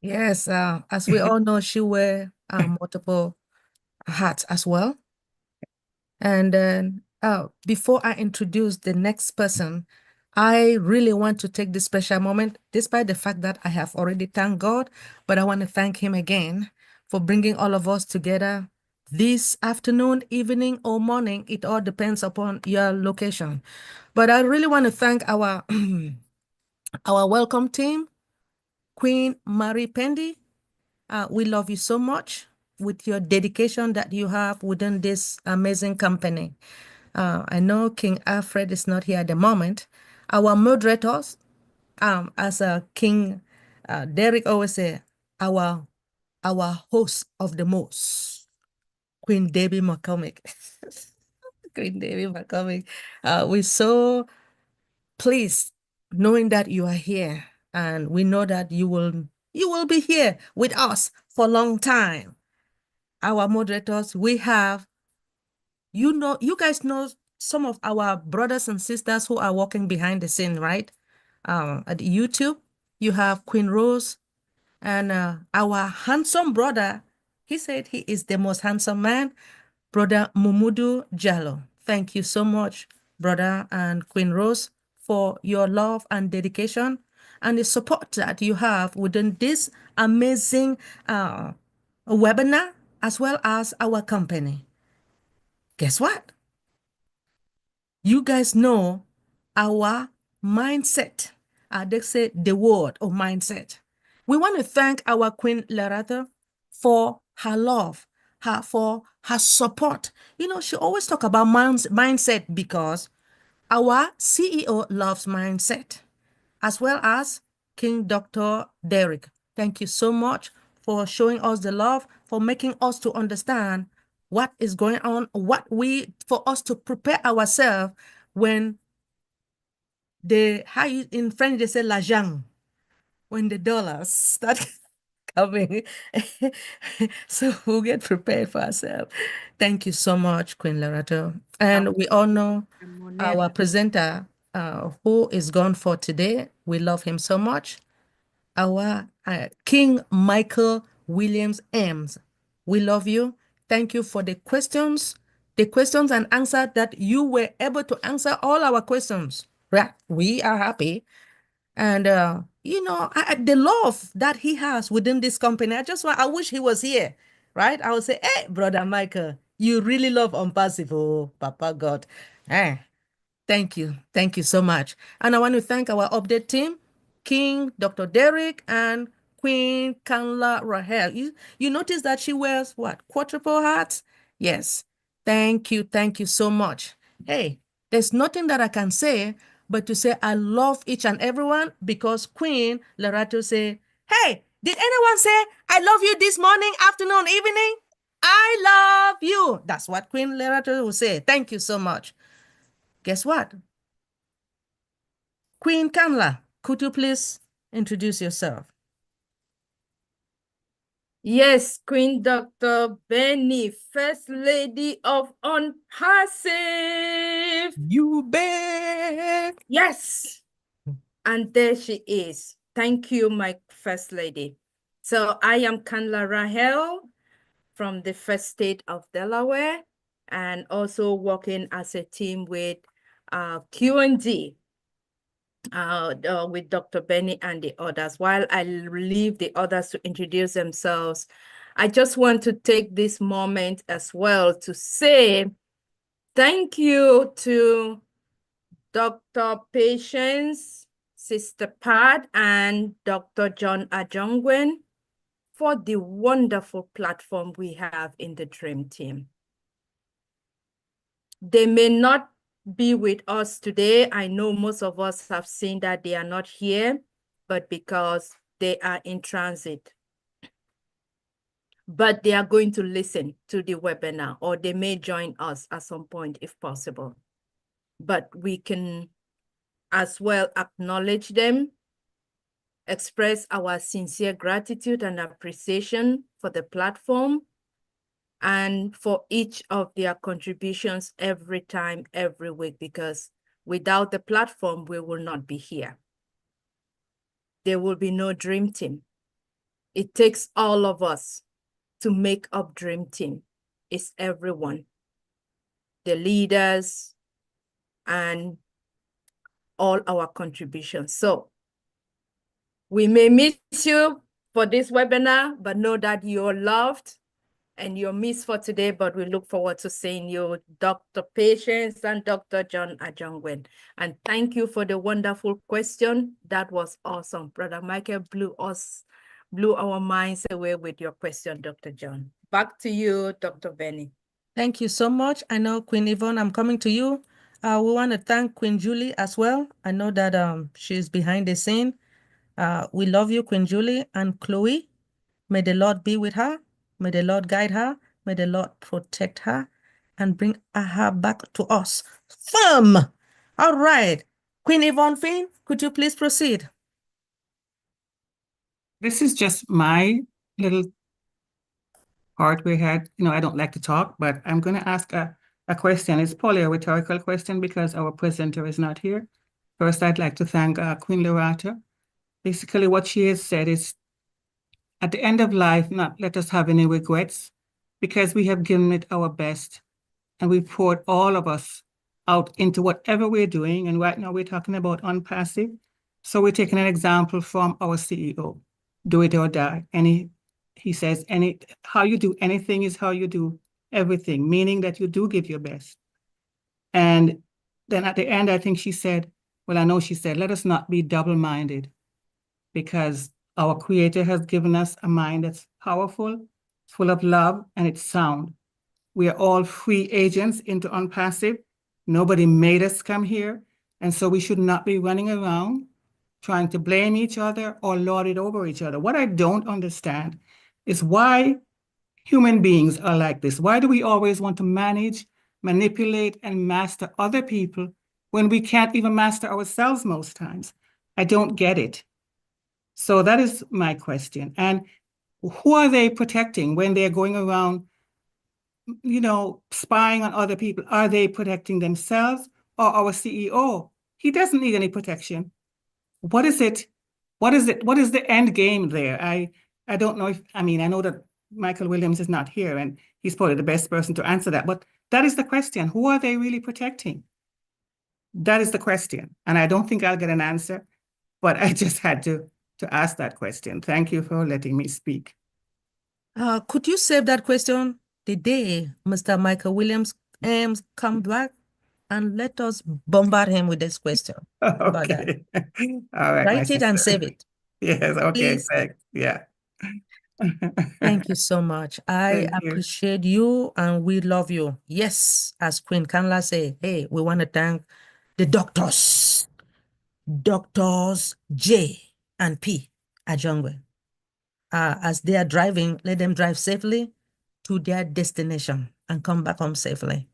[SPEAKER 2] Yes, as we all know, she wears multiple hats as well. And then before I introduce the next person, I really want to take this special moment, despite the fact that I have already thanked God, but I want to thank him again for bringing all of us together this afternoon, evening, or morning. It all depends upon your location. But I really want to thank our our welcome team, Queen Marie Pendy. We love you so much with your dedication that you have within this amazing company. I know King Alfred is not here at the moment. Our moderators, as King Derek always say, our host of the most, Queen Debbie McCormick. Queen Debbie McCormick. We're so pleased knowing that you are here, and we know that you will be here with us for a long time. Our moderators, we have, you guys know some of our brothers and sisters who are working behind the scene, right? At YouTube, you have Queen Rose and our handsome brother. He said he is the most handsome man, Brother Mumudu Jallo. Thank you so much, Brother and Queen Rose, for your love and dedication and the support that you have within this amazing webinar, as well as our company. Guess what? You guys know our mindset. They say the word of mindset. We want to thank our Queen Loretta for her love, for her support. You know, she always talk about mindset because our CEO loves mindset, as well as King Dr. Derek. Thank you so much for showing us the love, for making us to understand what is going on, for us to prepare ourselves when in French they say l'argent, when the dollars start coming. So we'll get prepared for ourselves. Thank you so much, Queen Loretta. And we all know our presenter who is gone for today. We love him so much. Our King Michael Williams Ames. We love you. Thank you for the questions and answers that you were able to answer all our questions. Right? We are happy. And, the love that he has within this company, I wish he was here, right? I would say, hey, Brother Michael, you really love ONPASSIVE, oh, Papa God. Eh, thank you. Thank you so much. And I want to thank our update team, King, Dr. Derek, and Queen Kanla Rahel. You notice that she wears what? Quadruple hats? Yes. Thank you. Thank you so much. Hey, there's nothing that I can say but to say I love each and everyone, because Queen Lerato say, hey, did anyone say I love you this morning, afternoon, evening? I love you. That's what Queen Lerato will say. Thank you so much. Guess what? Queen Kamla, could you please introduce yourself?
[SPEAKER 8] Yes, Queen Dr. Benny, First Lady of ONPASSIVE.
[SPEAKER 2] You bet.
[SPEAKER 8] Yes. And there she is. Thank you, my First Lady. So I am Kanla Rahel from the first state of Delaware, and also working as a team with Q&D with Dr. Benny and the others. While I leave the others to introduce themselves, I just want to take this moment as well to say thank you to Dr. Patience, Sister Pat, and Dr. John Ajongwen for the wonderful platform we have in the Dream Team. They may not be with us today. I know most of us have seen that they are not here, but because they are in transit. But they are going to listen to the webinar, or they may join us at some point if possible. But we can as well acknowledge them, express our sincere gratitude and appreciation for the platform and for each of their contributions every time, every week, because without the platform, we will not be here. There will be no Dream Team. It takes all of us to make up Dream Team. It's everyone, the leaders, and all our contributions. So we may miss you for this webinar, but know that you're loved and you're missed for today, but we look forward to seeing you, Dr. Patience and Dr. John Ajongwen. And thank you for the wonderful question. That was awesome. Brother Michael blew our minds away with your question, Dr. John. Back to you, Dr. Benny.
[SPEAKER 2] Thank you so much. I know Queen Yvonne, I'm coming to you. We want to thank Queen Julie as well. I know that she's behind the scene. We love you, Queen Julie and Chloe. May the Lord be with her. May the Lord guide her. May the Lord protect her and bring her back to us firm. All right. Queen Yvonne Finn, could you please proceed?
[SPEAKER 9] This is just my little part we had. I don't like to talk, but I'm going to ask a question. It's probably a rhetorical question because our presenter is not here. First, I'd like to thank Queen Lorata. Basically, what she has said is, at the end of life, not let us have any regrets because we have given it our best and we poured all of us out into whatever we're doing. And right now we're talking about ONPASSIVE. So we're taking an example from our CEO, do it or die. He says, how you do anything is how you do everything, meaning that you do give your best. And then at the end, I think she said, well, I know she said, let us not be double-minded because our Creator has given us a mind that's powerful, full of love, and it's sound. We are all free agents into ONPASSIVE. Nobody made us come here. And so we should not be running around trying to blame each other or lord it over each other. What I don't understand is why human beings are like this. Why do we always want to manage, manipulate, and master other people when we can't even master ourselves most times? I don't get it. So that is my question. And who are they protecting when they're going around, spying on other people? Are they protecting themselves or our CEO? He doesn't need any protection. What is it? What is the end game there? I don't know I know that Michael Williams is not here and he's probably the best person to answer that, but that is the question. Who are they really protecting? That is the question. And I don't think I'll get an answer, but I just had to ask that question. Thank you for letting me speak.
[SPEAKER 2] Could you save that question the day Mr. Michael Williams come back and let us bombard him with this question? About that.
[SPEAKER 9] Okay. All right.
[SPEAKER 2] Write it and save it.
[SPEAKER 9] Yes. Okay.
[SPEAKER 2] Please.
[SPEAKER 9] Thanks. Yeah.
[SPEAKER 2] Thank you so much. I appreciate you and we love you. Yes, as Queen Kanla say, hey, we want to thank the doctors J and P Ajongwe. As they are driving, let them drive safely to their destination and come back home safely.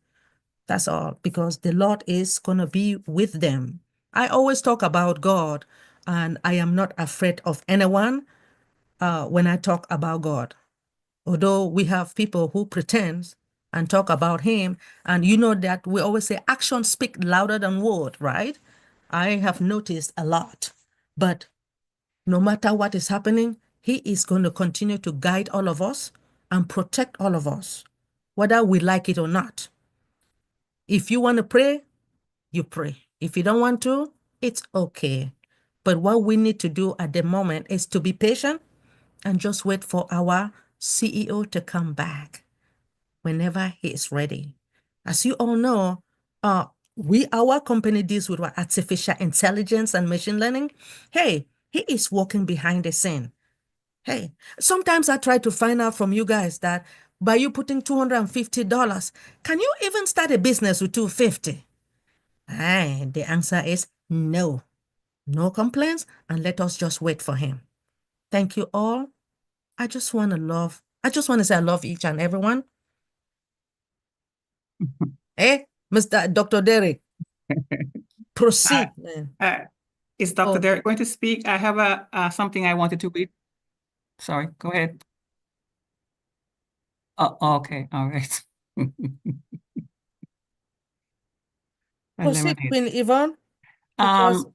[SPEAKER 2] That's all, because the Lord is going to be with them. I always talk about God, and I am not afraid of anyone when I talk about God. Although we have people who pretend and talk about him, and you know that we always say actions speak louder than word, right? I have noticed a lot, but no matter what is happening, he is going to continue to guide all of us and protect all of us, whether we like it or not. If you want to pray, you pray. If you don't want to, it's okay. But what we need to do at the moment is to be patient and just wait for our CEO to come back whenever he is ready. As you all know, our company deals with artificial intelligence and machine learning. Hey, he is working behind the scene. Hey, sometimes I try to find out from you guys that by you putting $250, can you even start a business with $250? Hey, the answer is no. No complaints, and let us just wait for him. Thank you all. I just want to say I love each and everyone. Hey, Mr. Dr. Derek, proceed.
[SPEAKER 9] Is Dr. Derek going to speak? I have something I wanted to read. Sorry, go ahead. Oh, okay, all right.
[SPEAKER 2] Proceed, Queen Yvonne, because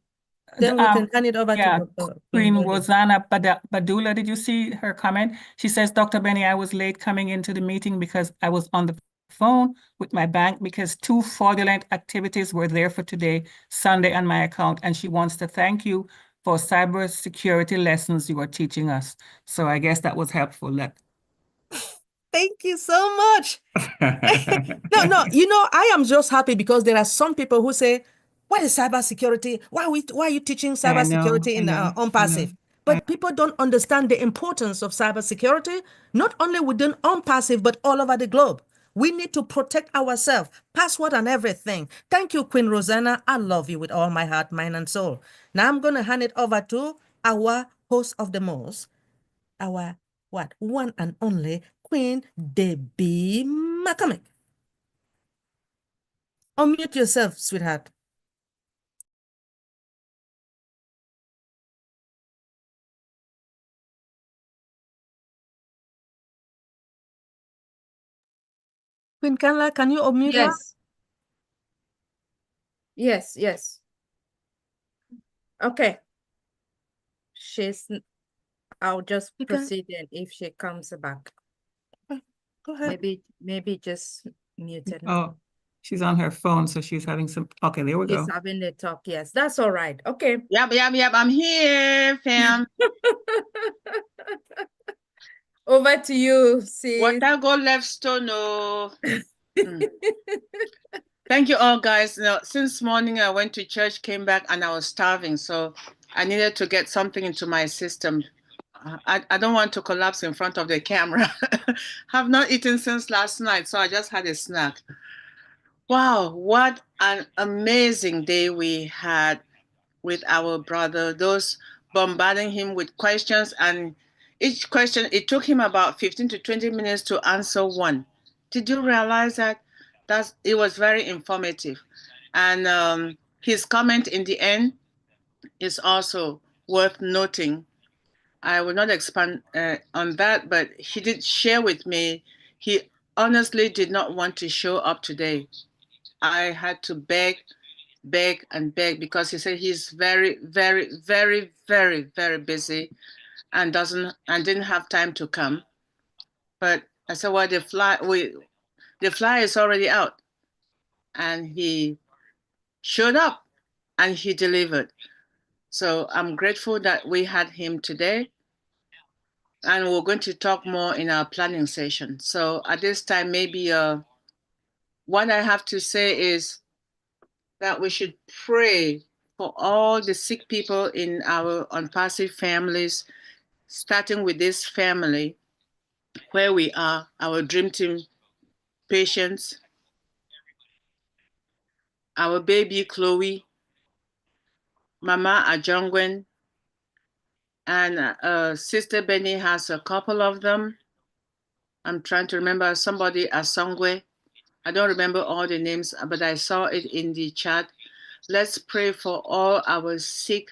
[SPEAKER 2] then we can hand it over to Dr.
[SPEAKER 9] Queen Rosanna Badula, did you see her comment? She says, Dr. Benny, I was late coming into the meeting because I was on the phone with my bank because 2 fraudulent activities were there for today, Sunday, on my account. And she wants to thank you for cybersecurity lessons you were teaching us. So I guess that was helpful.
[SPEAKER 2] Thank you so much. No, I am just happy because there are some people who say, what is cybersecurity? Why are you teaching cybersecurity in ONPASSIVE? But people don't understand the importance of cybersecurity, not only within ONPASSIVE, but all over the globe. We need to protect ourselves, password and everything. Thank you, Queen Rosanna. I love you with all my heart, mind, and soul. Now I'm going to hand it over to our host of the most, our one and only Queen Debbie McCormick. Unmute yourself, sweetheart. Queen Carla, can you unmute her?
[SPEAKER 8] Yes. Okay. I'll just proceed and if she comes back.
[SPEAKER 2] Go ahead.
[SPEAKER 8] Maybe just muted.
[SPEAKER 9] Oh, she's on her phone, so she's having some. Okay, there we go.
[SPEAKER 8] She's having the talk. Yes, that's all right. Okay.
[SPEAKER 5] Yep. I'm here, fam.
[SPEAKER 8] Over to you, sis.
[SPEAKER 5] What I go left stone, no. Thank you all, guys. Since morning I went to church, came back, and I was starving, so I needed to get something into my system. I don't want to collapse in front of the camera. Have not eaten since last night, so I just had a snack. Wow, what an amazing day we had with our brother. Those bombarding him with questions, and each question, it took him about 15 to 20 minutes to answer one. Did you realize that? It was very informative. And his comment in the end is also worth noting. I will not expand on that, but he did share with me he honestly did not want to show up today. I had to beg because he said he's very, very, very, very, very busy and didn't have time to come. But I said, well, the flyer is already out, and he showed up and he delivered. So I'm grateful that we had him today. And we're going to talk more in our planning session. So at this time, maybe what I have to say is that we should pray for all the sick people in our ONPASSIVE families, starting with this family where we are, our dream team patients, our baby Chloe, Mama Ajongwen, and Sister Benny has a couple of them. I'm trying to remember somebody, Asongwe. I don't remember all the names, but I saw it in the chat. Let's pray for all our sick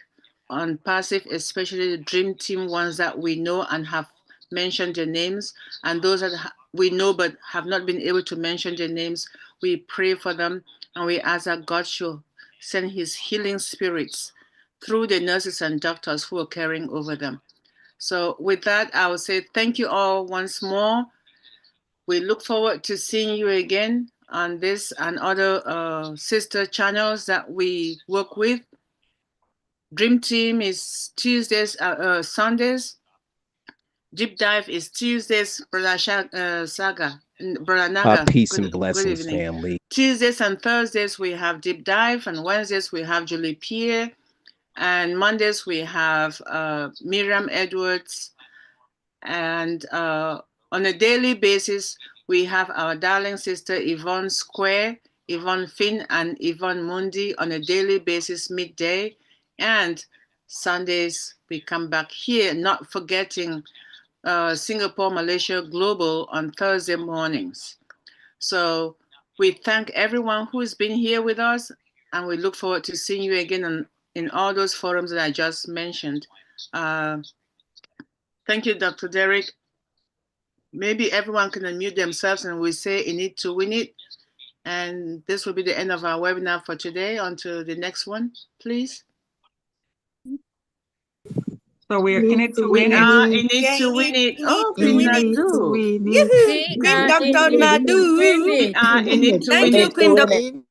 [SPEAKER 5] ONPASSIVE, especially the dream team ones that we know and have mentioned their names, and those that we know but have not been able to mention their names. We pray for them, and we ask that God should send his healing spirits through the nurses and doctors who are caring over them. So with that, I will say thank you all once more. We look forward to seeing you again on this and other sister channels that we work with. Dream Team is Tuesdays, Sundays. Deep Dive is Tuesdays, Brother Saga, Brother Naga.
[SPEAKER 10] Peace and blessings,
[SPEAKER 5] good evening.
[SPEAKER 10] family.
[SPEAKER 5] Tuesdays and Thursdays we have Deep Dive, and Wednesdays we have Julie Pierre, and Mondays we have Miriam Edwards, and on a daily basis we have our darling sister Yvonne Square, Yvonne Finn, and Yvonne Mundi on a daily basis midday, and Sundays we come back here, not forgetting Singapore, Malaysia Global on Thursday mornings. So we thank everyone who has been here with us, and we look forward to seeing you again in all those forums that I just mentioned. Thank you, Dr. Derek. Maybe everyone can unmute themselves and we say in it to win it. And this will be the end of our webinar for today. On to the next one, please.
[SPEAKER 9] So we're in it to win
[SPEAKER 5] We
[SPEAKER 9] it.
[SPEAKER 5] are in it to win it. Oh, Queen Nadu.
[SPEAKER 2] Queen Dr. Nadu.
[SPEAKER 5] We are in it to
[SPEAKER 2] Thank
[SPEAKER 5] win
[SPEAKER 2] you,
[SPEAKER 5] it.
[SPEAKER 2] Queen Dr.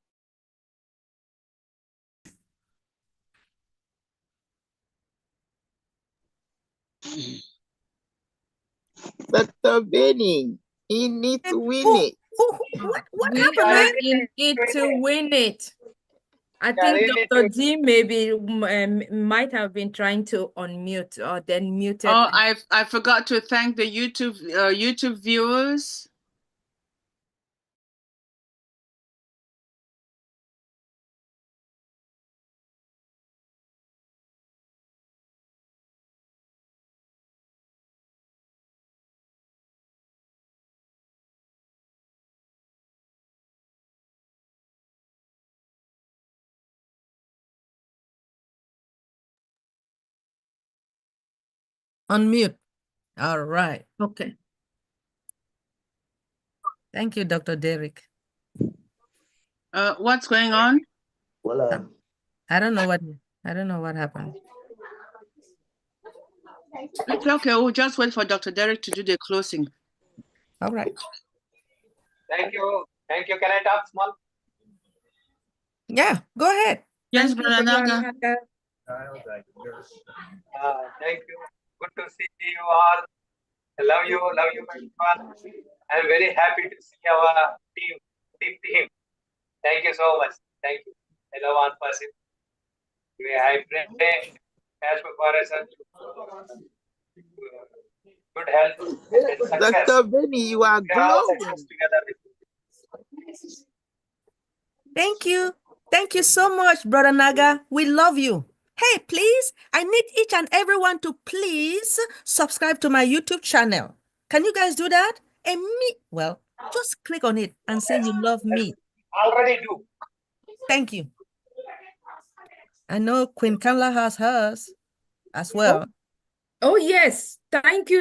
[SPEAKER 10] Dr. Benny. He needs to win it.
[SPEAKER 8] What
[SPEAKER 11] We
[SPEAKER 8] happened,
[SPEAKER 11] are
[SPEAKER 8] man?
[SPEAKER 11] in it to win it. I think Dr. D maybe might have been trying to unmute or then muted.
[SPEAKER 12] Oh, I forgot to thank the YouTube viewers.
[SPEAKER 2] Unmute. All right.
[SPEAKER 11] Okay.
[SPEAKER 2] Thank you, Dr. Derek.
[SPEAKER 12] What's going on?
[SPEAKER 2] I don't know what happened.
[SPEAKER 12] It's okay. We'll just wait for Dr. Derek to do the closing.
[SPEAKER 2] All right.
[SPEAKER 13] Thank you. Thank you. Can I talk small?
[SPEAKER 2] Yeah, go ahead.
[SPEAKER 12] Yes, Brother Naga.
[SPEAKER 13] Thank you. Good to see you all. I love you, everyone. I'm very happy to see our team, big team. Thank you so much. Thank you. I love ONPASSIVE. I pray as for us good health and success.
[SPEAKER 10] Dr. Benny, you are
[SPEAKER 13] We are all
[SPEAKER 10] glowing.
[SPEAKER 13] success together with you.
[SPEAKER 2] Thank you. Thank you so much, Brother Naga. We love you. Hey, please, I need each and everyone to please subscribe to my YouTube channel. Can you guys do that? And me, well, just click on it and say you love me.
[SPEAKER 13] Already do.
[SPEAKER 2] Thank you. I know Queen Kamla has hers as well.
[SPEAKER 11] Oh, yes. Thank you.